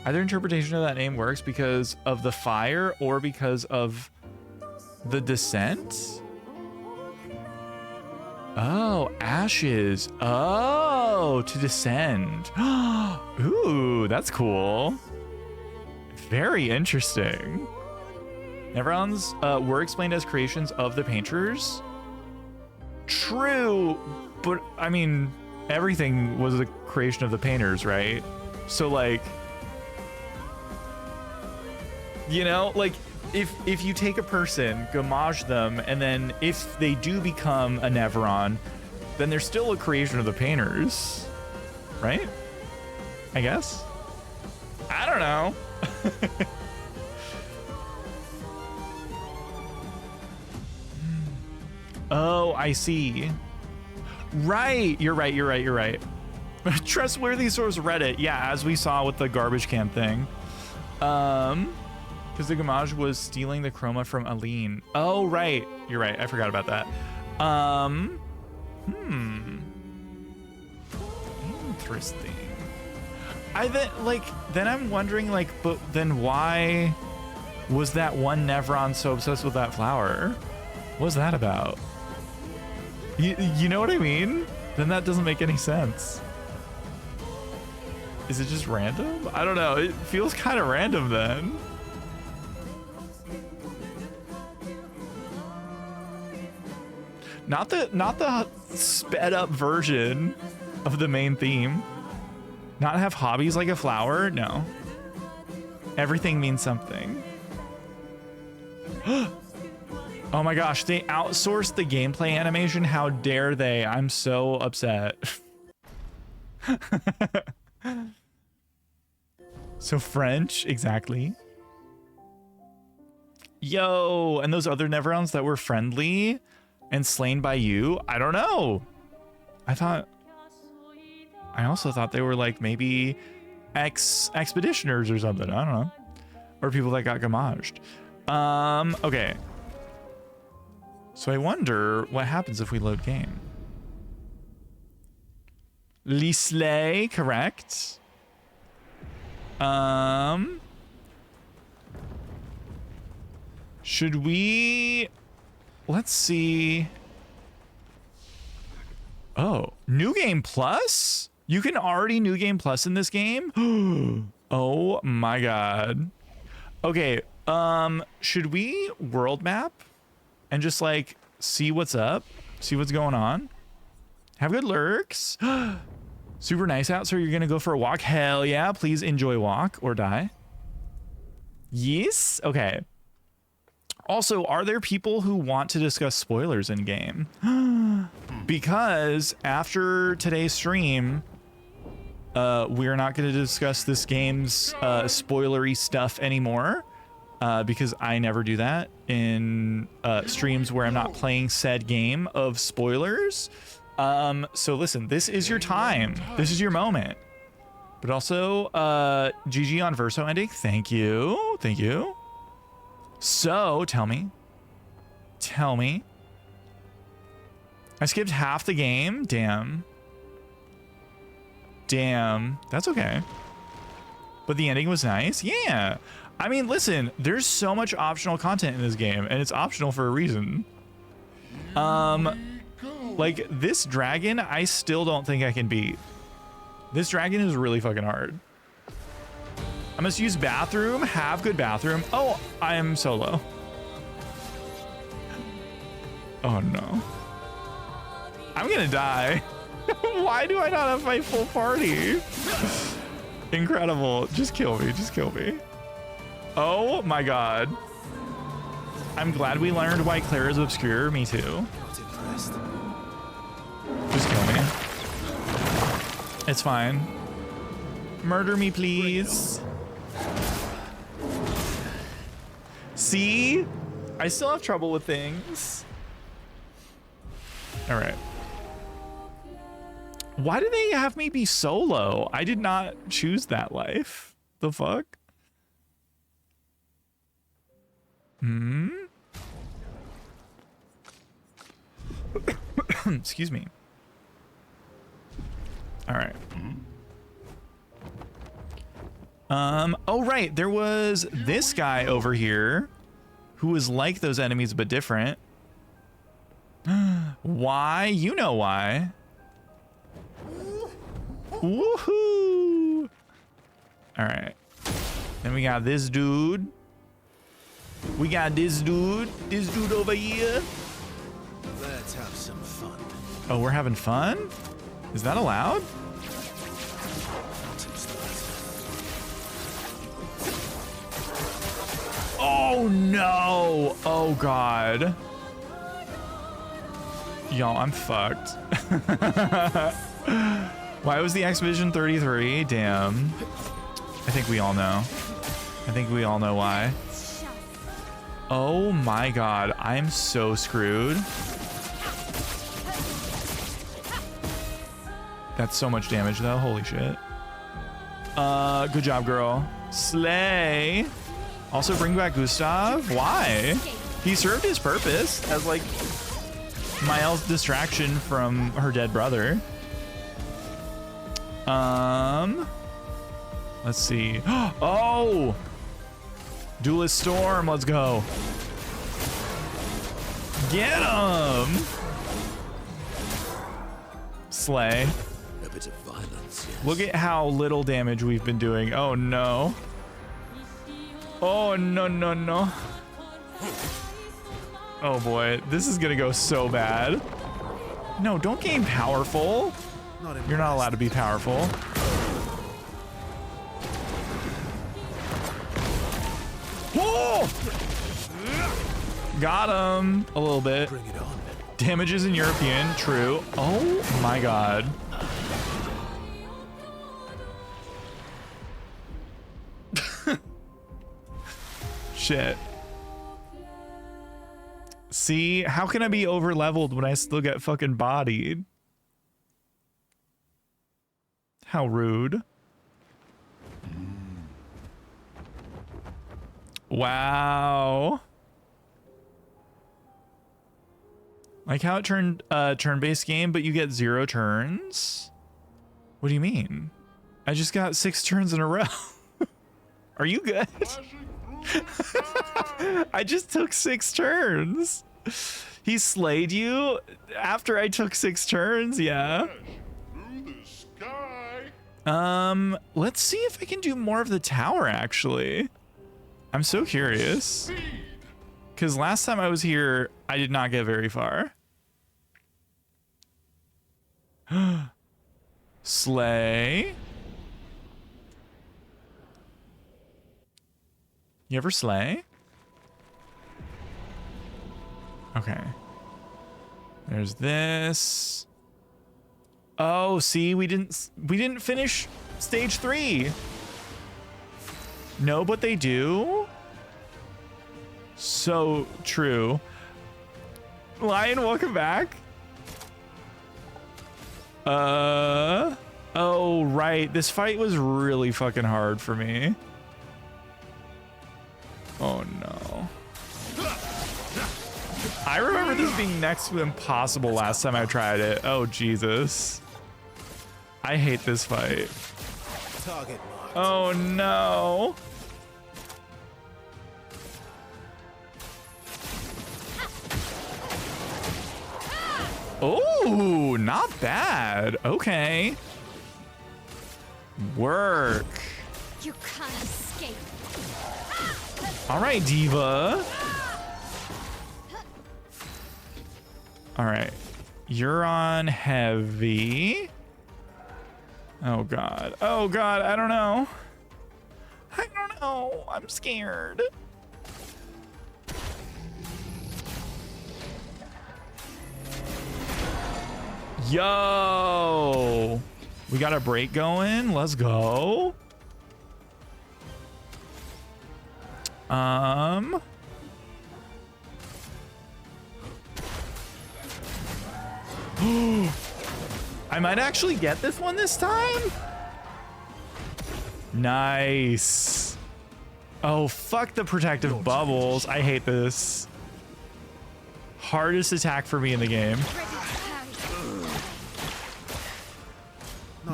[SPEAKER 1] Either interpretation of that name works because of the fire or because of the descent. Oh, ashes. Oh, to descend. Ooh, that's cool. Very interesting. Nevrons were explained as creations of the painters. True, but I mean, everything was a creation of the painters, right? So like, you know, like if you take a person, gamage them, and then if they do become a Nevron, then they're still a creation of the painters, right? I guess. I don't know. Oh, I see. Right, you're right. Trustworthy source Reddit. Yeah, as we saw with the garbage can thing. Because the gamage was stealing the chroma from Aline. Oh, right. You're right. I forgot about that. Interesting. Then I'm wondering, like, but then why was that one Nevron so obsessed with that flower? What was that about? You know what I mean? Then that doesn't make any sense. Is it just random? I don't know. It feels kind of random then. Not the sped up version of the main theme. Not have hobbies like a flower? No. Everything means something. Oh my gosh, they outsourced the gameplay animation. How dare they? I'm so upset. So French, exactly. Yo, and those other Nevrons that were friendly and slain by you? I don't know. I also thought they were like maybe expeditioners or something. I don't know. Or people that got gamaged. Okay. So I wonder what happens if we load game. Lisley, correct. Should we... Let's see. Oh, New Game Plus? You can already New Game Plus in this game? Oh my god. Okay, should we world map and just like see what's up? See what's going on? Have good lurks. Super nice out, so you're gonna go for a walk? Hell yeah, please enjoy walk or die. Yes, okay. Also, are there people who want to discuss spoilers in game? Because after today's stream, we're not going to discuss this game's spoilery stuff anymore, because I never do that in streams where I'm not playing said game of spoilers. So listen, this is your time. This is your moment. But also, GG on Verso ending. Thank you. Thank you. So, tell me. I skipped half the game. Damn. That's okay. But the ending was nice. Yeah. I mean, listen, there's so much optional content in this game, and it's optional for a reason. Like, this dragon, I still don't think I can beat. This dragon is really fucking hard. I must use bathroom. Have good bathroom. Oh, I am solo. Oh no. I'm gonna die. Why do I not have my full party? Incredible. Just kill me. Just kill me. Oh my god. I'm glad we learned why Clair is obscure. Me too. Just kill me. It's fine. Murder me, please. See? I still have trouble with things. All right. Why do they have me be solo? I did not choose that life. The fuck? Excuse me. All right. Oh right, there was this guy over here who was like those enemies but different. Why? You know why. Woohoo! All right. Then we got this dude. We got this dude over here.
[SPEAKER 3] Let's have some fun.
[SPEAKER 1] Oh, we're having fun? Is that allowed? Oh no! Oh god. Y'all, I'm fucked. Why was the X-Vision 33? Damn. I think we all know. I think we all know why. Oh my god, I'm so screwed. That's so much damage though, holy shit. Good job, girl. Slay. Also bring back Gustav. Why? He served his purpose as like Miles' distraction from her dead brother. Let's see. Oh! Duelist Storm, let's go. Get him! Slay.
[SPEAKER 5] A bit of violence, yes.
[SPEAKER 1] Look at how little damage we've been doing. Oh no. Oh no, no, no. Oh boy, this is gonna go so bad. No, don't gain powerful. You're not allowed to be powerful. Whoa! Got him a little bit.
[SPEAKER 3] Bring it on.
[SPEAKER 1] Damage is in European, true. Oh my god. Shit. See, how can I be over leveled when I still get fucking bodied? How rude. Wow. Like how it turned turn-based game, but you get 0 turns? What do you mean? I just got 6 turns in a row. Are you good? I just took 6 turns. He slayed you after I took 6 turns, yeah. Let's see if I can do more of the tower, actually. I'm so curious. Because last time I was here, I did not get very far. Slay. You ever slay? Okay. There's this. Oh, see, we didn't finish stage 3. No, but they do. So true. Lion, welcome back. Oh, right. This fight was really fucking hard for me. Oh no. I remember this being next to impossible last time I tried it. Oh Jesus. I hate this fight.
[SPEAKER 3] Target marked.
[SPEAKER 1] Oh no. Oh, not bad. Okay. Work.
[SPEAKER 2] You can't escape.
[SPEAKER 1] All right, Diva. All right. You're on heavy. Oh, God. Oh, God. I don't know. I don't know. I'm scared. Yo. We got a break going. Let's go. I might actually get this one this time. Nice. Oh, fuck the protective bubbles. I hate this. Hardest attack for me in the game.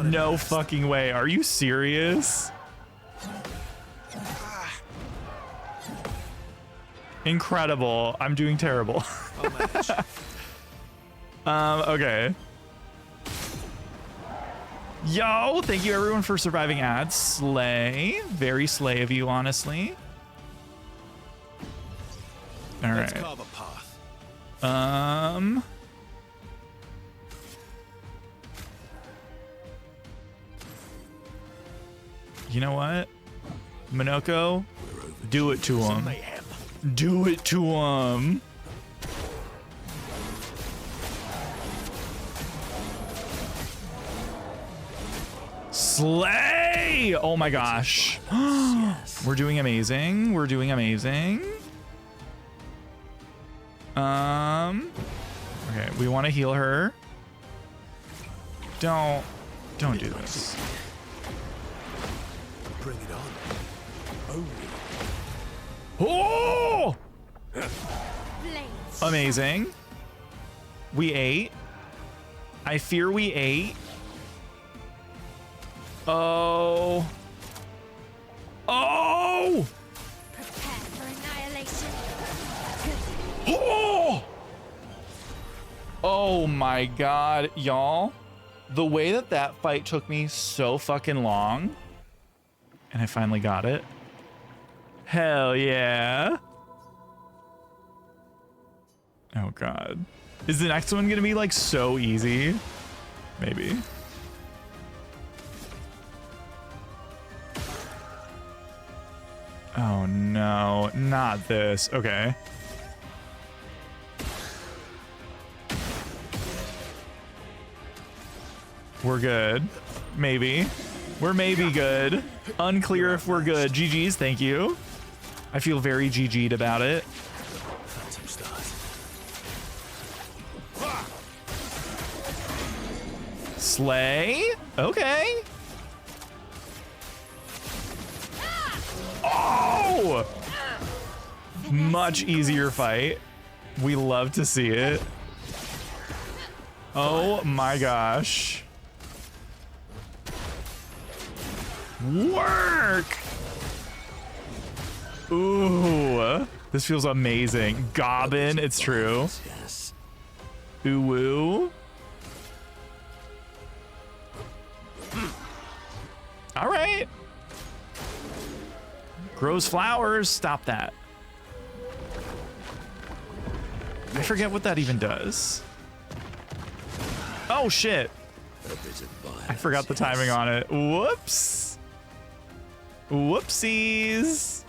[SPEAKER 1] No fucking way. Are you serious? Incredible. I'm doing terrible. Okay. Yo, thank you everyone for surviving ads. Slay. Very slay of you, honestly. All right.
[SPEAKER 3] Let's carve a path.
[SPEAKER 1] You know what? Minoko, do it to him. Do it to him. Slay! Oh my gosh. We're doing amazing. We're doing amazing. Okay, we want to heal her. Don't do this.
[SPEAKER 3] Bring it on.
[SPEAKER 1] Oh!
[SPEAKER 2] Blades.
[SPEAKER 1] Amazing. We ate. I fear we ate. Oh. Oh!
[SPEAKER 2] Prepare for annihilation.
[SPEAKER 1] Oh! Oh my god, y'all. The way that that fight took me so fucking long, and I finally got it. Hell yeah. Oh god. Is the next one gonna be like so easy? Maybe. Oh no, not this. Okay. We're good. Maybe. We're maybe good. Unclear if we're good. GG's, thank you. I feel very GG'd about it. Slay? Okay. Oh! Much easier fight. We love to see it. Oh my gosh. Work! Ooh, this feels amazing. Gobbin, it's true. Ooh woo. All right. Grows flowers, stop that. I forget what that even does. Oh shit. I forgot the timing on it. Whoops. Whoopsies.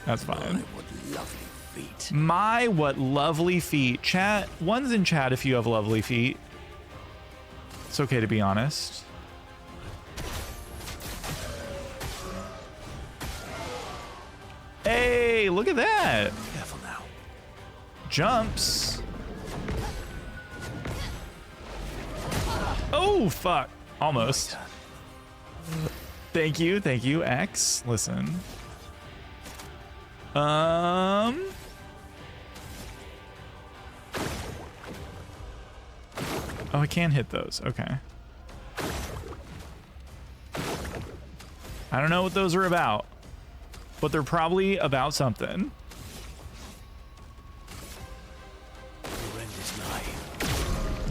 [SPEAKER 1] That's fine. My, what lovely feet. Chat, one's in chat if you have lovely feet. It's okay to be honest. Hey, look at that.
[SPEAKER 3] Careful now.
[SPEAKER 1] Jumps. Oh, fuck. Almost. Thank you, X. Listen. Oh, I can hit those. Okay. I don't know what those are about, but they're probably about something.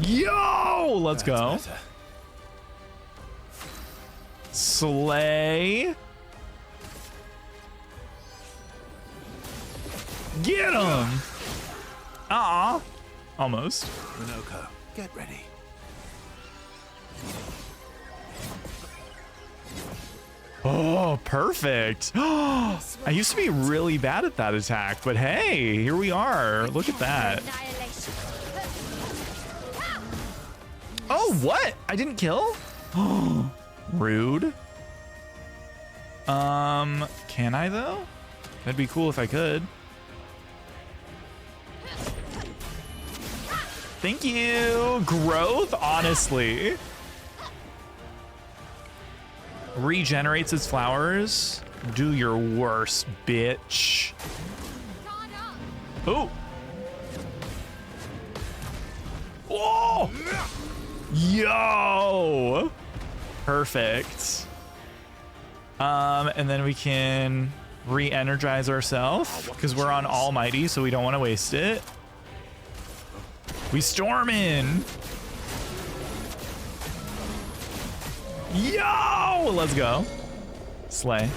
[SPEAKER 1] Yo, let's go. Slay. Get him. Ah, almost.
[SPEAKER 3] Minoko, get ready.
[SPEAKER 1] Oh, perfect. I used to be really bad at that attack, but hey, here we are. Look at that. Oh, what? I didn't kill? Oh, rude. Can I though? That'd be cool if I could. Thank you. Growth, honestly. Regenerates its flowers. Do your worst, bitch. Oh. Whoa. Yo. Perfect. And then we can re-energize ourselves because we're on Almighty, so we don't want to waste it. We storm in. Yo, let's go. Slay.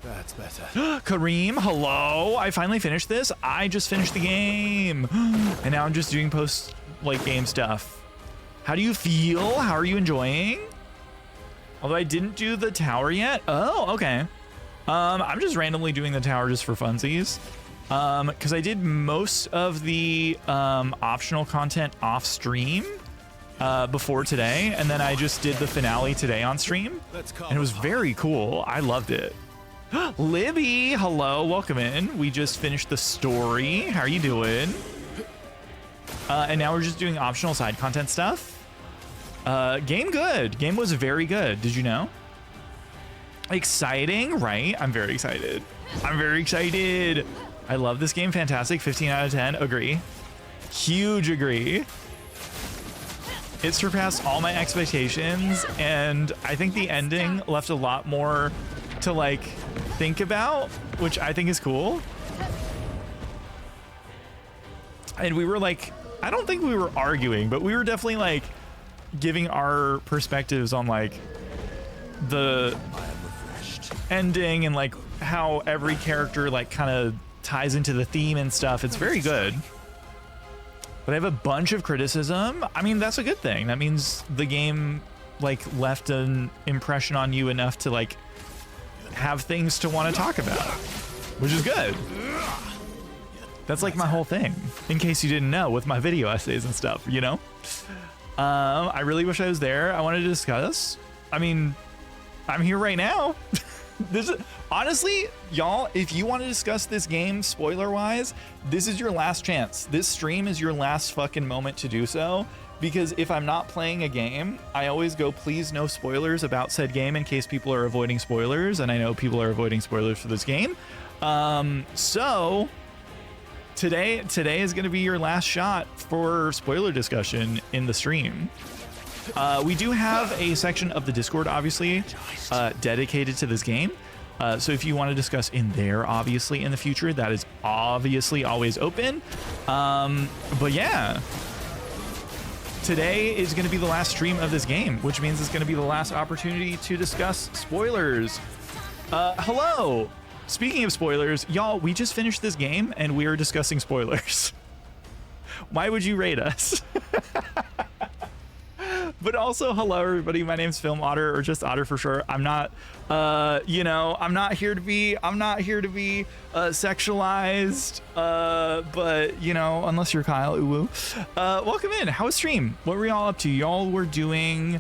[SPEAKER 3] That's better.
[SPEAKER 1] Kareem, hello. I finally finished this. I just finished the game. And now I'm just doing post like game stuff. How do you feel? How are you enjoying? Although I didn't do the tower yet. Oh, okay. I'm just randomly doing the tower just for funsies. Because I did most of the optional content off stream before today, and then I just did the finale today on stream, and it was very cool. I loved it. Libby, hello, welcome in. We just finished the story. How are you doing? And now we're just doing optional side content stuff. Game good. Game was very good. Did you know? Exciting, right? I'm very excited. I'm very excited. I love this game. Fantastic. 15 out of 10. Agree. Huge agree. It surpassed all my expectations, and I think the ending left a lot more to like think about, which I think is cool. And we were like, I don't think we were arguing, but we were definitely like giving our perspectives on like the ending and like how every character like kind of ties into the theme and stuff. It's very good. But I have a bunch of criticism. I mean, that's a good thing. That means the game like left an impression on you enough to like have things to want to talk about, which is good. That's like my whole thing, in case you didn't know, with my video essays and stuff, you know? I really wish I was there. I wanted to discuss. I mean, I'm here right now. This is, honestly, y'all, if you want to discuss this game spoiler-wise, this is your last chance. This stream is your last fucking moment to do so, because if I'm not playing a game, I always go, please no spoilers about said game in case people are avoiding spoilers, and I know people are avoiding spoilers for this game. So today is going to be your last shot for spoiler discussion in the stream. We do have a section of the Discord, obviously, dedicated to this game. So if you want to discuss in there, obviously, in the future, that is obviously always open. But yeah, today is going to be the last stream of this game, which means it's going to be the last opportunity to discuss spoilers. Hello. Speaking of spoilers, y'all, we just finished this game and we are discussing spoilers. Why would you rate us? But also, hello everybody. My name's FilmOtter, or just Otter for short. I'm not, you know, I'm not here to be sexualized. But you know, unless you're Kyle, ooh. Welcome in. How was stream? What were y'all up to? Y'all were doing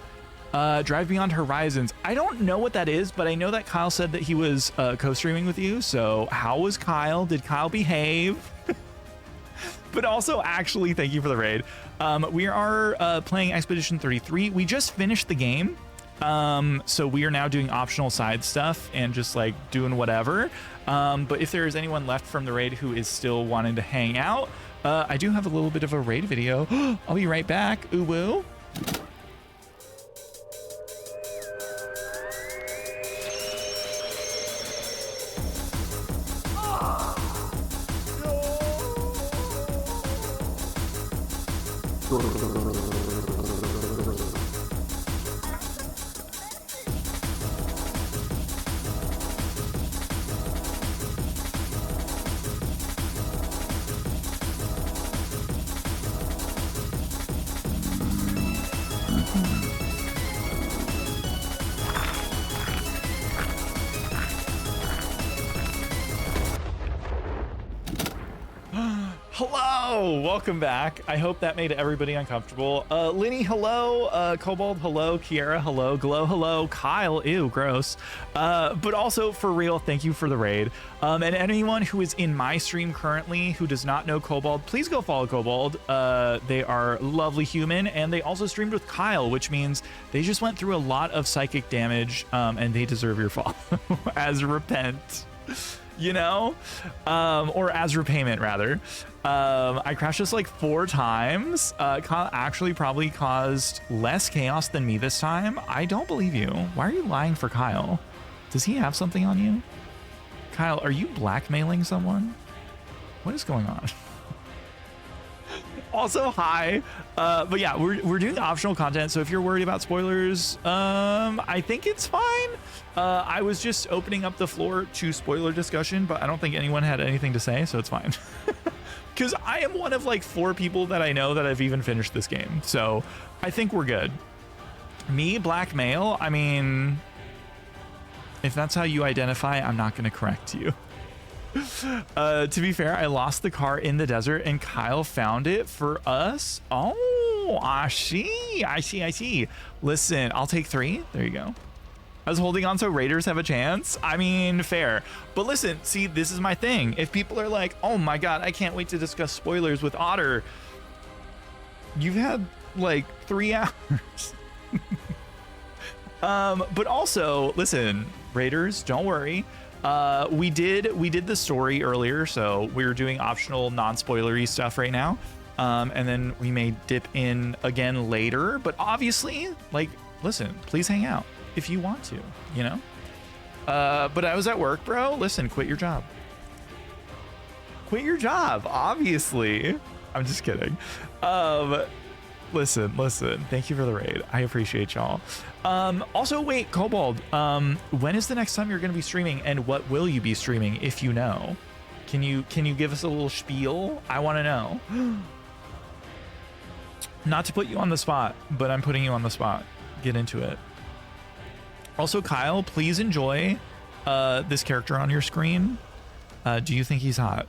[SPEAKER 1] Drive Beyond Horizons. I don't know what that is, but I know that Kyle said that he was co-streaming with you. So how was Kyle? Did Kyle behave? But also, actually, thank you for the raid. We are playing Expedition 33. We just finished the game. So we are now doing optional side stuff and just like doing whatever. But if there is anyone left from the raid who is still wanting to hang out, I do have a little bit of a raid video. I'll be right back. Ooh woo. Hello! Oh, welcome back. I hope that made everybody uncomfortable. Linny, hello. Cobalt, hello. Kiera, hello. Glow, hello. Kyle, ew, gross. But also, for real, thank you for the raid. And anyone who is in my stream currently who does not know Cobalt, please go follow Cobalt. They are lovely human, and they also streamed with Kyle, which means they just went through a lot of psychic damage, and they deserve your follow as repent. You know, or as repayment rather. I crashed this like 4 times. Kyle actually probably caused less chaos than me this time. I don't believe you. Why are you lying for Kyle? Does he have something on you? Kyle, are you blackmailing someone? What is going on? Also, hi. But yeah, we're doing optional content, so if you're worried about spoilers, I think it's fine. I was just opening up the floor to spoiler discussion, but I don't think anyone had anything to say, so it's fine. Because I am one of like 4 people that I know that have even finished this game, so I think we're good. Me, black male, I mean, if that's how you identify, I'm not going to correct you. To be fair, I lost the car in the desert and Kyle found it for us. Oh, I see. Listen, I'll take 3. There you go. I was holding on so Raiders have a chance. I mean, fair. But listen, see, this is my thing. If people are like, oh my God, I can't wait to discuss spoilers with Otter. You've had like 3 hours. But also, listen, Raiders, don't worry. We did the story earlier, so we're doing optional non-spoilery stuff right now. And then we may dip in again later, but obviously, like, listen, please hang out if you want to, you know? But I was at work, bro. Listen, quit your job. Quit your job, obviously. I'm just kidding. Listen, thank you for the raid. I appreciate y'all. Also, wait, Kobold, when is the next time you're going to be streaming, and what will you be streaming if you know? Can you give us a little spiel? I want to know. Not to put you on the spot, but I'm putting you on the spot. Get into it. Also, Kyle, please enjoy this character on your screen. Do you think he's hot?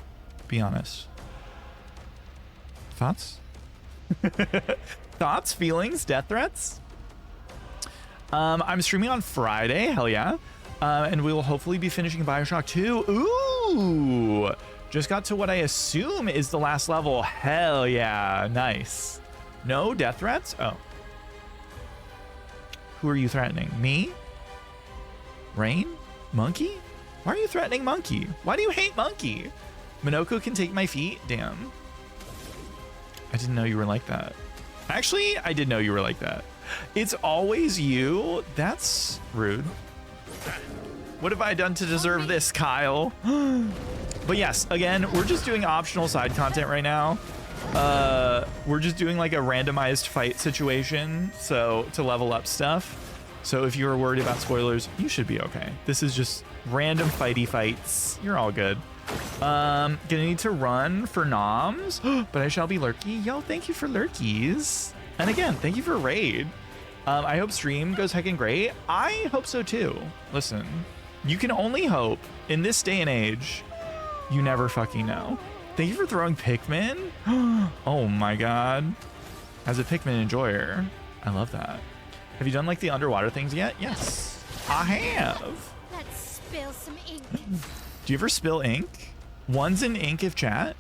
[SPEAKER 1] Be honest. Thoughts? Thoughts, feelings, death threats? I'm streaming on Friday, hell yeah. And we will hopefully be finishing Bioshock 2. Ooh, just got to what I assume is the last level. Hell yeah, nice. No death threats? Oh. Who are you threatening? Me? Rain? Monkey? Why are you threatening Monkey? Why do you hate Monkey? Minoko can take my feet? Damn. I didn't know you were like that. Actually, I did know you were like that. It's always you. That's rude. What have I done to deserve this, Kyle? But yes, again, we're just doing optional side content right now. We're just doing like a randomized fight situation, so to level up stuff. So if you're worried about spoilers, you should be okay. This is just random fighty fights. You're all good. Gonna need to run for noms, but I shall be lurky. Yo, thank you for lurkies. And again, thank you for raid. I hope stream goes heckin' great. I hope so too. Listen, you can only hope in this day and age. You never fucking know. Thank you for throwing Pikmin. Oh my God. As a Pikmin enjoyer, I love that. Have you done like the underwater things yet? Yes, I have.
[SPEAKER 2] Let's spill some ink.
[SPEAKER 1] Do you ever spill ink? One's in ink if chat.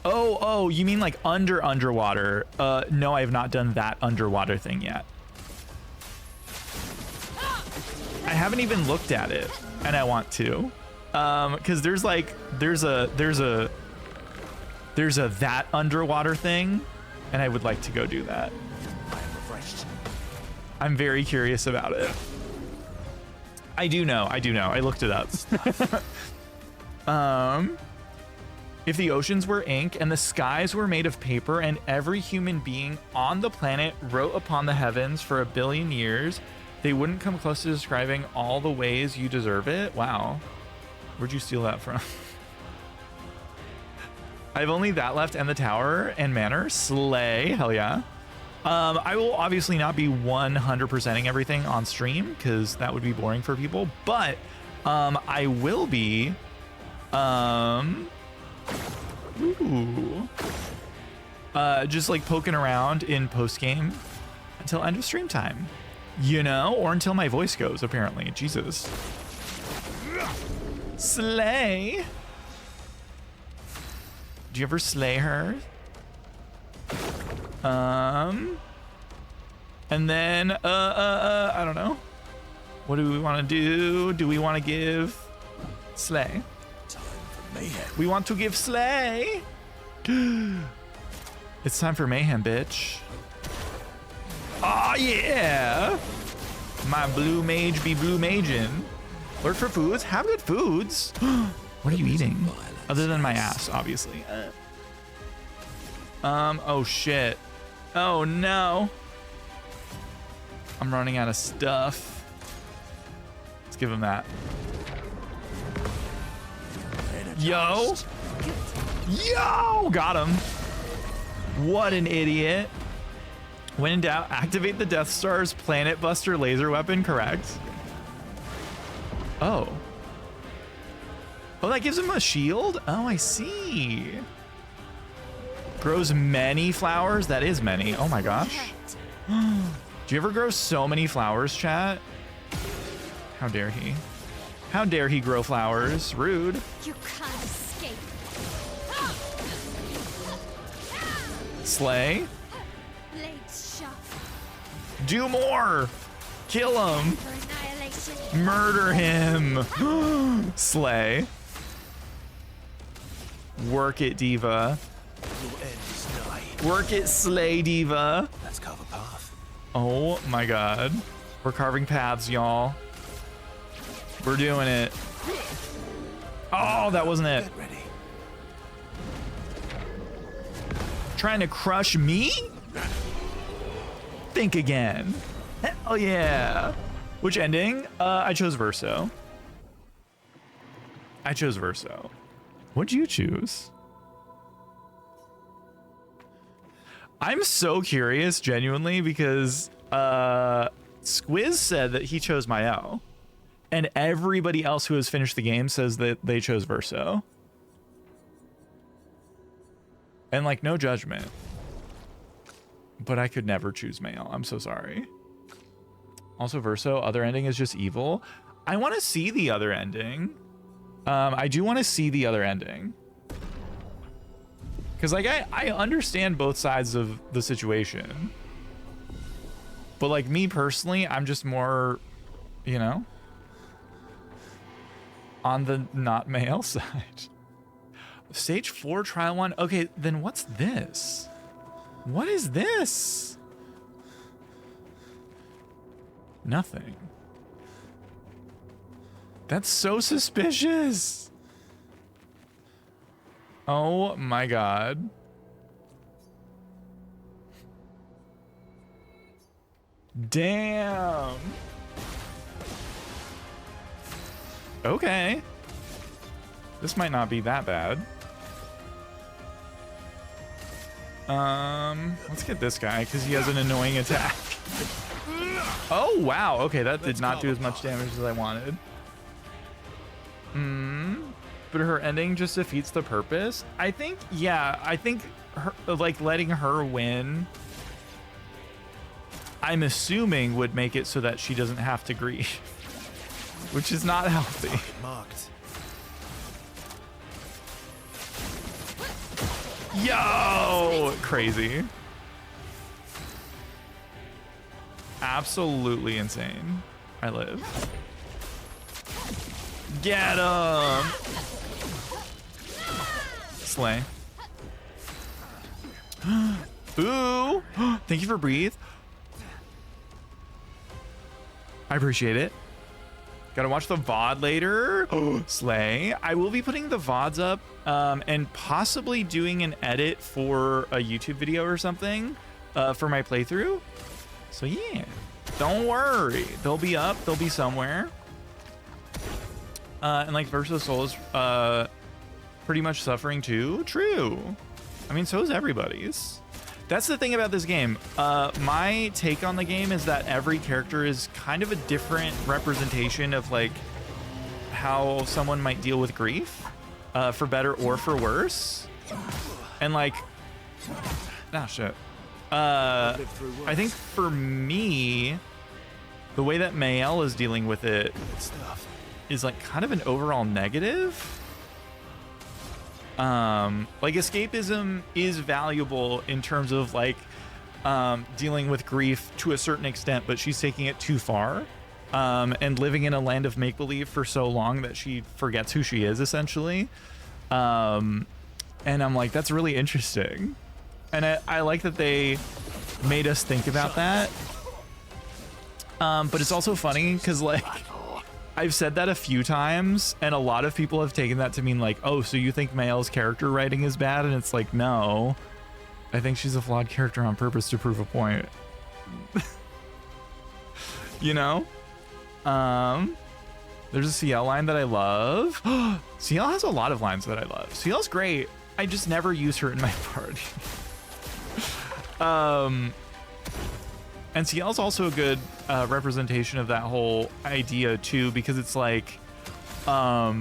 [SPEAKER 1] Oh, you mean like underwater? No, I have not done that underwater thing yet. I haven't even looked at it, and I want to, because there's a that underwater thing, and I would like to go do that. I'm very curious about it. I do know. I looked it up. If the oceans were ink and the skies were made of paper and every human being on the planet wrote upon the heavens for 1 billion years, they wouldn't come close to describing all the ways you deserve it. Wow. Where'd you steal that from? I have only that left and the tower and manor. Slay. Hell yeah. I will obviously not be 100%ing everything on stream because that would be boring for people, but I will be Ooh. Just like poking around in post game until end of stream time, you know, or until my voice goes. Apparently, Jesus. Slay. Do you ever slay her? And then I don't know. What do we want to do? Do we want to give slay?
[SPEAKER 3] Time for mayhem.
[SPEAKER 1] We want to give slay. It's time for mayhem, bitch. Oh yeah. My blue mage be blue magin'. Lurk for foods. Have good foods. What are you eating? Other than my ass, obviously. Oh shit. Oh no. I'm running out of stuff. Let's give him that. Yo. Yo, got him. What an idiot. When in doubt, activate the Death Star's Planet Buster laser weapon, correct? Oh. Oh, that gives him a shield? Oh, I see. Grows many flowers? That is many. Oh my gosh. Do you ever grow so many flowers, chat? How dare he? How dare he grow flowers? Rude.
[SPEAKER 2] You can't escape.
[SPEAKER 1] Slay.
[SPEAKER 2] Blades sharp
[SPEAKER 1] Do more. Kill him.
[SPEAKER 2] for annihilation.
[SPEAKER 1] Murder him. Slay. Work it, Diva.
[SPEAKER 3] Your end is nigh.
[SPEAKER 1] Work it, Slay Diva.
[SPEAKER 3] Let's carve a path.
[SPEAKER 1] Oh my god. We're carving paths, y'all. We're doing it. Oh, that wasn't it.
[SPEAKER 3] Get ready.
[SPEAKER 1] Trying to crush me? Think again. Hell yeah. Which ending? I chose Verso. I chose Verso. What'd you choose? I'm so curious, genuinely, because Squiz said that he chose Mael, and everybody else who has finished the game says that they chose Verso. And like, no judgment, but I could never choose Mael. I'm so sorry. Also, Verso, other ending is just evil. I want to see the other ending. I do want to see the other ending. Because, like, I understand both sides of the situation. But, like, me personally, I'm just more, you know, on the not male side. Stage 4, trial 1. Okay, then what's this? What is this? Nothing. That's so suspicious. Oh my god. Damn. Okay. This might not be that bad. Let's get this guy because he has an annoying attack. Oh wow. Okay, that did not do as much damage as I wanted. But her ending just defeats the purpose. I think, yeah, I think her, like, letting her win, I'm assuming would make it so that she doesn't have to grieve, which is not healthy.
[SPEAKER 3] Marked.
[SPEAKER 1] Yo, crazy. Absolutely insane. I live. Get him. Slay. Ooh. Thank you for breathe. I appreciate it. Gotta watch the VOD later. Slay. I will be putting the VODs up and possibly doing an edit for a YouTube video or something for my playthrough. So yeah, don't worry. They'll be up. They'll be somewhere. And like Versus Soul is pretty much suffering too. True. I mean, so is everybody's. That's the thing about this game. My take on the game is that every character is kind of a different representation of like how someone might deal with grief, for better or for worse. And like, ah, shit. I think for me, the way that Mael is dealing with it is like kind of an overall negative. Like escapism is valuable in terms of like dealing with grief to a certain extent, but she's taking it too far. And living in a land of make-believe for so long that she forgets who she is, essentially. And I'm like, that's really interesting. And I like that they made us think about that. But it's also funny because, like, I've said that a few times, and a lot of people have taken that to mean like, oh, so you think Mael's character writing is bad? And it's like, no. I think she's a flawed character on purpose to prove a point. You know? There's a CL line that I love. CL has a lot of lines that I love. CL's great. I just never use her in my party. And CL's also a good representation of that whole idea too, because it's like, I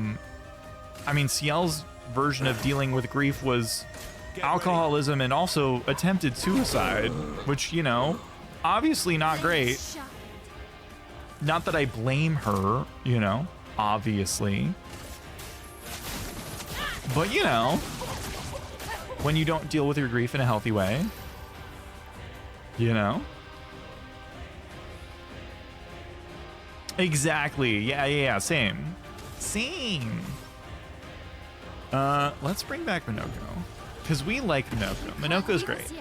[SPEAKER 1] mean, CL's version of dealing with grief was alcoholism and also attempted suicide, which, you know, obviously not great. Not that I blame her, you know, obviously. But, you know, when you don't deal with your grief in a healthy way, you know? Exactly. Yeah, same. Same. Let's bring back Minoko. Because we like Minoko. Minoko's great.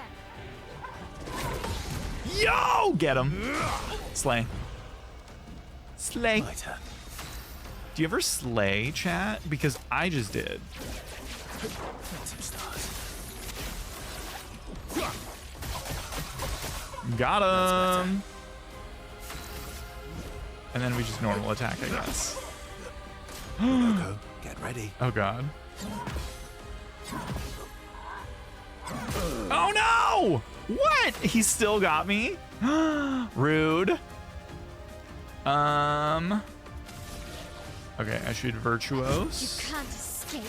[SPEAKER 1] Yo! Get him. Slay. Slay. Do you ever slay, chat? Because I just did. Got him. And then we just normal attack, I guess.
[SPEAKER 3] Get ready.
[SPEAKER 1] Oh god. Oh no! What? He still got me? Rude. Okay, I should virtuose.
[SPEAKER 2] You can't escape.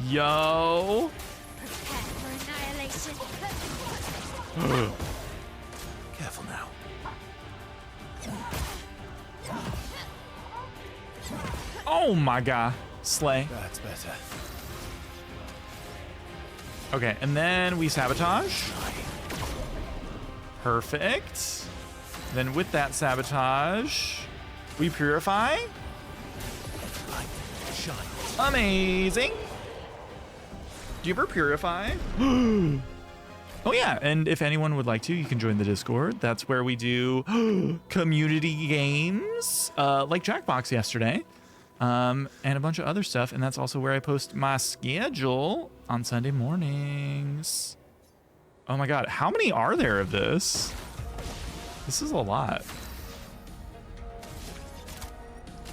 [SPEAKER 1] Yo.
[SPEAKER 2] Prepare for annihilation.
[SPEAKER 3] Careful now.
[SPEAKER 1] Oh my god. Slay.
[SPEAKER 3] That's better.
[SPEAKER 1] Okay, and then we sabotage. Perfect. Then with that sabotage, we purify. Amazing. Do you ever purify? Oh yeah, and if anyone would like to, you can join the Discord. That's where we do community games, like Jackbox yesterday, and a bunch of other stuff. And that's also where I post my schedule on Sunday mornings. Oh my god, how many are there of this? This is a lot.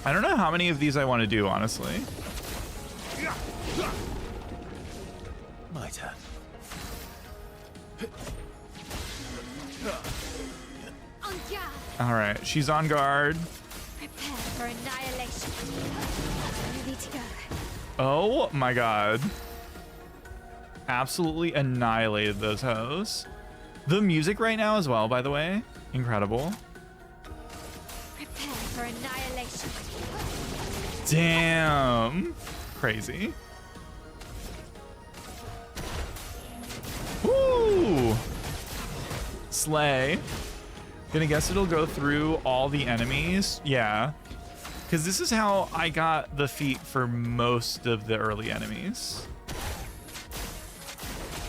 [SPEAKER 1] I don't know how many of these I want to do, honestly.
[SPEAKER 3] My turn.
[SPEAKER 2] On guard.
[SPEAKER 1] All right, she's on guard.
[SPEAKER 2] Prepare for annihilation. Ready to go.
[SPEAKER 1] Oh my god. Absolutely annihilated those hoes. The music right now as well, by the way. Incredible.
[SPEAKER 2] Prepare for annihilation.
[SPEAKER 1] Damn. Crazy. Woo! Slay. Gonna guess it'll go through all the enemies. Yeah. Because this is how I got the feat for most of the early enemies.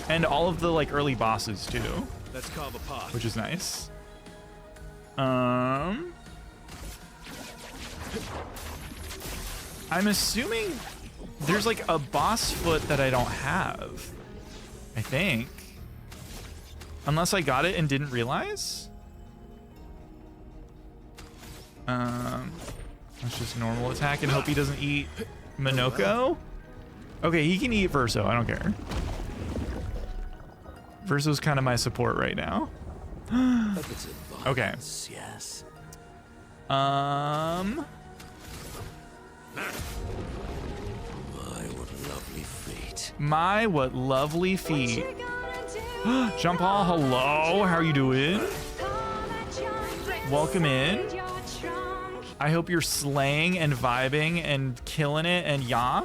[SPEAKER 1] And all of the like early bosses too.
[SPEAKER 3] Let's carve a path.
[SPEAKER 1] Which is nice. I'm assuming there's like a boss foot that I don't have. I think. Unless I got it and didn't realize. Let's just normal attack and hope he doesn't eat Minoko. Okay, he can eat Verso. I don't care. Verso's kind of my support right now. Okay.
[SPEAKER 3] Yes.
[SPEAKER 5] My, what lovely feet.
[SPEAKER 1] My, what lovely feet. Jean Paul, hello. How are you doing? Welcome in. I hope you're slaying and vibing and killing it and yeah.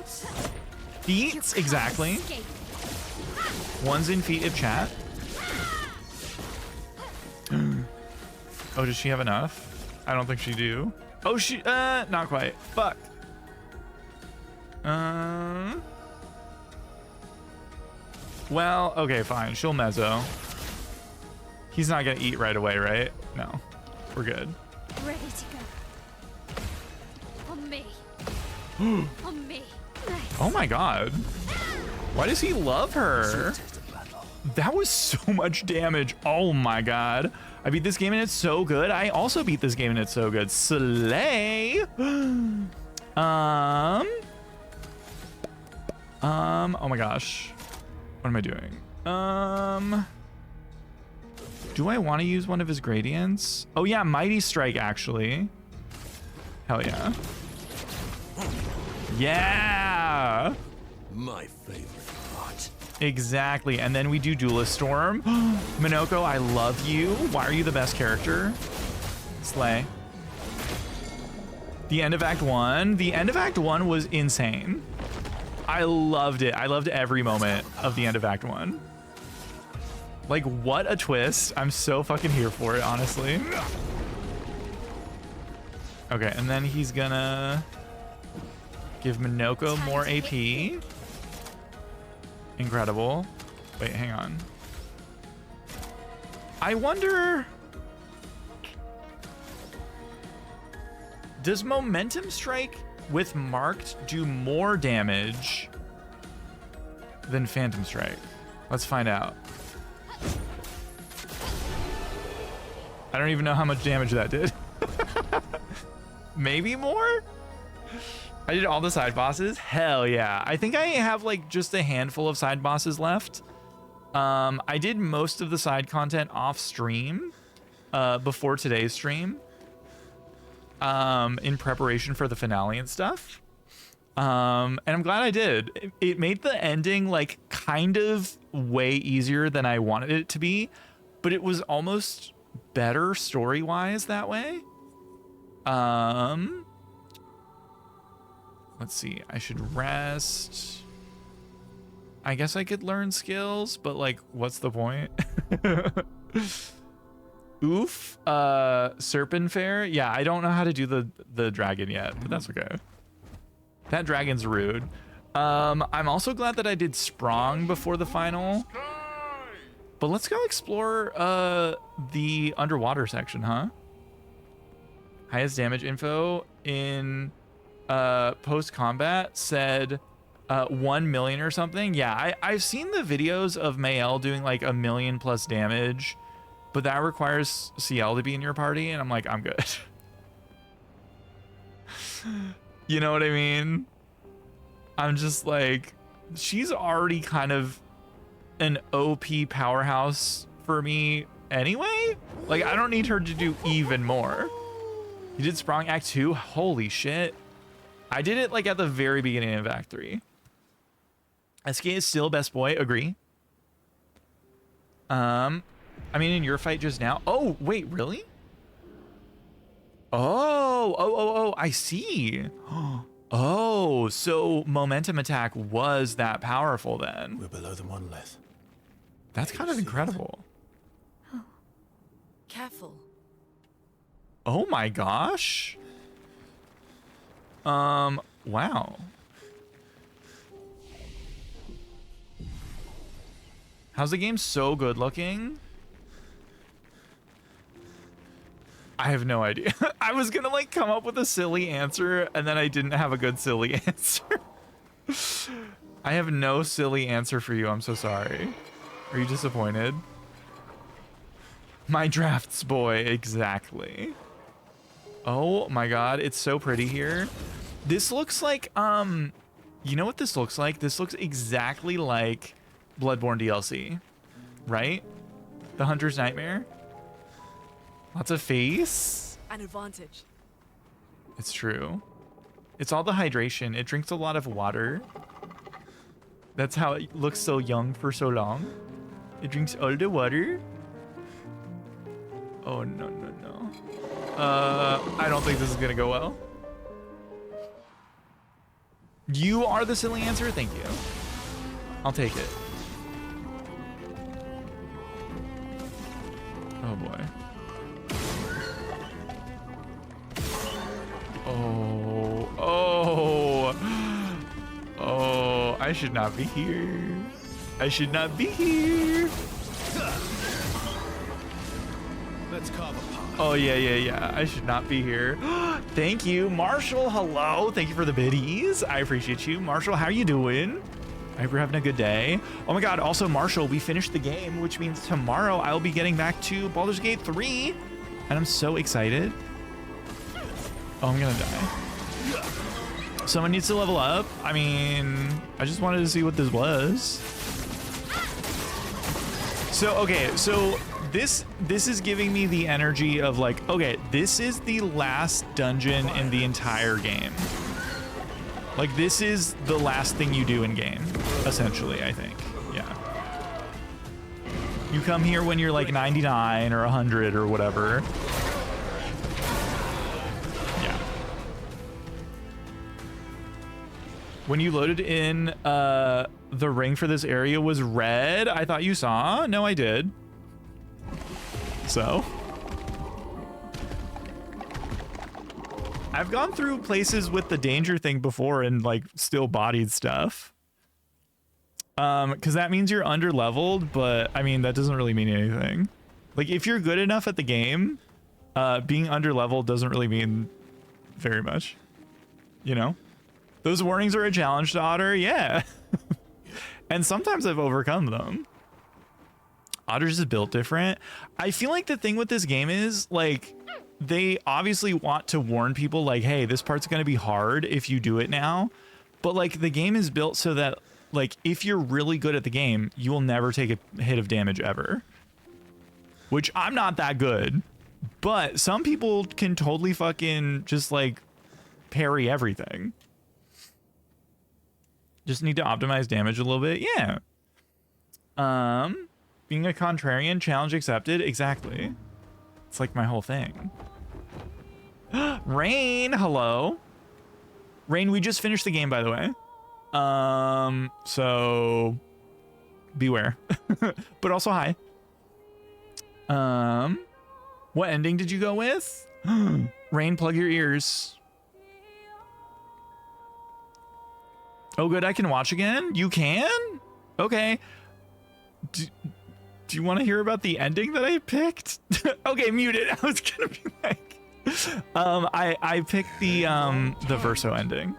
[SPEAKER 1] Feet, exactly. One's in feet of chat. Oh, does she have enough? I don't think she do. Oh, she, not quite. Fuck. Well, okay, fine. She'll mezzo. He's not gonna eat right away, right? No, we're good.
[SPEAKER 2] Ready to go. On me. On me. Nice.
[SPEAKER 1] Oh my god. Why does he love her? That was so much damage. Oh my god. I beat this game and it's so good. I also beat this game and it's so good. Slay. Oh my gosh. What am I doing? Do I want to use one of his gradients? Oh yeah, Mighty Strike actually. Hell yeah. Yeah.
[SPEAKER 5] My favorite part.
[SPEAKER 1] Exactly. And then we do Duelist Storm. Minoko, I love you. Why are you the best character? Slay. The end of Act 1. The end of Act 1 was insane. I loved it. I loved every moment of the end of Act 1. Like, what a twist. I'm so fucking here for it, honestly. Okay, and then he's gonna give Minoko more AP. Incredible. Wait, hang on. I wonder... Does Momentum Strike with Marked do more damage than Phantom Strike? Let's find out. I don't even know how much damage that did. Maybe more? I did all the side bosses? Hell yeah. I think I have like just a handful of side bosses left. I did most of the side content off stream before today's stream in preparation for the finale and stuff. And I'm glad I did. It made the ending like kind of way easier than I wanted it to be, but it was almost better story-wise that way. Let's see. I should rest. I guess I could learn skills, but like, what's the point? Oof. Serpent Fair. Yeah, I don't know how to do the dragon yet, but that's okay. That dragon's rude. I'm also glad that I did Sprong before the final. But let's go explore the underwater section, huh? Highest damage info in post-combat said 1 million or something. Yeah, I've seen the videos of Mayel doing like 1 million plus damage, but that requires CL to be in your party, and I'm like, I'm good. You know what I mean? I'm just like, she's already kind of an OP powerhouse for me anyway. Like, I don't need her to do even more. You did Sprong Act 2? Holy shit. I did it like at the very beginning of Act 3. SK is still best boy, agree. I mean, in your fight just now. Oh, wait, really? Oh, I see. Oh, so momentum attack was that powerful then.
[SPEAKER 3] We're below the monolith.
[SPEAKER 1] That's kind of incredible.
[SPEAKER 7] Oh. Careful.
[SPEAKER 1] Oh my gosh. Wow. How's the game so good looking? I have no idea. I was gonna like come up with a silly answer and then I didn't have a good silly answer. I have no silly answer for you. I'm so sorry. Are you disappointed? My drafts boy, exactly. Oh my god, it's so pretty here. This looks like, you know what this looks like? This looks exactly like Bloodborne DLC, right? The Hunter's Nightmare. Lots of face.
[SPEAKER 7] An advantage.
[SPEAKER 1] It's true. It's all the hydration. It drinks a lot of water. That's how it looks so young for so long. It drinks all the water. Oh, no, no, no. I don't think this is gonna go well. You are the silly answer? Thank you. I'll take it. Oh, boy. Oh, oh, oh, I should not be here. I should not be here.
[SPEAKER 3] Let's carve a path.
[SPEAKER 1] Oh, yeah. I should not be here. Thank you, Marshall. Hello. Thank you for the biddies. I appreciate you. Marshall, how you doing? I hope you're having a good day. Oh my God. Also, Marshall, we finished the game, which means tomorrow I'll be getting back to Baldur's Gate 3. And I'm so excited. Oh, I'm gonna die. Someone needs to level up. I mean, I just wanted to see what this was. So, okay, so this is giving me the energy of like, okay, this is the last dungeon in the entire game. Like, this is the last thing you do in game, essentially, I think. Yeah. You come here when you're like 99 or 100 or whatever. Yeah. When you loaded in, the ring for this area was red. I thought you saw. No, I did. So. I've gone through places with the danger thing before and like still bodied stuff. Because that means you're under leveled, but I mean, that doesn't really mean anything. Like if you're good enough at the game, being under leveled doesn't really mean very much. You know? Those warnings are a challenge to Otter, yeah. And sometimes I've overcome them. Otter's is built different. I feel like the thing with this game is like, they obviously want to warn people like, hey, this part's going to be hard if you do it now. But like the game is built so that like, if you're really good at the game, you will never take a hit of damage ever. Which I'm not that good, but some people can totally fucking just like parry everything. Just need to optimize damage a little bit. Yeah. Being a contrarian, challenge accepted. Exactly. It's like my whole thing. Rain, hello. Rain, we just finished the game, by the way. So beware. But also hi. What ending did you go with? Rain, plug your ears. Oh, good. I can watch again. You can? Okay. Do you want to hear about the ending that I picked? Okay, mute it. I was gonna be like, I picked the Verso ending.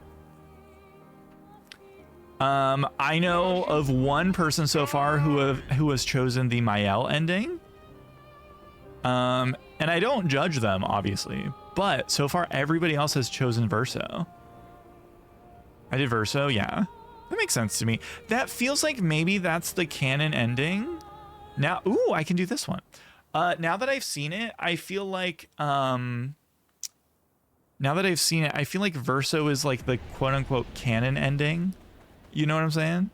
[SPEAKER 1] I know of one person so far who has chosen the Mael ending. And I don't judge them, obviously, but so far everybody else has chosen Verso. I did Verso, yeah. That makes sense to me. That feels like maybe that's the canon ending. Now, ooh, I can do this one. Now that I've seen it, I feel like Verso is like the quote unquote canon ending. You know what I'm saying?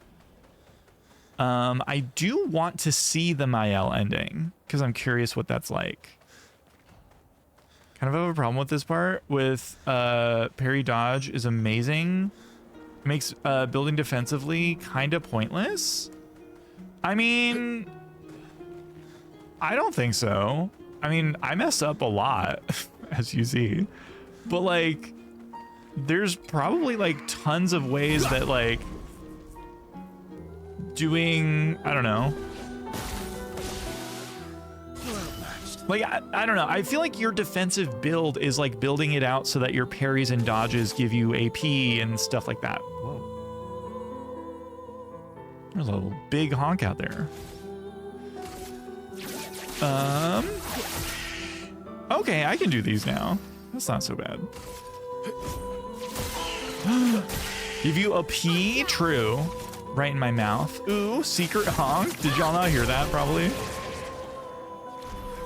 [SPEAKER 1] I do want to see the Mael ending because I'm curious what that's like. Kind of have a problem with this part with parry dodge is amazing. Makes building defensively kind of pointless. I mean, I don't think so. I mean, I mess up a lot, as you see. But like, there's probably like tons of ways that like doing, I don't know. Like, I don't know. I feel like your defensive build is like building it out so that your parries and dodges give you AP and stuff like that. Whoa. There's a little big honk out there. Okay, I can do these now. That's not so bad. Give you a P? True. Right in my mouth. Ooh, secret honk. Did y'all not hear that, probably?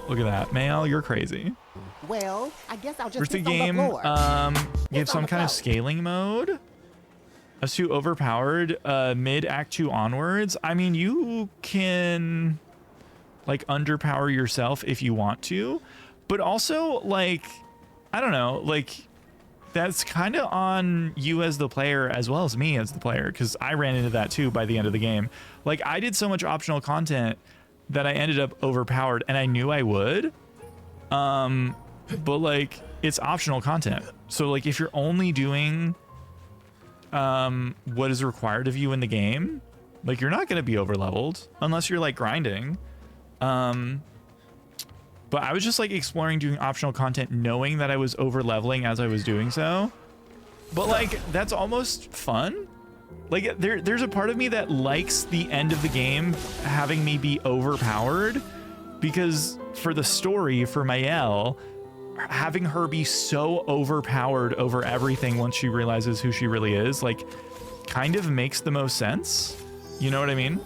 [SPEAKER 1] Look at that. Mael, you're crazy.
[SPEAKER 8] Well, I guess I'll just
[SPEAKER 1] First the
[SPEAKER 8] piss on
[SPEAKER 1] game
[SPEAKER 8] the floor.
[SPEAKER 1] gave some kind of scaling mode. As too overpowered mid Act 2 onwards. I mean, you can like underpower yourself if you want to, but also like, I don't know, like that's kind of on you as the player as well as me as the player, because I ran into that too by the end of the game. Like I did so much optional content that I ended up overpowered, and I knew I would. But like it's optional content. So like if you're only doing what is required of you in the game, like you're not going to be over leveled unless you're like grinding. But I was just like exploring doing optional content knowing that I was over leveling as I was doing so. But like that's almost fun. Like there's a part of me that likes the end of the game having me be overpowered, because for the story, for Mael, having her be so overpowered over everything once she realizes who she really is, like kind of makes the most sense. You know what I mean?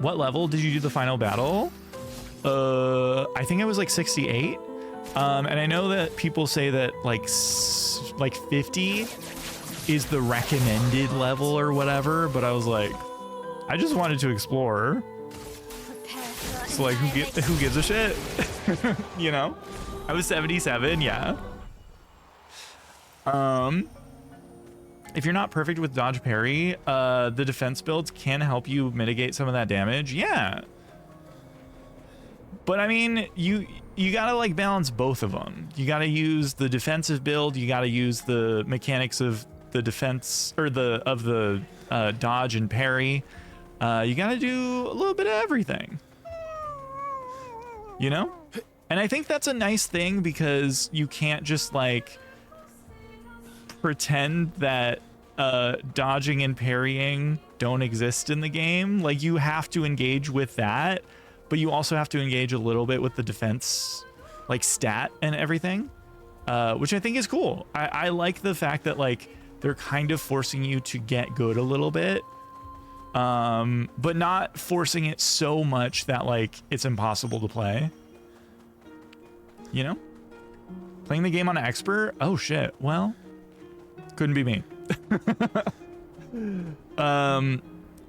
[SPEAKER 1] What level did you do the final battle? I think I was like 68. And I know that people say that like 50 is the recommended level or whatever, but I was like, I just wanted to explore. So like, who gives a shit? You know? I was 77, yeah. If you're not perfect with dodge parry, the defense builds can help you mitigate some of that damage. Yeah. But I mean, you gotta like balance both of them. You gotta use the defensive build. You gotta use the mechanics of the defense or the dodge and parry. You gotta do a little bit of everything. You know? And I think that's a nice thing, because you can't just like pretend that dodging and parrying don't exist in the game. Like you have to engage with that, but you also have to engage a little bit with the defense like stat and everything, which I think is cool. I like the fact that like they're kind of forcing you to get good a little bit, but not forcing it so much that like it's impossible to play. You know? Playing the game on expert? Oh shit. Well, couldn't be me.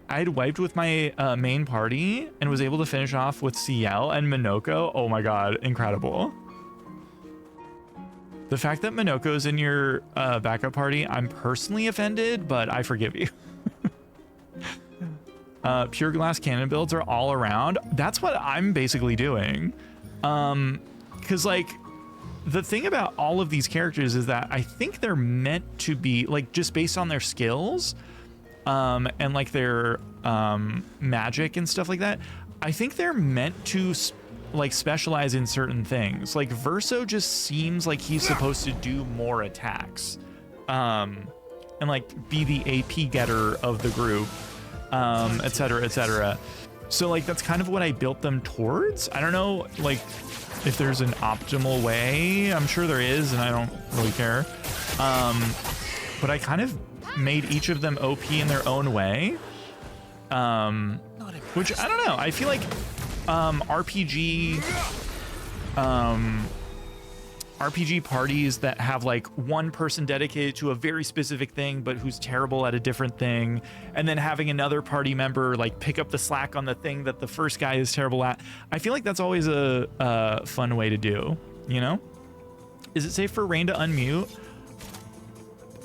[SPEAKER 1] I had wiped with my main party and was able to finish off with CL and Minoko. Oh my god, incredible. The fact that Minoko's in your backup party, I'm personally offended, but I forgive you. Pure glass cannon builds are all around. That's what I'm basically doing. Because like the thing about all of these characters is that I think they're meant to be like, just based on their skills and like their magic and stuff like that, I think they're meant to like specialize in certain things. Like Verso just seems like he's supposed to do more attacks and like be the AP getter of the group, etc, etc. So like that's kind of what I built them towards. I don't know like if there's an optimal way. I'm sure there is, and I don't really care. But I kind of made each of them OP in their own way. Which I don't know. I feel like RPG parties that have like one person dedicated to a very specific thing but who's terrible at a different thing, and then having another party member like pick up the slack on the thing that the first guy is terrible at, I feel like that's always a fun way to do, you know? Is it safe for Rain to unmute?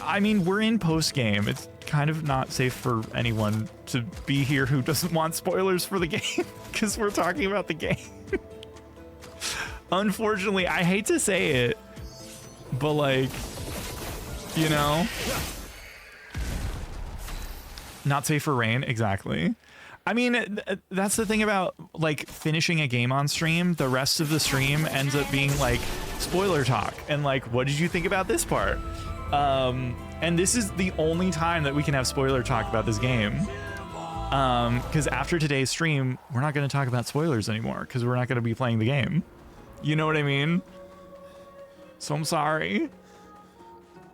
[SPEAKER 1] I mean, we're in post game. It's kind of not safe for anyone to be here who doesn't want spoilers for the game, because we're talking about the game. Unfortunately, I hate to say it, but like, you know, not safe for Rain. Exactly. I mean, that's the thing about like finishing a game on stream. The rest of the stream ends up being like spoiler talk and like, what did you think about this part? And this is the only time that we can have spoiler talk about this game. Because after today's stream, we're not going to talk about spoilers anymore, because we're not going to be playing the game. You know what I mean? So I'm sorry.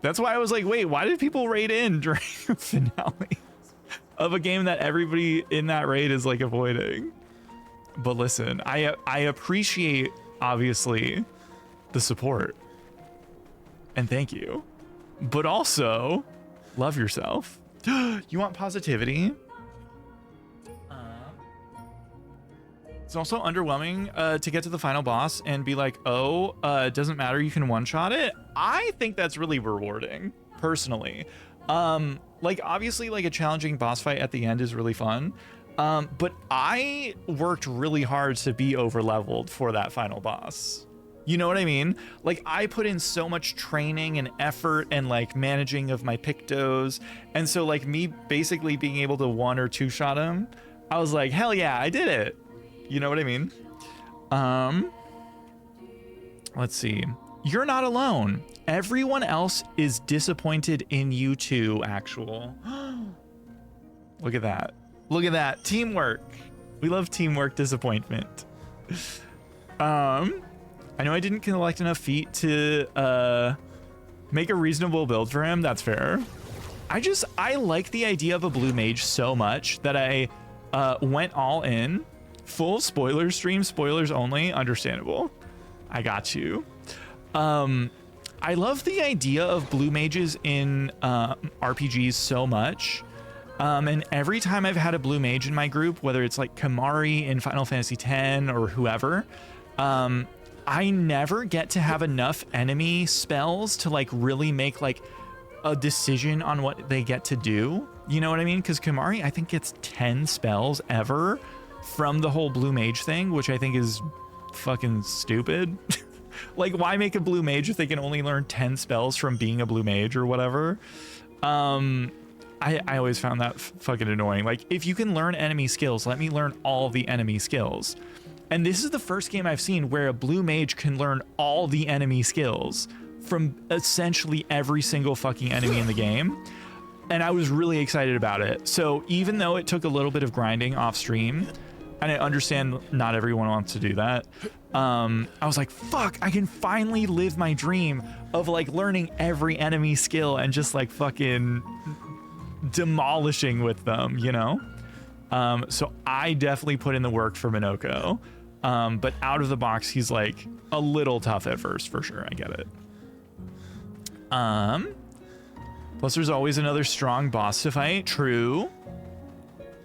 [SPEAKER 1] That's why I was like, wait, why did people raid in during the finale of a game that everybody in that raid is like avoiding? But listen, I appreciate, obviously, the support. And thank you. But also, love yourself. You want positivity? It's also underwhelming to get to the final boss and be like, oh, it doesn't matter, you can one-shot it. I think that's really rewarding, personally. Like, obviously, like, a challenging boss fight at the end is really fun. But I worked really hard to be over-leveled for that final boss. You know what I mean? Like, I put in so much training and effort and, like, managing of my pictos. And so, like, me basically being able to one or two shot him, I was like, hell yeah, I did it. You know what I mean? Let's see. You're not alone. Everyone else is disappointed in you too, actual. Look at that. Look at that. Teamwork. We love teamwork disappointment. I know I didn't collect enough feet to make a reasonable build for him. That's fair. I like the idea of a blue mage so much that I went all in. Full spoiler stream, spoilers only, understandable. I got you. I love the idea of blue mages in RPGs so much. And every time I've had a blue mage in my group, whether it's like Kamari in Final Fantasy X or whoever, I never get to have enough enemy spells to like really make like a decision on what they get to do. You know what I mean? Because Kamari, I think, gets 10 spells ever from the whole blue mage thing, which I think is fucking stupid. Like, why make a blue mage if they can only learn 10 spells from being a blue mage or whatever? I always found that fucking annoying. Like, if you can learn enemy skills, let me learn all the enemy skills. And this is the first game I've seen where a blue mage can learn all the enemy skills from essentially every single fucking enemy in the game. And I was really excited about it. So even though it took a little bit of grinding off stream, and I understand not everyone wants to do that, I was like, fuck, I can finally live my dream of like learning every enemy skill and just like fucking demolishing with them, you know? So I definitely put in the work for Minoko. But out of the box, he's like a little tough at first, for sure. I get it. Plus there's always another strong boss to fight. True.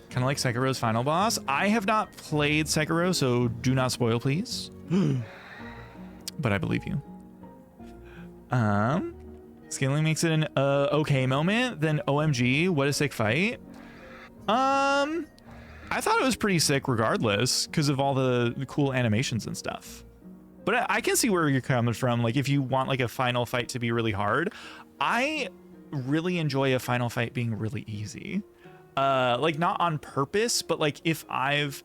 [SPEAKER 1] Kind of like Sekiro's final boss. I have not played Sekiro, so do not spoil, please. But I believe you. Scaling makes it an okay moment. Then OMG, what a sick fight. I thought it was pretty sick regardless because of all the cool animations and stuff. But I can see where you're coming from. Like, if you want like a final fight to be really hard, I really enjoy a final fight being really easy. Like, not on purpose, but like if I've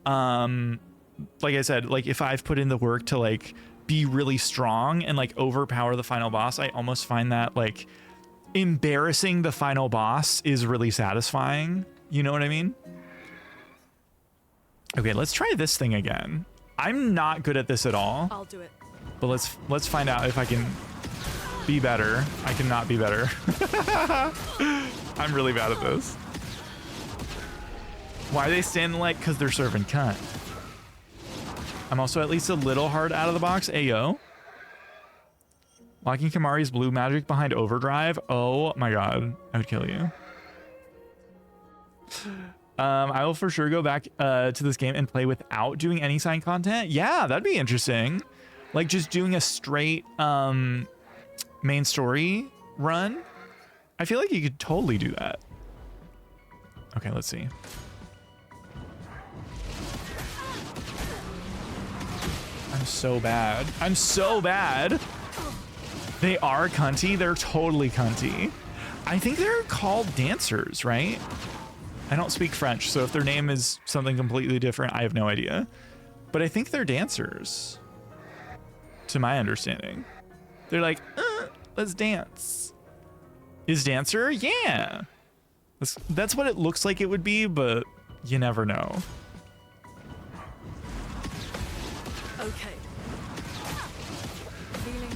[SPEAKER 1] like I said, like if I've put in the work to like be really strong and like overpower the final boss, I almost find that like embarrassing the final boss is really satisfying. You know what I mean? Okay, let's try this thing again. I'm not good at this at all.
[SPEAKER 7] I'll do it.
[SPEAKER 1] But let's find out if I can be better. I cannot be better. I'm really bad at this. Why are they standing like? Because they're serving cunt. I'm also at least a little hard out of the box. Ayo. Locking Kamari's blue magic behind overdrive. Oh my god. I would kill you. I will for sure go back to this game and play without doing any side content. Yeah, that'd be interesting. Like just doing a straight main story run. I feel like you could totally do that. Okay, let's see. I'm so bad. I'm so bad. They are cunty. They're totally cunty. I think they're called dancers, right? I don't speak French, so if their name is something completely different, I have no idea. But I think they're dancers, to my understanding. They're like, let's dance. Is dancer? Yeah. That's what it looks like it would be, but you never know.
[SPEAKER 7] Okay.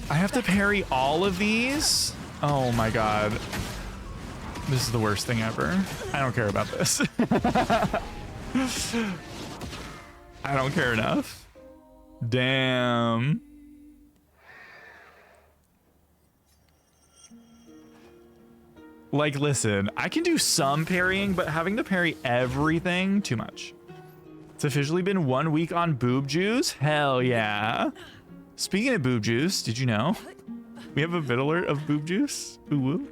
[SPEAKER 1] I have to parry all of these? Oh my god. This is the worst thing ever. I don't care about this. I don't care enough. Damn. Like, listen, I can do some parrying, but having to parry everything, too much. It's officially been 1 week on boob juice. Hell yeah. Speaking of boob juice, did you know we have a vid alert of boob juice? Ooh woo.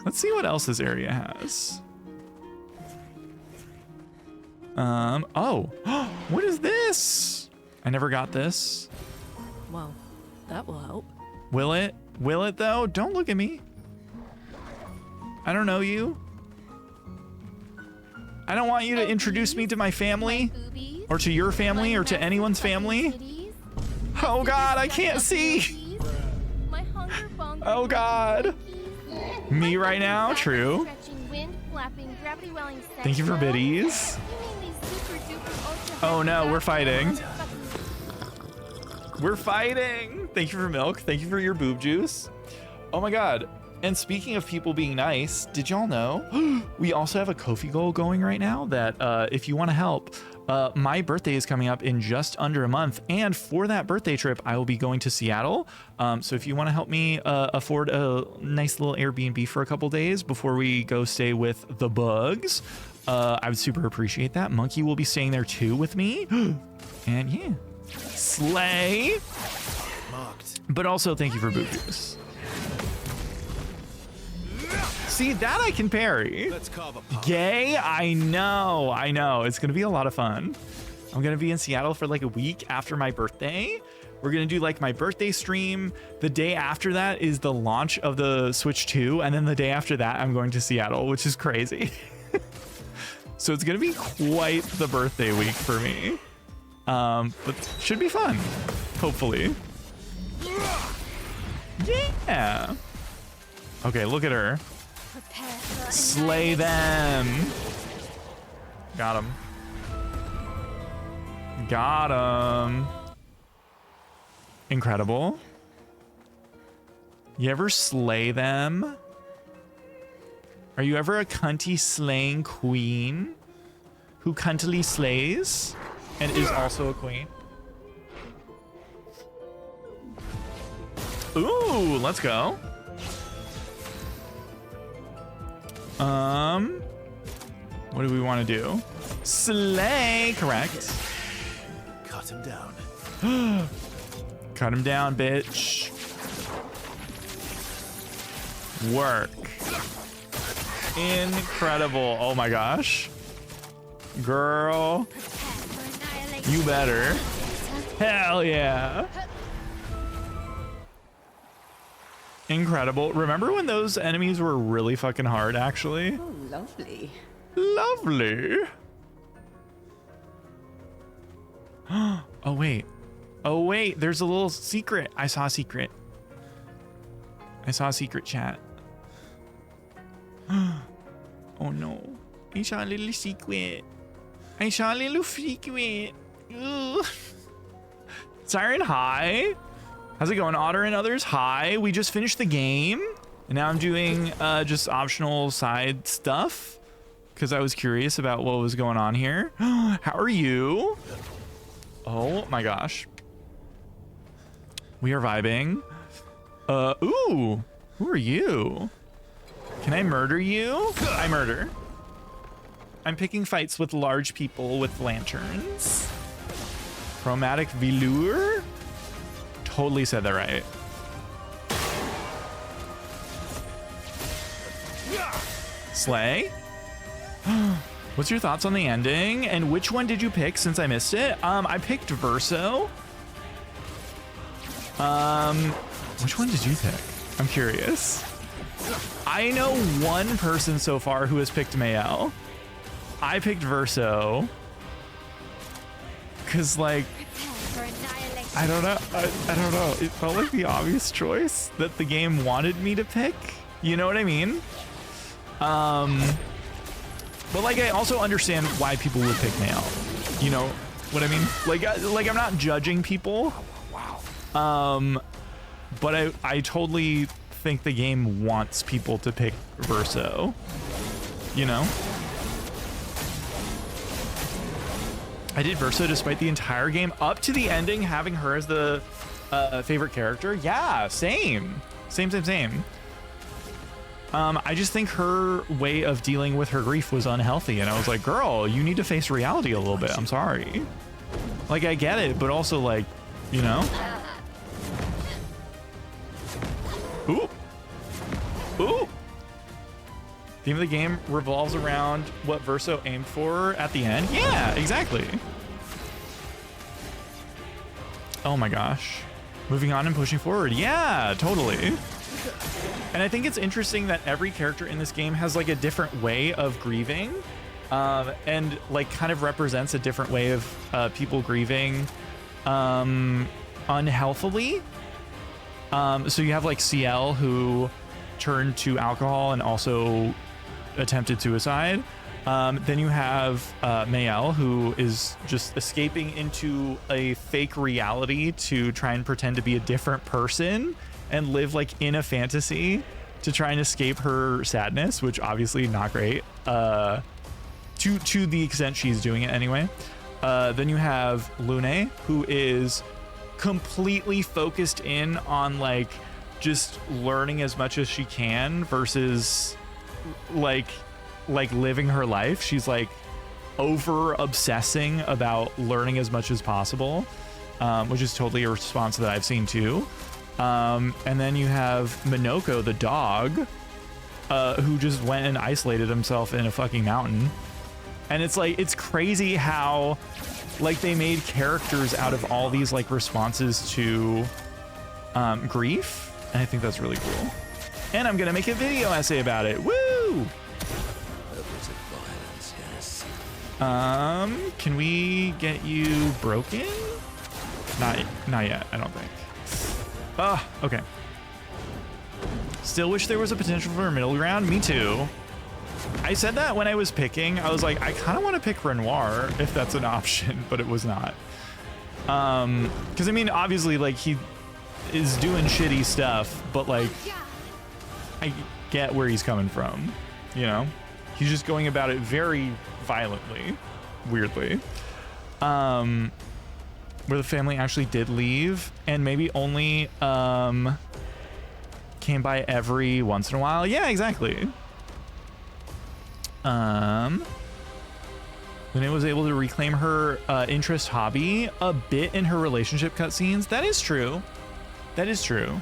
[SPEAKER 1] Let's see what else this area has. Oh, what is this? I never got this.
[SPEAKER 7] Well, that will help.
[SPEAKER 1] Will it? Will it though? Don't look at me. I don't know you. I don't want you to introduce me to my family or to your family or to anyone's family. Oh God, I can't see. Oh God. Me right now, true. Thank you for biddies. Oh no, we're fighting. We're fighting. Thank you for milk. Thank you for your boob juice. Oh my God. And speaking of people being nice, did y'all know we also have a Ko-fi goal going right now that if you want to help, my birthday is coming up in just under a month. And for that birthday trip, I will be going to Seattle. So if you want to help me afford a nice little Airbnb for a couple days before we go stay with the bugs, I would super appreciate that. Monkey will be staying there too with me. And yeah, slay. But also thank you for boob juice. See, that I can parry. Let's carve a pie. Gay? I know. It's gonna be a lot of fun. I'm gonna be in Seattle for like a week after my birthday. We're gonna do like my birthday stream. The day after that is the launch of the Switch 2, and then the day after that, I'm going to Seattle, which is crazy. So it's gonna be quite the birthday week for me. But should be fun, hopefully. Yeah. Okay, look at her. Slay them. Got him. Got him. Incredible. You ever slay them? Are you ever a cunty slaying queen who cuntily slays and is also a queen? Ooh, let's go. What do we want to do? Slay, correct.
[SPEAKER 3] Cut him down.
[SPEAKER 1] Cut him down, bitch. Work. Incredible. Oh my gosh. Girl. You better. Hell yeah. Incredible. Remember when those enemies were really fucking hard, actually?
[SPEAKER 4] Oh, lovely.
[SPEAKER 1] Lovely. Oh, wait. Oh, wait. There's a little secret. I saw a secret. I saw a secret, chat. Oh, no. I saw a little secret. I saw a little secret. Ugh. Siren, hi. How's it going, Otter and others? Hi. We just finished the game. And now I'm doing just optional side stuff because I was curious about what was going on here. How are you? Oh my gosh. We are vibing. Ooh. Who are you? Can I murder you? I murder. I'm picking fights with large people with lanterns. Chromatic velour? Totally said that right. Slay. What's your thoughts on the ending? And which one did you pick since I missed it? I picked Verso. Which one did you pick? I'm curious. I know one person so far who has picked Mael. I picked Verso. Cause like, I don't know. I don't know. It felt like the obvious choice that the game wanted me to pick. You know what I mean? But like, I also understand why people would pick Mael. You know what I mean? Like I'm not judging people. But I totally think the game wants people to pick Verso. You know? I did Verso despite the entire game up to the ending, having her as the favorite character. Yeah, same. I just think her way of dealing with her grief was unhealthy, and I was like, girl, you need to face reality a little bit. I'm sorry. Like, I get it, but also, like, you know? Ooh. Ooh. The theme of the game revolves around what Verso aimed for at the end. Yeah, exactly. Oh my gosh. Moving on and pushing forward. Yeah, totally. And I think it's interesting that every character in this game has like a different way of grieving, and like kind of represents a different way of people grieving unhealthily. So you have like CL, who turned to alcohol and also attempted suicide. Then you have Mayel, who is just escaping into a fake reality to try and pretend to be a different person and live like in a fantasy to try and escape her sadness, which obviously not great, to the extent she's doing it anyway. Then you have Lune, who is completely focused in on like just learning as much as she can versus like living her life. She's like over obsessing about learning as much as possible, which is totally a response that I've seen too. And then you have Minoko, the dog, who just went and isolated himself in a fucking mountain. And it's like, it's crazy how like they made characters out of all these like responses to grief. And I think that's really cool. And I'm gonna make a video essay about it. Woo! Can we get you broken? Not yet, I don't think. Okay. Still wish there was a potential for a middle ground. Me too. I said that when I was picking. I was like, I kind of want to pick Renoir if that's an option, but it was not. Because I mean, obviously, like he is doing shitty stuff, but like, I get where he's coming from. You know, he's just going about it very violently, weirdly. Where the family actually did leave and maybe only came by every once in a while. Yeah, exactly. Then it was able to reclaim her interest hobby a bit in her relationship cutscenes. That is true. That is true.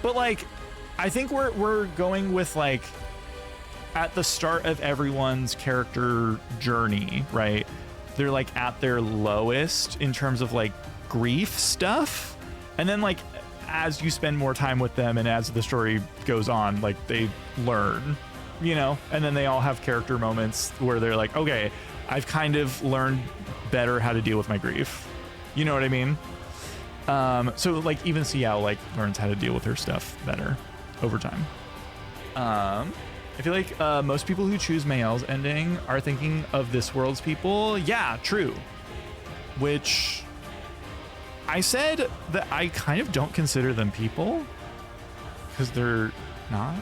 [SPEAKER 1] But like, I think we're going with like at the start of everyone's character journey, right? They're like at their lowest in terms of like grief stuff. And then like, as you spend more time with them and as the story goes on, like they learn, you know, and then they all have character moments where they're like, okay, I've kind of learned better how to deal with my grief. You know what I mean? So like even CL like learns how to deal with her stuff better over time. I feel like most people who choose Mayel's ending are thinking of this world's people. Yeah, true. Which I said that I kind of don't consider them people because they're not.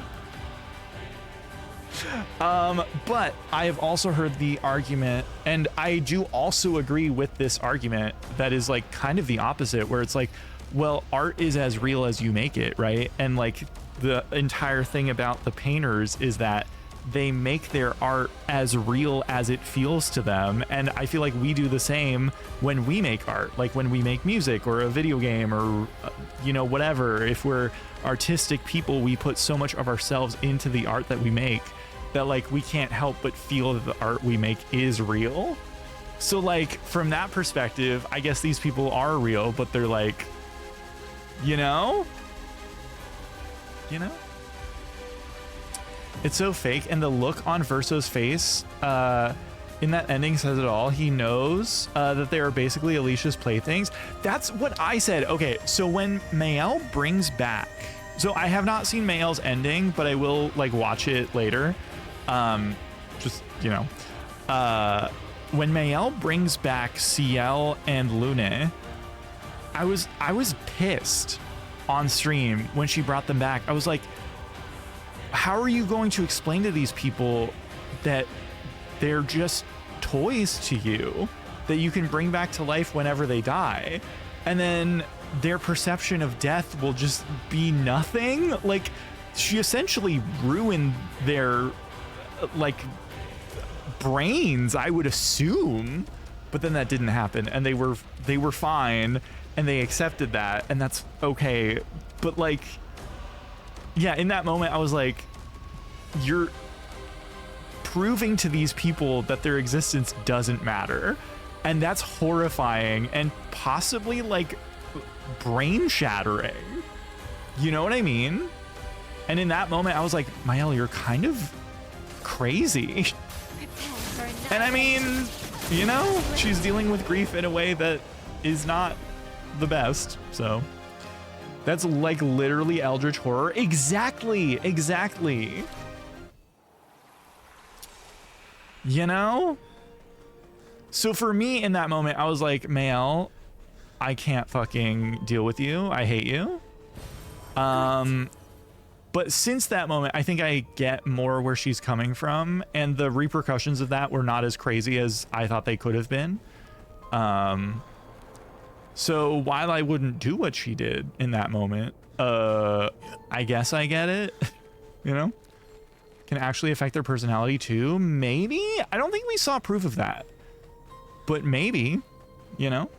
[SPEAKER 1] But I have also heard the argument, and I do also agree with this argument that is like kind of the opposite, where it's like, well, art is as real as you make it, right? And like the entire thing about the painters is that they make their art as real as it feels to them. And I feel like we do the same when we make art, like when we make music or a video game or, you know, whatever. If we're artistic people, we put so much of ourselves into the art that we make that like we can't help but feel that the art we make is real. So like from that perspective, I guess these people are real, but they're like, you know, it's so fake. And the look on Verso's face in that ending says it all. He knows that they are basically Alicia's playthings. That's what I said. Okay, so when Mayel brings back, so I have not seen Mayel's ending, but I will like watch it later. Just, you know, when Mayel brings back CL and Lune, I was pissed on stream when she brought them back. I was like, how are you going to explain to these people that they're just toys to you? that you can bring back to life whenever they die. And then their perception of death will just be nothing. Like, she essentially ruined their, like, brains, I would assume. But then that didn't happen, and they were fine, and they accepted that, and that's okay. But, like, yeah, in that moment, I was like, you're proving to these people that their existence doesn't matter. And that's horrifying and possibly, like, brain shattering. You know what I mean? And in that moment, I was like, Mael, you're kind of crazy. And I mean, you know, she's dealing with grief in a way that is not the best. So that's like literally eldritch horror. Exactly. You know? So for me in that moment, I was like, Mael, I can't fucking deal with you. I hate you. But since that moment, I think I get more where she's coming from, and the repercussions of that were not as crazy as I thought they could have been. So while I wouldn't do what she did in that moment, I guess I get it. You know? Can actually affect their personality too. Maybe? I don't think we saw proof of that. But maybe, you know?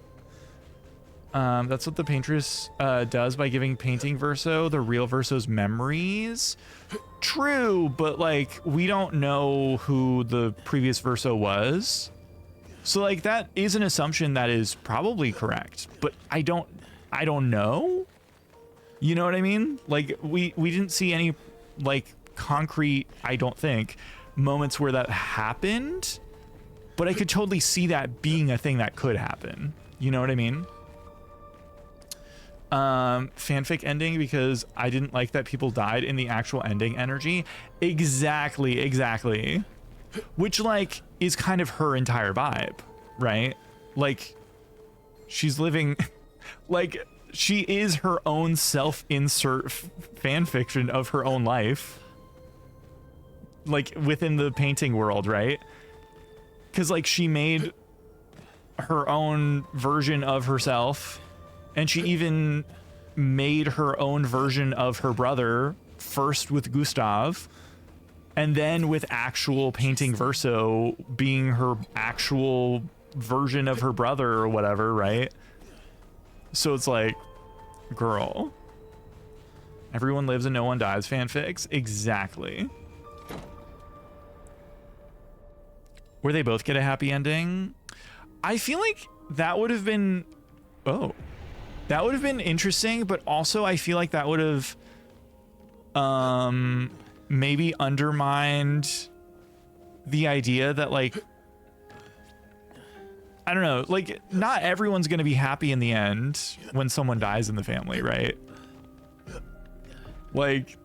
[SPEAKER 1] That's what the Paintress does by giving painting Verso the real Verso's memories. True, but like we don't know who the previous Verso was. So like that is an assumption that is probably correct, but I don't know. You know what I mean? Like we didn't see any like concrete, I don't think, moments where that happened, but I could totally see that being a thing that could happen. You know what I mean? Fanfic ending because I didn't like that people died in the actual ending energy. Exactly. Which like is kind of her entire vibe, right? Like she's living like she is her own self-insert fan fiction of her own life, like within the painting world, right? Because like she made her own version of herself. And she even made her own version of her brother, first with Gustav, and then with actual painting Verso being her actual version of her brother or whatever, right? So it's like, girl, everyone lives and no one dies fanfics. Exactly. Where they both get a happy ending. I feel like that would have been... Oh. That would have been interesting, but also I feel like that would have maybe undermined the idea that like, I don't know, like not everyone's going to be happy in the end when someone dies in the family, right? Like,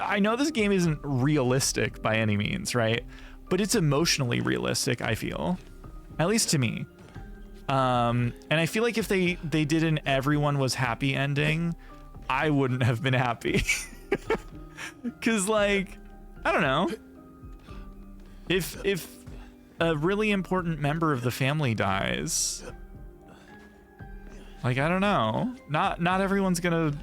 [SPEAKER 1] I know this game isn't realistic by any means, right? But it's emotionally realistic, I feel, at least to me. And I feel like if they did an everyone was happy ending, I wouldn't have been happy. Cause like, I don't know, if a really important member of the family dies, like, I don't know, not everyone's gonna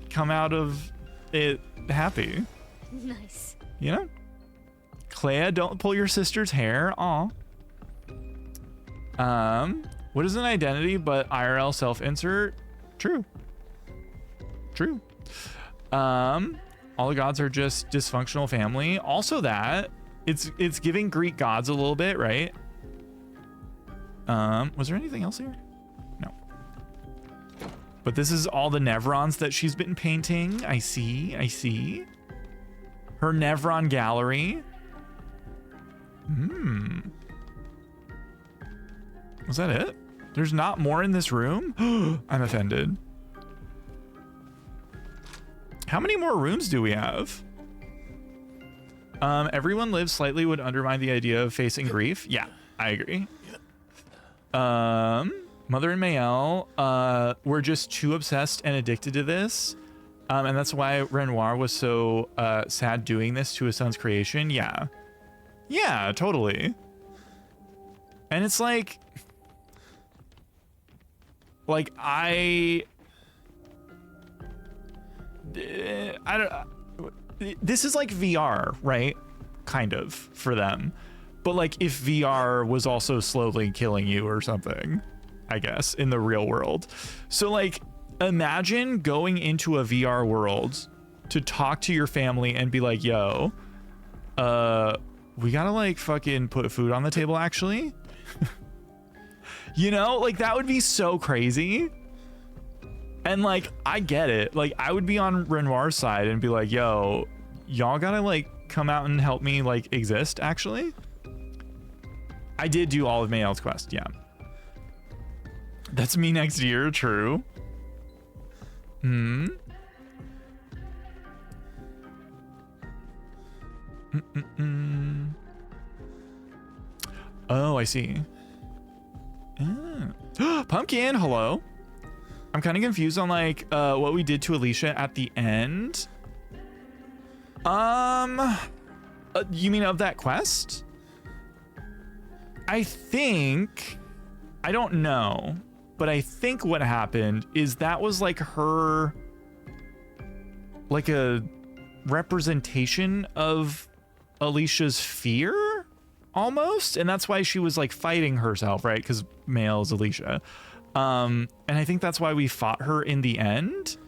[SPEAKER 1] come out of it happy.
[SPEAKER 2] Nice.
[SPEAKER 1] You know? Claire, don't pull your sister's hair. Aw. What is an identity but IRL self-insert? True. All the gods are just dysfunctional family. Also that, it's giving Greek gods a little bit, right? Was there anything else here? No. But this is all the Nevrons that she's been painting. I see. Her Nevron gallery. Was that it? There's not more in this room? I'm offended. How many more rooms do we have? Everyone lives slightly would undermine the idea of facing grief. Yeah, I agree. Mother and Mael were just too obsessed and addicted to this. And that's why Renoir was so sad doing this to his son's creation. Yeah, totally. And it's like I don't, this is like VR, right? Kind of for them. But like if VR was also slowly killing you or something, I guess, in the real world. So like imagine going into a VR world to talk to your family and be like, yo, we gotta like fucking put food on the table actually. You know, like that would be so crazy. And like, I get it. Like I would be on Renoir's side and be like, yo, y'all gotta like come out and help me like exist actually. I did do all of Mayel's quest, yeah. That's me next year, true. Oh, I see. Pumpkin, hello. I'm kind of confused on like what we did to Alicia at the end. You mean of that quest? I think, I don't know, but I think what happened is that was like her, like a representation of Alicia's fear almost. And that's why she was like fighting herself, right? Because Mayel is Alicia. And I think that's why we fought her in the end.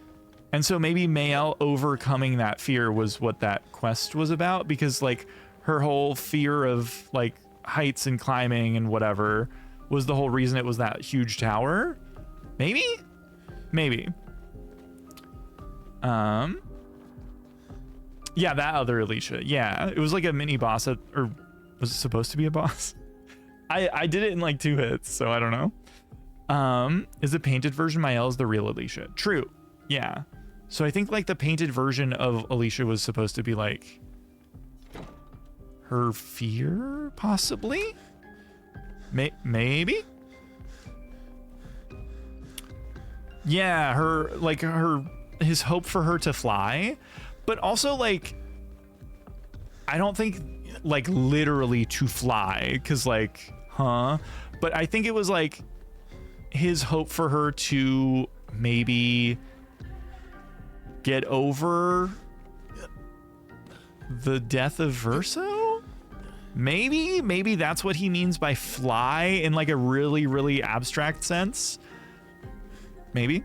[SPEAKER 1] And so maybe Mayel overcoming that fear was what that quest was about, because like her whole fear of like heights and climbing and whatever was the whole reason it was that huge tower. Maybe? Yeah, that other Alicia. Yeah, it was like a mini boss or was it supposed to be a boss? I did it in like 2 hits, so I don't know. Is the painted version Mayel's the real Alicia? True. Yeah. So I think like the painted version of Alicia was supposed to be like her fear, possibly? Maybe? Yeah, his hope for her to fly, but also like, I don't think like literally to fly, because like, but I think it was like his hope for her to maybe get over the death of Verso? Maybe that's what he means by fly in like a really, really abstract sense. Maybe.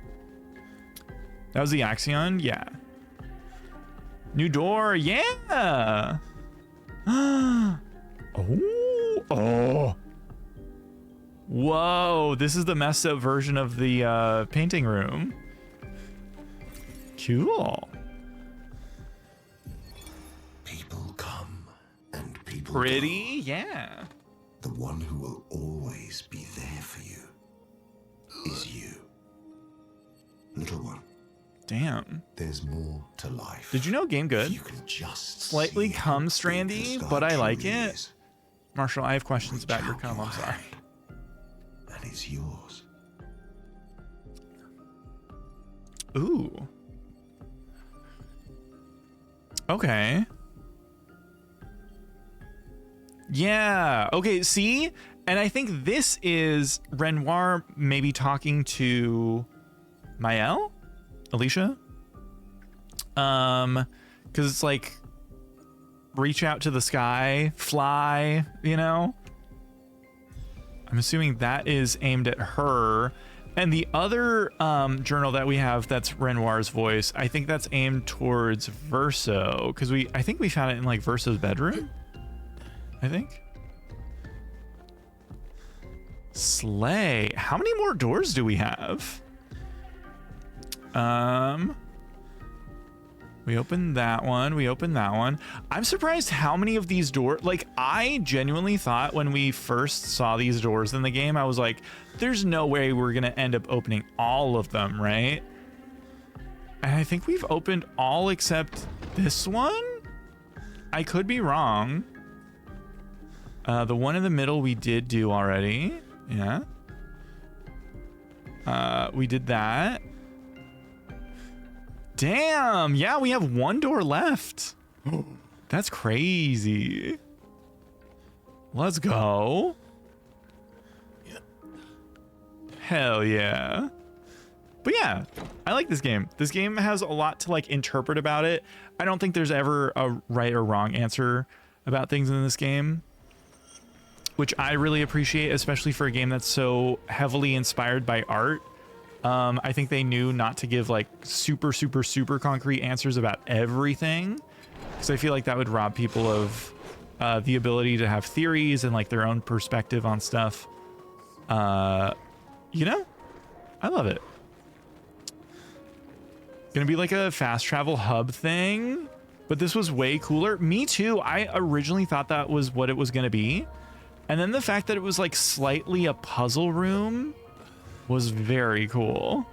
[SPEAKER 1] That was the Axion? Yeah. New door, yeah! Oh. Whoa, this is the messed up version of the painting room. Cool.
[SPEAKER 5] People come and people
[SPEAKER 1] Pretty,
[SPEAKER 5] go.
[SPEAKER 1] yeah.
[SPEAKER 5] The one who will always be there for you is you. Little one.
[SPEAKER 1] Damn.
[SPEAKER 5] There's more to life.
[SPEAKER 1] Did you know game good?
[SPEAKER 5] You can just
[SPEAKER 1] Slightly
[SPEAKER 5] see
[SPEAKER 1] cum
[SPEAKER 5] how
[SPEAKER 1] strandy,
[SPEAKER 5] big the
[SPEAKER 1] but I
[SPEAKER 5] sky
[SPEAKER 1] like
[SPEAKER 5] truly
[SPEAKER 1] it.
[SPEAKER 5] is.
[SPEAKER 1] Marshall, I have questions about your
[SPEAKER 5] Reach
[SPEAKER 1] cum,
[SPEAKER 5] out
[SPEAKER 1] I'm sorry.
[SPEAKER 5] hand, and it's yours.
[SPEAKER 1] Ooh. Okay. Yeah. Okay, see? And I think this is Renoir maybe talking to Mayel? Alicia? Because it's like reach out to the sky, fly, you know? I'm assuming that is aimed at her. And the other journal that we have that's Renoir's voice, I think that's aimed towards Verso, because I think we found it in like Verso's bedroom, I think. Slay. How many more doors do we have? We opened that one. We opened that one. I'm surprised how many of these doors, like I genuinely thought when we first saw these doors in the game, I was like, there's no way we're going to end up opening all of them, right? And I think we've opened all except this one. I could be wrong. The one in the middle we did do already. Yeah. We did that. Damn, yeah, we have one door left. That's crazy. Let's go. Hell yeah. But yeah, I like this game. This game has a lot to like interpret about it. I don't think there's ever a right or wrong answer about things in this game, which I really appreciate, especially for a game that's so heavily inspired by art. I think they knew not to give like super concrete answers about everything, because I feel like that would rob people of the ability to have theories and like their own perspective on stuff. You know, I love it. Gonna be like a fast travel hub thing, but this was way cooler. Me too. I originally thought that was what it was gonna be, and then the fact that it was like slightly a puzzle room was very cool.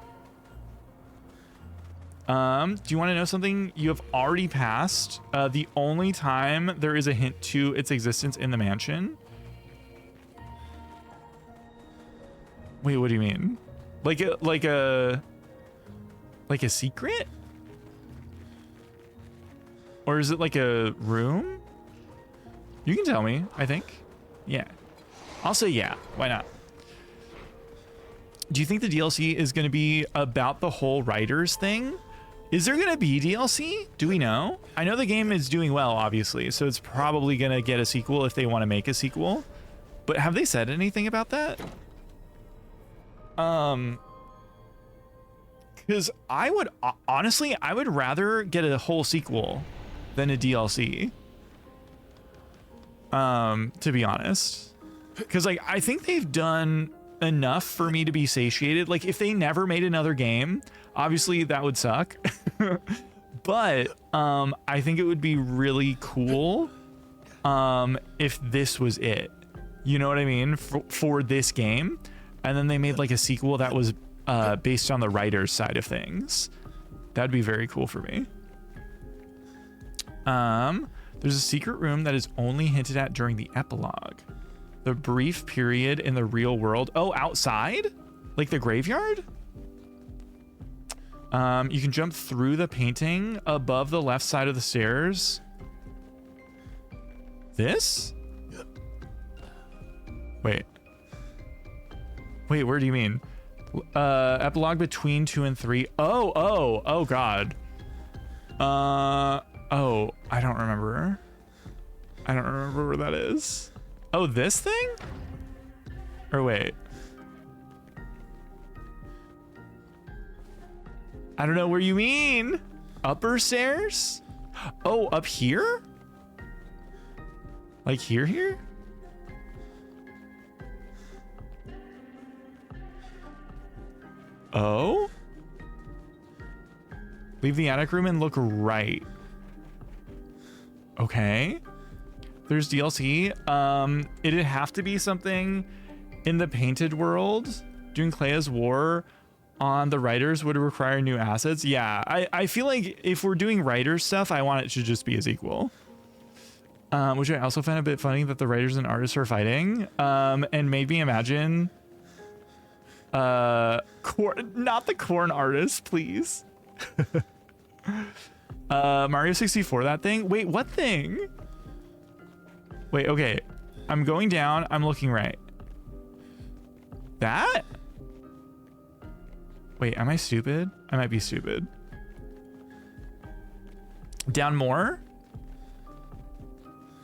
[SPEAKER 1] Do you want to know something? You have already passed the only time there is a hint to its existence in the mansion. Wait, what do you mean? Like a secret? Or is it like a room? You can tell me, I think. Yeah. I'll say yeah. Why not? Do you think the DLC is going to be about the whole writers thing? Is there going to be DLC? Do we know? I know the game is doing well, obviously, so it's probably going to get a sequel if they want to make a sequel. But have they said anything about that? Because I would, honestly, I would rather get a whole sequel than a DLC. To be honest. Because, like, I think they've done enough for me to be satiated. Like, if they never made another game, obviously that would suck. But I think it would be really cool if this was it. You know what I mean? For this game. And then they made like a sequel that was based on the writer's side of things. That'd be very cool for me. There's a secret room that is only hinted at during the epilogue. The brief period in the real world. Oh, outside? Like the graveyard? You can jump through the painting above the left side of the stairs. This? Wait, where do you mean? Epilogue between 2 and 3. Oh God. Oh, I don't remember. I don't remember where that is. Oh, this thing? Or wait. I don't know where you mean. Upper stairs? Oh, up here? Like here? Oh? Leave the attic room and look right. Okay. There's DLC. It'd have to be something in the painted world. Doing Claire's War on the writers would require new assets. Yeah, I feel like if we're doing writer stuff, I want it to just be a sequel. Which I also found a bit funny that the writers and artists are fighting. And made me imagine not the corn artist, please. Mario 64, that thing. Wait, what thing? Wait, okay, I'm going down, I'm looking right. That? Wait, am I stupid? I might be stupid. Down more?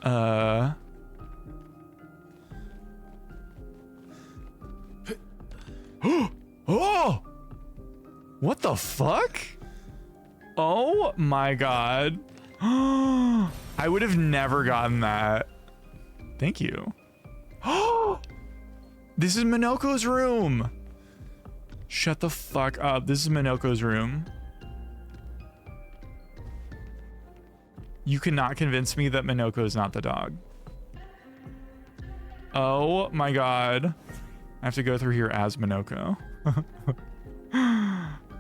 [SPEAKER 1] Oh! What the fuck? Oh my god. I would have never gotten that. Thank you. Oh! This is Minoko's room. Shut the fuck up. This is Minoko's room. You cannot convince me that Minoko is not the dog. Oh my god. I have to go through here as Minoko.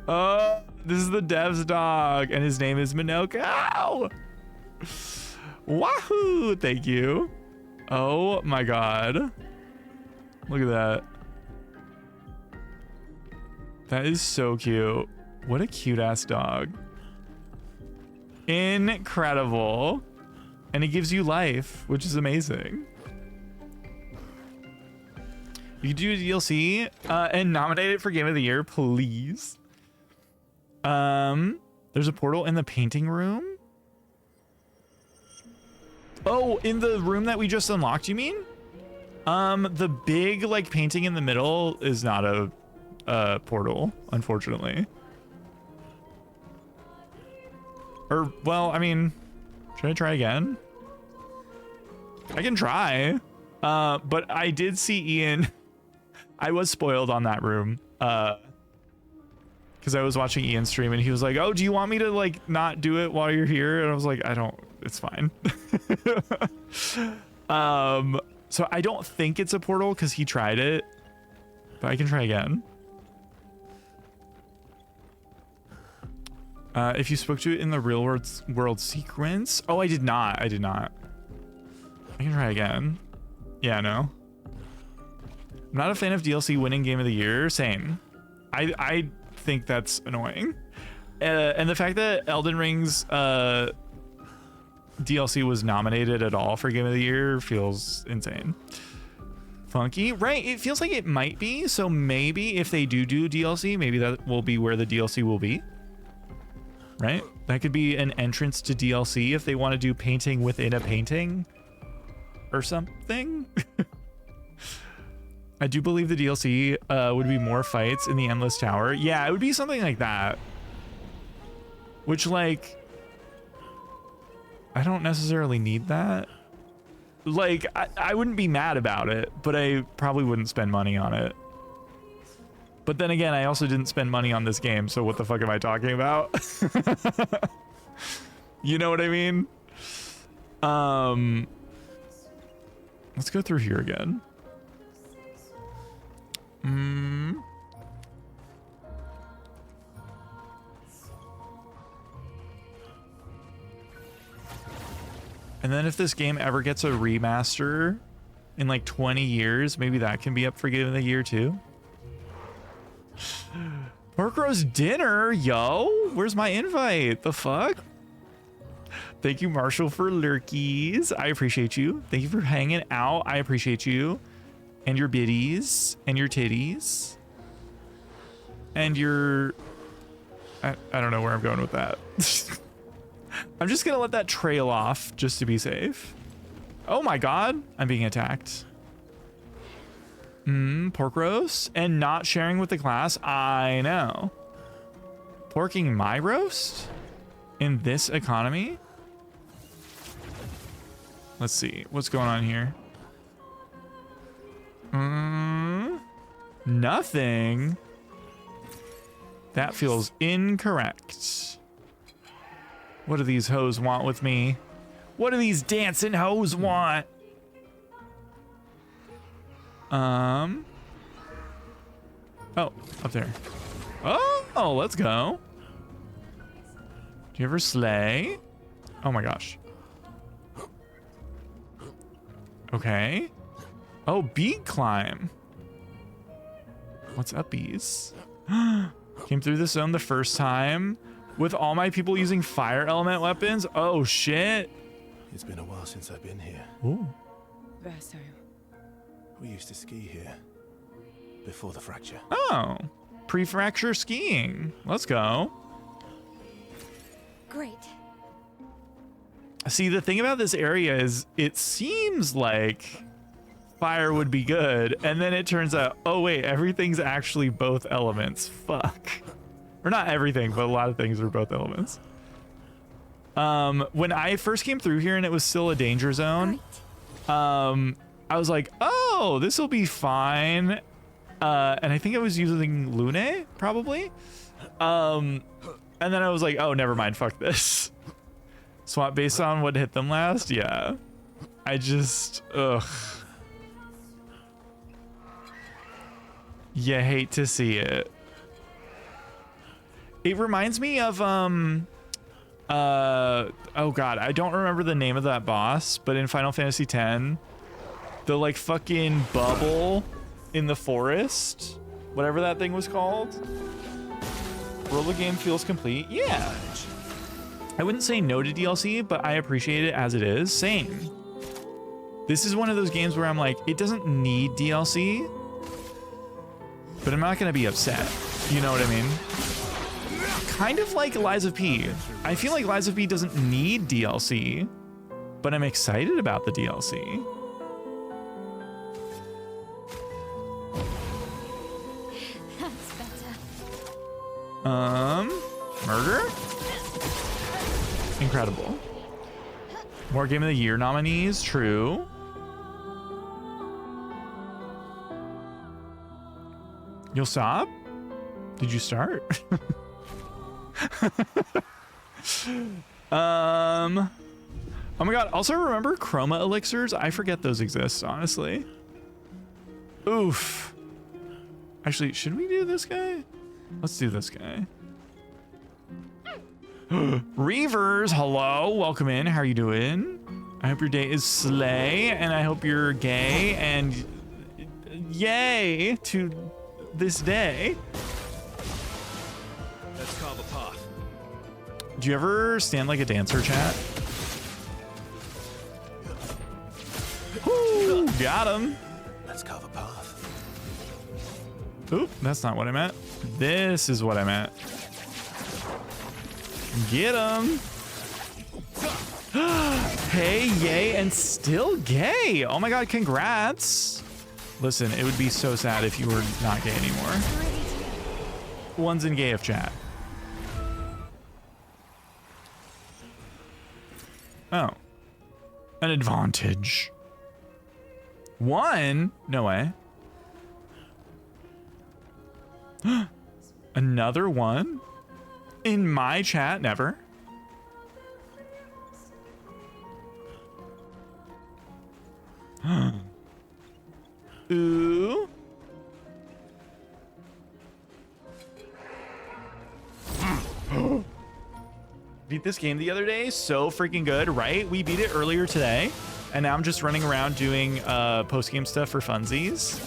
[SPEAKER 1] Oh, this is the dev's dog, and his name is Minoko. Wahoo! Thank you. Oh my god. Look at that. That is so cute. What a cute ass dog. Incredible. And it gives you life, which is amazing. You could do a DLC and nominate it for Game of the Year, please. There's a portal in the painting room. Oh, in the room that we just unlocked, you mean? The big like painting in the middle is not a portal, unfortunately. Or, well, I mean, should I try again? I can try. But I did see Ian. I was spoiled on that room. Because I was watching Ian stream and he was like, oh, do you want me to like not do it while you're here? And I was like, I don't, it's fine. So I don't think it's a portal because he tried it, but I can try again. If you spoke to it in the real world sequence. Oh, I did not. I can try again. Yeah, no. I'm not a fan of DLC winning Game of the Year. Same. I think that's annoying. And the fact that Elden Ring's DLC was nominated at all for Game of the Year feels insane. Funky, right? It feels like it might be. So maybe if they do DLC, maybe that will be where the DLC will be. Right? That could be an entrance to DLC if they want to do painting within a painting or something. I do believe the DLC would be more fights in the Endless Tower. Yeah, it would be something like that. Which, like, I don't necessarily need that. Like, I wouldn't be mad about it, but I probably wouldn't spend money on it. But then again, I also didn't spend money on this game, so what the fuck am I talking about? You know what I mean? Let's go through here again. And then if this game ever gets a remaster in like 20 years, maybe that can be up for Game of the Year too. Pork roast dinner, yo. Where's my invite? The fuck? Thank you, Marshall, for lurkies. I appreciate you. Thank you for hanging out. I appreciate you. And your biddies. And your titties. And your... I don't know where I'm going with that. I'm just gonna let that trail off just to be safe. Oh my god. I'm being attacked. Pork roast and not sharing with the class. I know. Porking my roast in this economy. Let's see what's going on here. Nothing. That feels incorrect. What do these hoes want with me? What do these dancing hoes want? Oh, up there. Oh, let's go. Do you ever slay? Oh my gosh. Okay. Oh, bead climb. What's up, bees? Came through the zone the first time with all my people using fire element weapons. Oh shit.
[SPEAKER 3] It's been a while since I've been here.
[SPEAKER 1] Ooh.
[SPEAKER 4] Verso.
[SPEAKER 3] We used to ski here before the fracture.
[SPEAKER 1] Oh, pre-fracture skiing. Let's go.
[SPEAKER 2] Great.
[SPEAKER 1] See, the thing about this area is it seems like fire would be good, and then it turns out, oh wait, everything's actually both elements. Fuck. Or not everything, but a lot of things are both elements. When I first came through here and it was still a danger zone, I was like, oh, this will be fine. And I think I was using Lune, probably. And then I was like, oh, never mind, fuck this. Swap based on what hit them last? Yeah. I just, ugh. You hate to see it. It reminds me of, oh god, I don't remember the name of that boss, but in Final Fantasy X, the like fucking bubble in the forest, whatever that thing was called. Roller game feels complete. Yeah. I wouldn't say no to DLC, but I appreciate it as it is. Same. This is one of those games where I'm like, it doesn't need DLC, but I'm not gonna be upset. You know what I mean? Kind of like Lies of P. I feel like Lies of P doesn't need DLC, but I'm excited about the DLC.
[SPEAKER 2] That's better.
[SPEAKER 1] Murder? Incredible. More Game of the Year nominees, true. You'll stop? Did you start? Oh my god, also remember chroma elixirs? I forget those exist, honestly. Oof. Actually, should we do this guy? Let's do this guy. Reavers, hello, welcome in. How are you doing? I hope your day is slay, and I hope you're gay, and yay to this day.
[SPEAKER 3] Let's carve a path.
[SPEAKER 1] Do you ever stand like a dancer, chat? Woo, got him.
[SPEAKER 3] Let's carve a path.
[SPEAKER 1] Oop, that's not what I meant. This is what I meant. Get him. Hey, yay, and still gay. Oh my god, congrats. Listen, it would be so sad if you were not gay anymore. One's in gay of chat. Oh. An advantage. One? No way. Another one? In my chat? Never. Ooh. Beat this game the other day. So freaking good, right? We beat it earlier today, and now I'm just running around doing post-game stuff for funsies.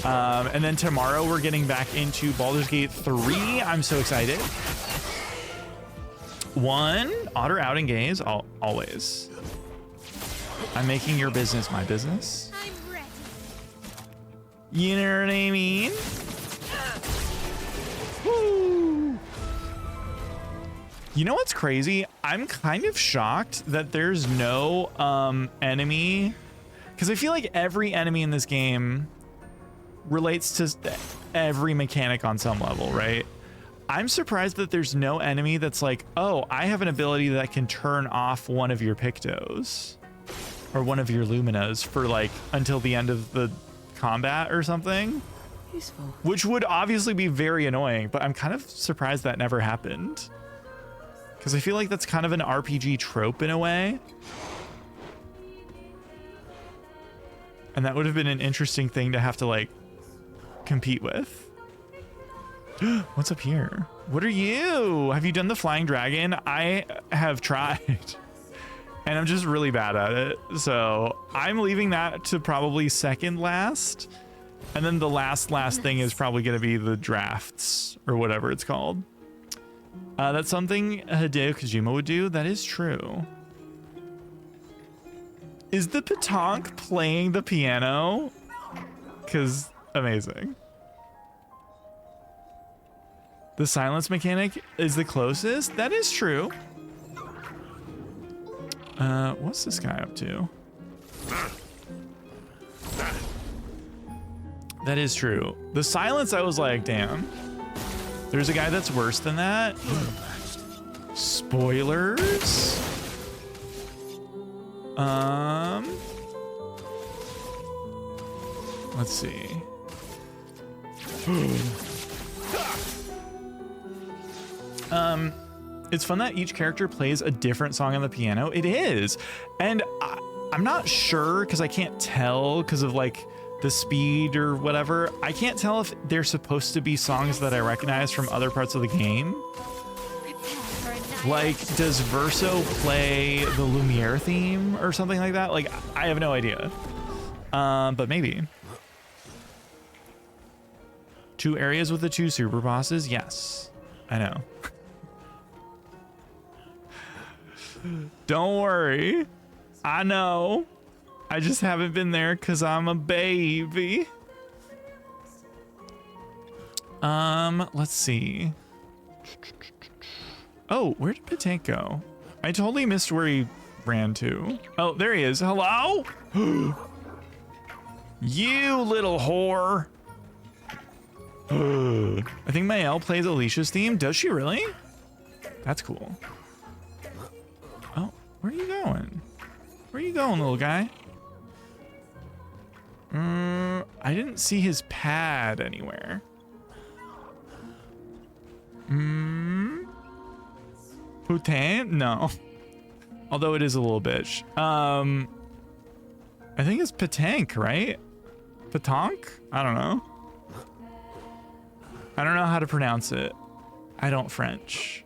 [SPEAKER 1] And then tomorrow we're getting back into Baldur's Gate 3. I'm so excited. One, Otter out and gaze, always. I'm making your business my business.
[SPEAKER 2] I'm ready.
[SPEAKER 1] You know what I mean? Woo. You know what's crazy? I'm kind of shocked that there's no enemy, because I feel like every enemy in this game relates to every mechanic on some level, right? I'm surprised that there's no enemy that's like, oh, I have an ability that can turn off one of your Pictos or one of your Luminas for like until the end of the combat or something.
[SPEAKER 4] Useful.
[SPEAKER 1] Which would obviously be very annoying, but I'm kind of surprised that never happened. Because I feel like that's kind of an RPG trope in a way. And that would have been an interesting thing to have to like compete with. What's up here? What are you? Have you done the flying dragon? I have tried. And I'm just really bad at it. So I'm leaving that to probably second last. And then the last thing is probably going to be the drafts or whatever it's called. That's something Hideo Kojima would do. That is true. Is the Petanque playing the piano? Because amazing. The silence mechanic is the closest. That is true. What's this guy up to? That is true. The silence, I was like, damn. There's a guy that's worse than that. Spoilers. Let's see. It's fun that each character plays a different song on the piano. It is. And I'm not sure because I can't tell because of like the speed or whatever. I can't tell if they're supposed to be songs that I recognize from other parts of the game. Like, does Verso play the Lumiere theme or something like that? Like, I have no idea. But maybe. 2 areas with the 2 super bosses? Yes. I know. Don't worry. I know. I just haven't been there because I'm a baby. Let's see. Oh, where did Patank go? I totally missed where he ran to. Oh, there he is. Hello? You little whore. I think Mael plays Alicia's theme. Does she really? That's cool. Oh, where are you going? Where are you going, little guy? I didn't see his pad anywhere. Putain? No. Although it is a little bitch. I think it's Patank, right? Patank? I don't know. I don't know how to pronounce it. I don't French.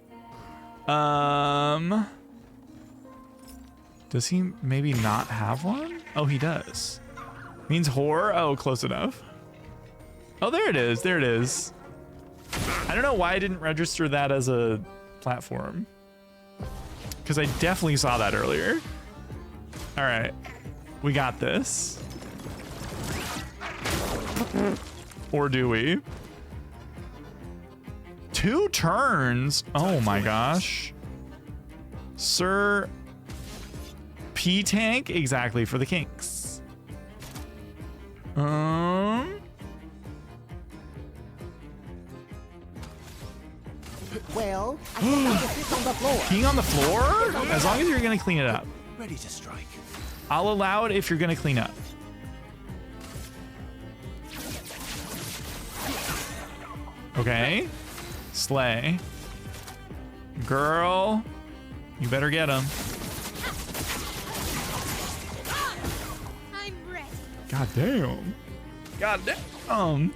[SPEAKER 1] Does he maybe not have one? Oh, he does. Means whore? Oh, close enough. Oh, there it is. There it is. I don't know why I didn't register that as a platform. Because I definitely saw that earlier. All right. We got this. Or do we? 2 turns? Oh my gosh. Sir P-Tank? Exactly, for the kinks.
[SPEAKER 8] Well, I think I'll just sit on the floor.
[SPEAKER 1] Peeing on the floor? As long as you're gonna clean it up.
[SPEAKER 3] Ready to strike.
[SPEAKER 1] I'll allow it if you're gonna clean up. Okay. Slay. Girl, you better get him.
[SPEAKER 2] I'm ready.
[SPEAKER 1] God damn. God damn.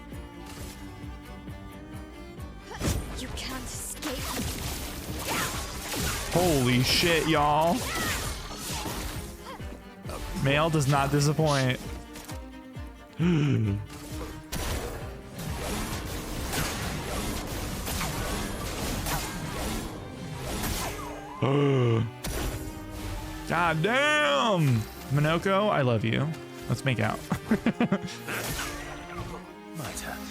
[SPEAKER 2] You can't escape.
[SPEAKER 1] Holy shit, y'all. Mail does not disappoint. God damn. Minoko, I love you. Let's make out.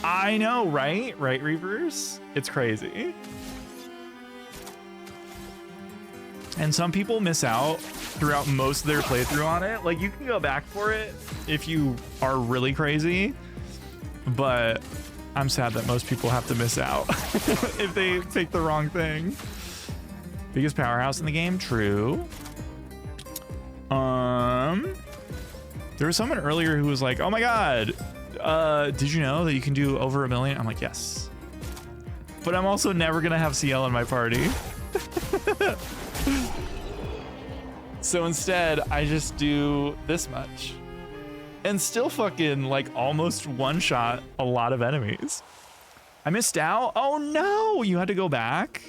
[SPEAKER 1] I know, right? Right, Reavers? It's crazy. And some people miss out throughout most of their playthrough on it. Like, you can go back for it if you are really crazy, but I'm sad that most people have to miss out if they pick the wrong thing. Biggest powerhouse in the game? True. There was someone earlier who was like, oh my god, did you know that you can do over 1 million? I'm like, yes. But I'm also never gonna have CL in my party. So instead, I just do this much. And still fucking like almost one-shot a lot of enemies. I missed out? Oh no, you had to go back?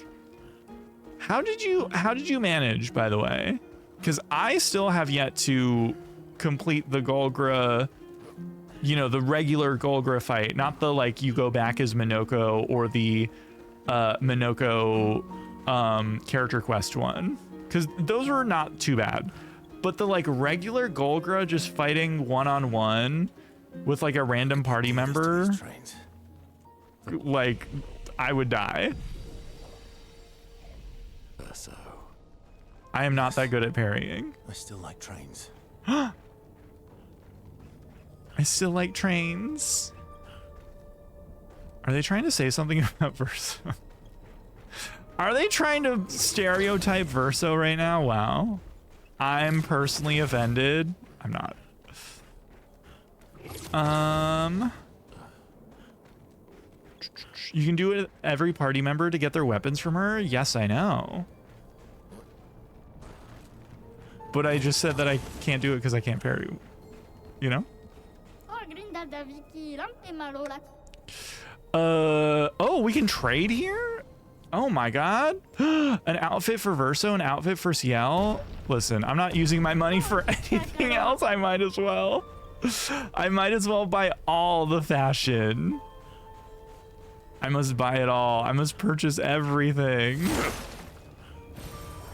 [SPEAKER 1] How did you manage, by the way? Because I still have yet to complete the Golgra, you know, the regular Golgra fight, not the like you go back as Minoko or the Minoko character quest one, because those were not too bad. But the like regular Golgra just fighting one-on-one with like a random party member, like I would die. I am not that good at parrying.
[SPEAKER 3] I still like trains.
[SPEAKER 1] I still like trains. Are they trying to say something about Verso? Are they trying to stereotype Verso right now? Wow. I'm personally offended. I'm not. You can do it with every party member to get their weapons from her? Yes, I know. But I just said that I can't do it because I can't parry. You know? Oh, we can trade here? Oh my god. An outfit for Verso, an outfit for Ciel. Listen, I'm not using my money for anything else. I might as well. I might as well buy all the fashion. I must buy it all. I must purchase everything.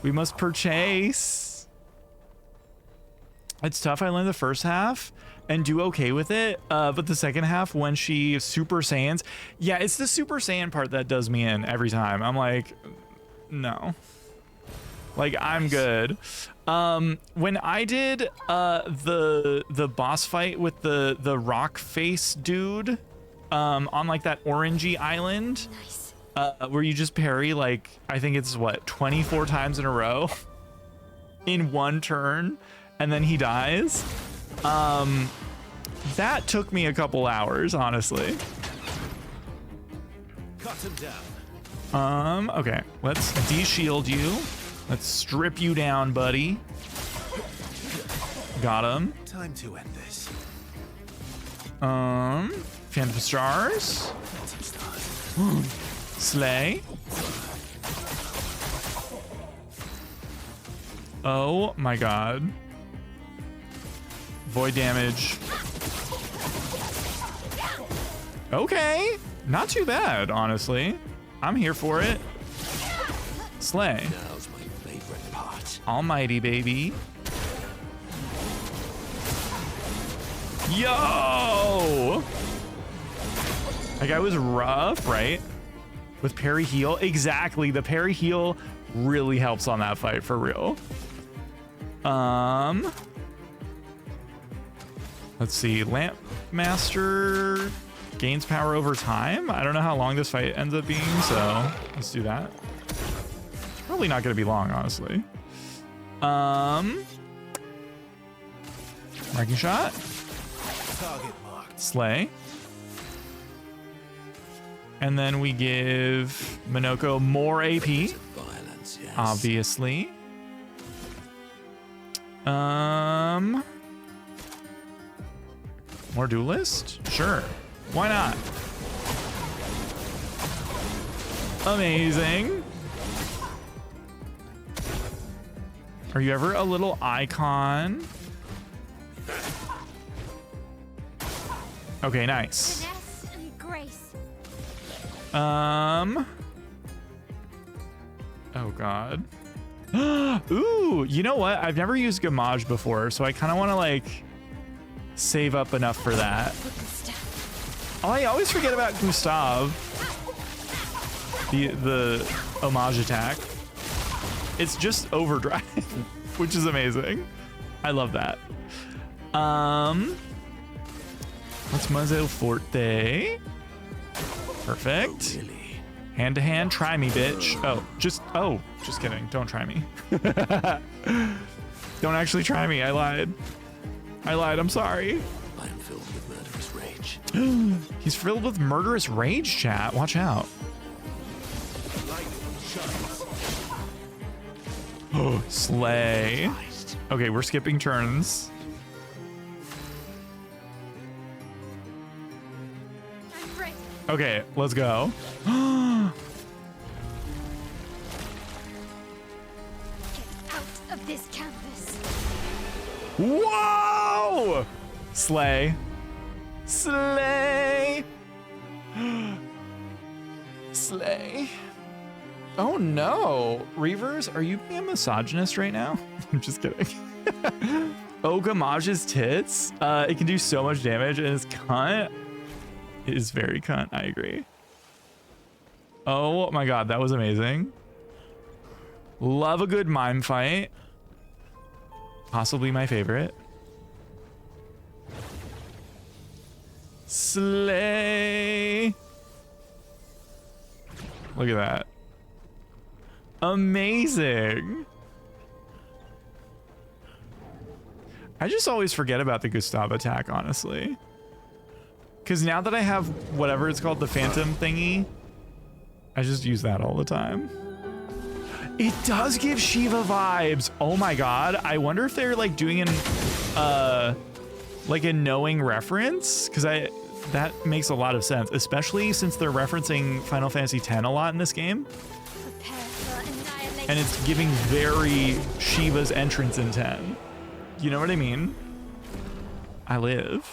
[SPEAKER 1] We must purchase. It's tough. I learned the first half and do okay with it, but the second half, when she Super Saiyans, yeah, it's the Super Saiyan part that does me in every time. I'm like, no. Like, I'm good. When I did the boss fight with the rock face dude on like that orangey island,
[SPEAKER 2] Nice.
[SPEAKER 1] where you just parry like, I think it's what, 24 times in a row in one turn, and then he dies. That took me a couple hours, honestly.
[SPEAKER 3] Cut him down.
[SPEAKER 1] Okay, let's de-shield you. Let's strip you down, buddy. Got him.
[SPEAKER 3] Time to end this.
[SPEAKER 1] Phantom Stars. Slay. Oh my god. Void damage. Okay. Not too bad, honestly. I'm here for it. Slay.
[SPEAKER 5] Now's my favorite part.
[SPEAKER 1] Almighty, baby. Yo! That guy was rough, right? With parry heal. Exactly. The parry heal really helps on that fight, for real. Let's see. Lamp Master gains power over time. I don't know how long this fight ends up being, so let's do that. It's probably not going to be long, honestly. Marking shot.
[SPEAKER 3] Target marked.
[SPEAKER 1] Slay. And then we give Minoko more AP,
[SPEAKER 5] Violence, yes.
[SPEAKER 1] obviously. More duelist? Sure. Why not? Amazing. Are you ever a little icon? Okay, nice.
[SPEAKER 2] Finesse and grace.
[SPEAKER 1] Oh god. Ooh, you know what? I've never used Gamage before, so I kind of want to like save up enough for that. Oh, I always forget about Gustav. The homage attack. It's just overdrive, which is amazing. I love that. Let's Mazel Forte. Perfect.
[SPEAKER 5] Really?
[SPEAKER 1] Hand to hand, try me, bitch. Oh, just kidding. Don't try me. Don't actually try me. I lied. I'm sorry.
[SPEAKER 5] I am filled with murderous rage.
[SPEAKER 1] He's filled with murderous rage, chat. Watch out. Oh, slay. Okay, we're skipping turns.
[SPEAKER 2] I'm ready.
[SPEAKER 1] Okay, let's go.
[SPEAKER 2] Get out of this canvas.
[SPEAKER 1] Whoa! Slay. Slay. Slay. Oh no. Reavers, are you being a misogynist right now? I'm just kidding. Oh, Gamage's tits. It can do so much damage, and his cunt is very cunt. I agree. Oh my god, that was amazing. Love a good mime fight. Possibly my favorite. Slay. Look at that. Amazing. I just always forget about the Gustav attack, honestly. Because now that I have whatever it's called, the Phantom thingy, I just use that all the time. It does give Shiva vibes. Oh my god. I wonder if they're like doing like a knowing reference, because that makes a lot of sense, especially since they're referencing Final Fantasy X a lot in this game.
[SPEAKER 2] Prepare for annihilation.
[SPEAKER 1] And it's giving very Shiva's entrance in 10. You know what I mean? I live.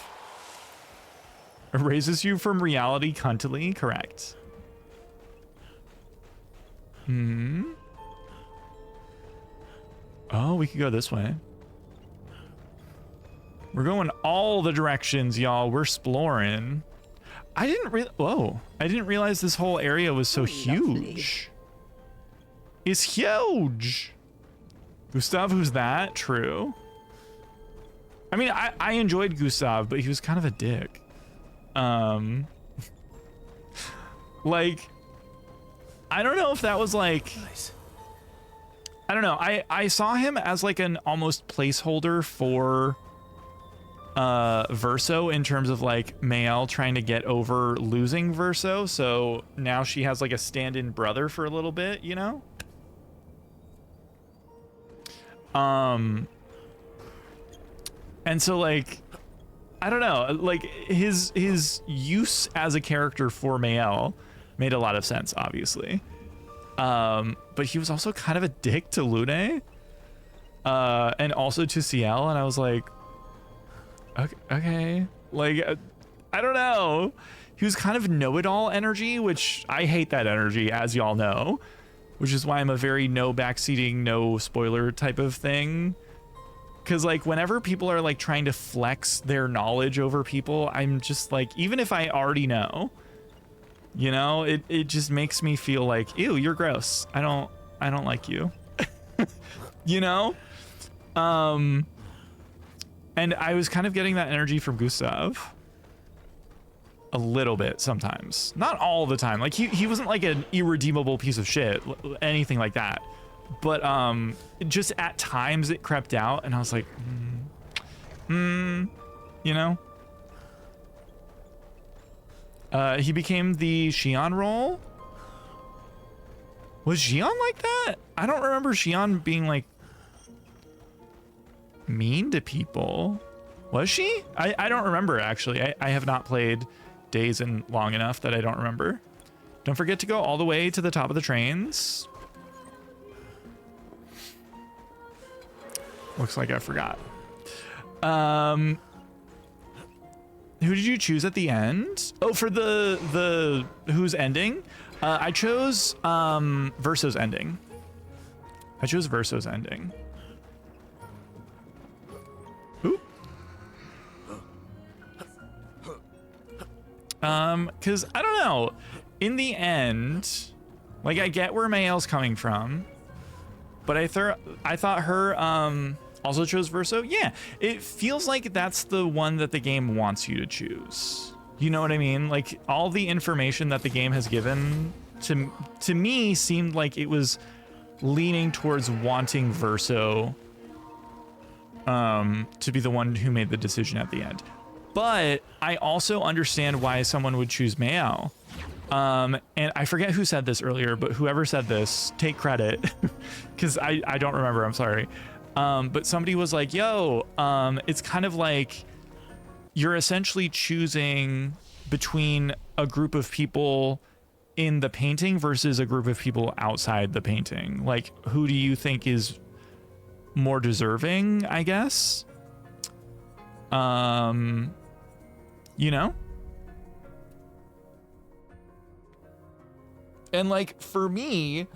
[SPEAKER 1] Erases you from reality cuntily, correct. Oh, we could go this way. We're going all the directions, y'all. We're exploring. I didn't realize this whole area was so huge. It's huge. Gustav, who's that? True. I mean, I enjoyed Gustav, but he was kind of a dick. Like, I don't know if that was like,
[SPEAKER 3] Nice.
[SPEAKER 1] I don't know. I saw him as like an almost placeholder for Verso in terms of like Mael trying to get over losing Verso. So now she has like a stand-in brother for a little bit, you know? And so like, I don't know, like his use as a character for Mael made a lot of sense, obviously. But he was also kind of a dick to Lune, and also to CL, and I was like, okay, like, I don't know. He was kind of know-it-all energy, which I hate that energy, as y'all know, which is why I'm a very no backseating, no spoiler type of thing. Because like whenever people are like trying to flex their knowledge over people, I'm just like, even if I already know, you know, it just makes me feel like, ew, you're gross. I don't like you. You know? And I was kind of getting that energy from Gustav a little bit sometimes, not all the time. Like he wasn't like an irredeemable piece of shit, anything like that. But just at times it crept out, and I was like, you know. He became the Xion role. Was Xion like that? I don't remember Xion being like mean to people. Was she? I don't remember, actually. I have not played Days in long enough that I don't remember. Don't forget to go all the way to the top of the trains. Looks like I forgot. Who did you choose at the end? Oh, for the who's ending? I chose Verso's ending. I chose Verso's ending. Oop. Cause I don't know. In the end, like I get where Mael's coming from, but I thought her also chose Verso. Yeah, it feels like that's the one that the game wants you to choose. You know what I mean? Like all the information that the game has given to me seemed like it was leaning towards wanting Verso to be the one who made the decision at the end. But I also understand why someone would choose Mael. And I forget who said this earlier, but whoever said this, take credit, because I don't remember, I'm sorry. But somebody was like, yo, it's kind of like you're essentially choosing between a group of people in the painting versus a group of people outside the painting. Like, who do you think is more deserving, I guess? You know? And like, for me,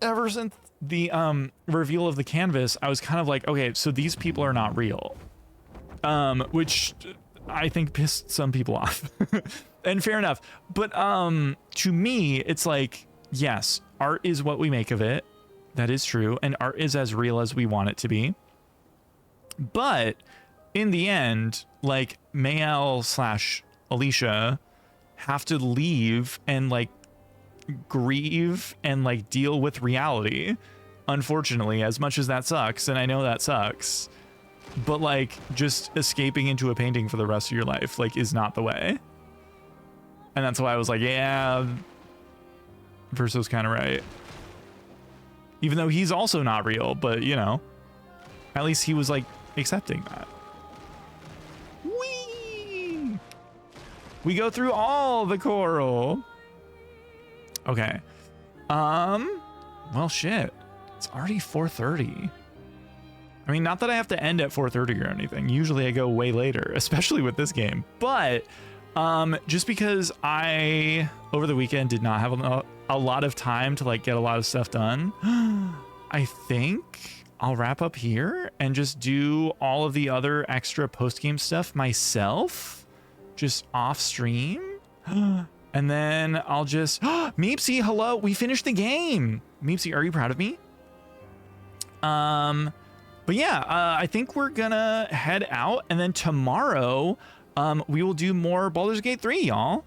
[SPEAKER 1] ever since the reveal of the canvas, I was kind of like, okay, so these people are not real, which I think pissed some people off. And fair enough, but to me it's like, yes, art is what we make of it. That is true, and art is as real as we want it to be. But in the end, like, Mael / Alicia have to leave and like grieve and like deal with reality, unfortunately, as much as that sucks, and I know that sucks, but like just escaping into a painting for the rest of your life like is not the way. And that's why I was like, yeah, Verso's kind of right, even though he's also not real, but you know, at least he was like accepting that. Whee! We go through all the coral. Okay. Well, shit. It's already 4:30. I mean, not that I have to end at 4:30 or anything. Usually I go way later, especially with this game. But just because I, over the weekend, did not have a lot of time to like get a lot of stuff done, I think I'll wrap up here and just do all of the other extra post-game stuff myself, just off stream. And then I'll just, Meepsy, hello, we finished the game. Meepsy, are you proud of me? But yeah, I think we're gonna head out, and then tomorrow, we will do more Baldur's Gate 3, y'all.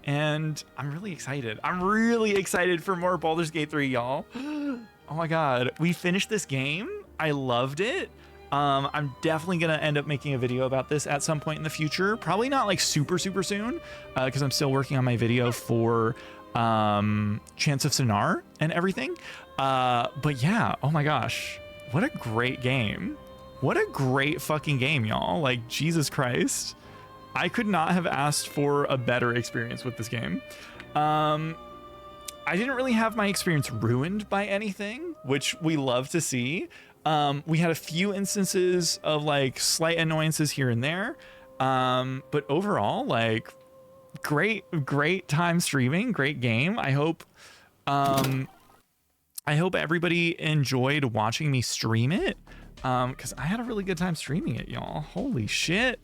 [SPEAKER 1] And I'm really excited. I'm really excited for more Baldur's Gate 3, y'all. Oh my God, we finished this game. I loved it. I'm definitely gonna end up making a video about this at some point in the future. Probably not like super soon, because I'm still working on my video for Chance of Sonar and everything. But yeah, oh my gosh, what a great game. What a great fucking game, y'all. Like, Jesus Christ. I could not have asked for a better experience with this game. I didn't really have my experience ruined by anything, which we love to see. We had a few instances of like slight annoyances here and there. But overall, like, great time streaming, great game. I hope everybody enjoyed watching me stream it. Because I had a really good time streaming it, y'all. Holy shit.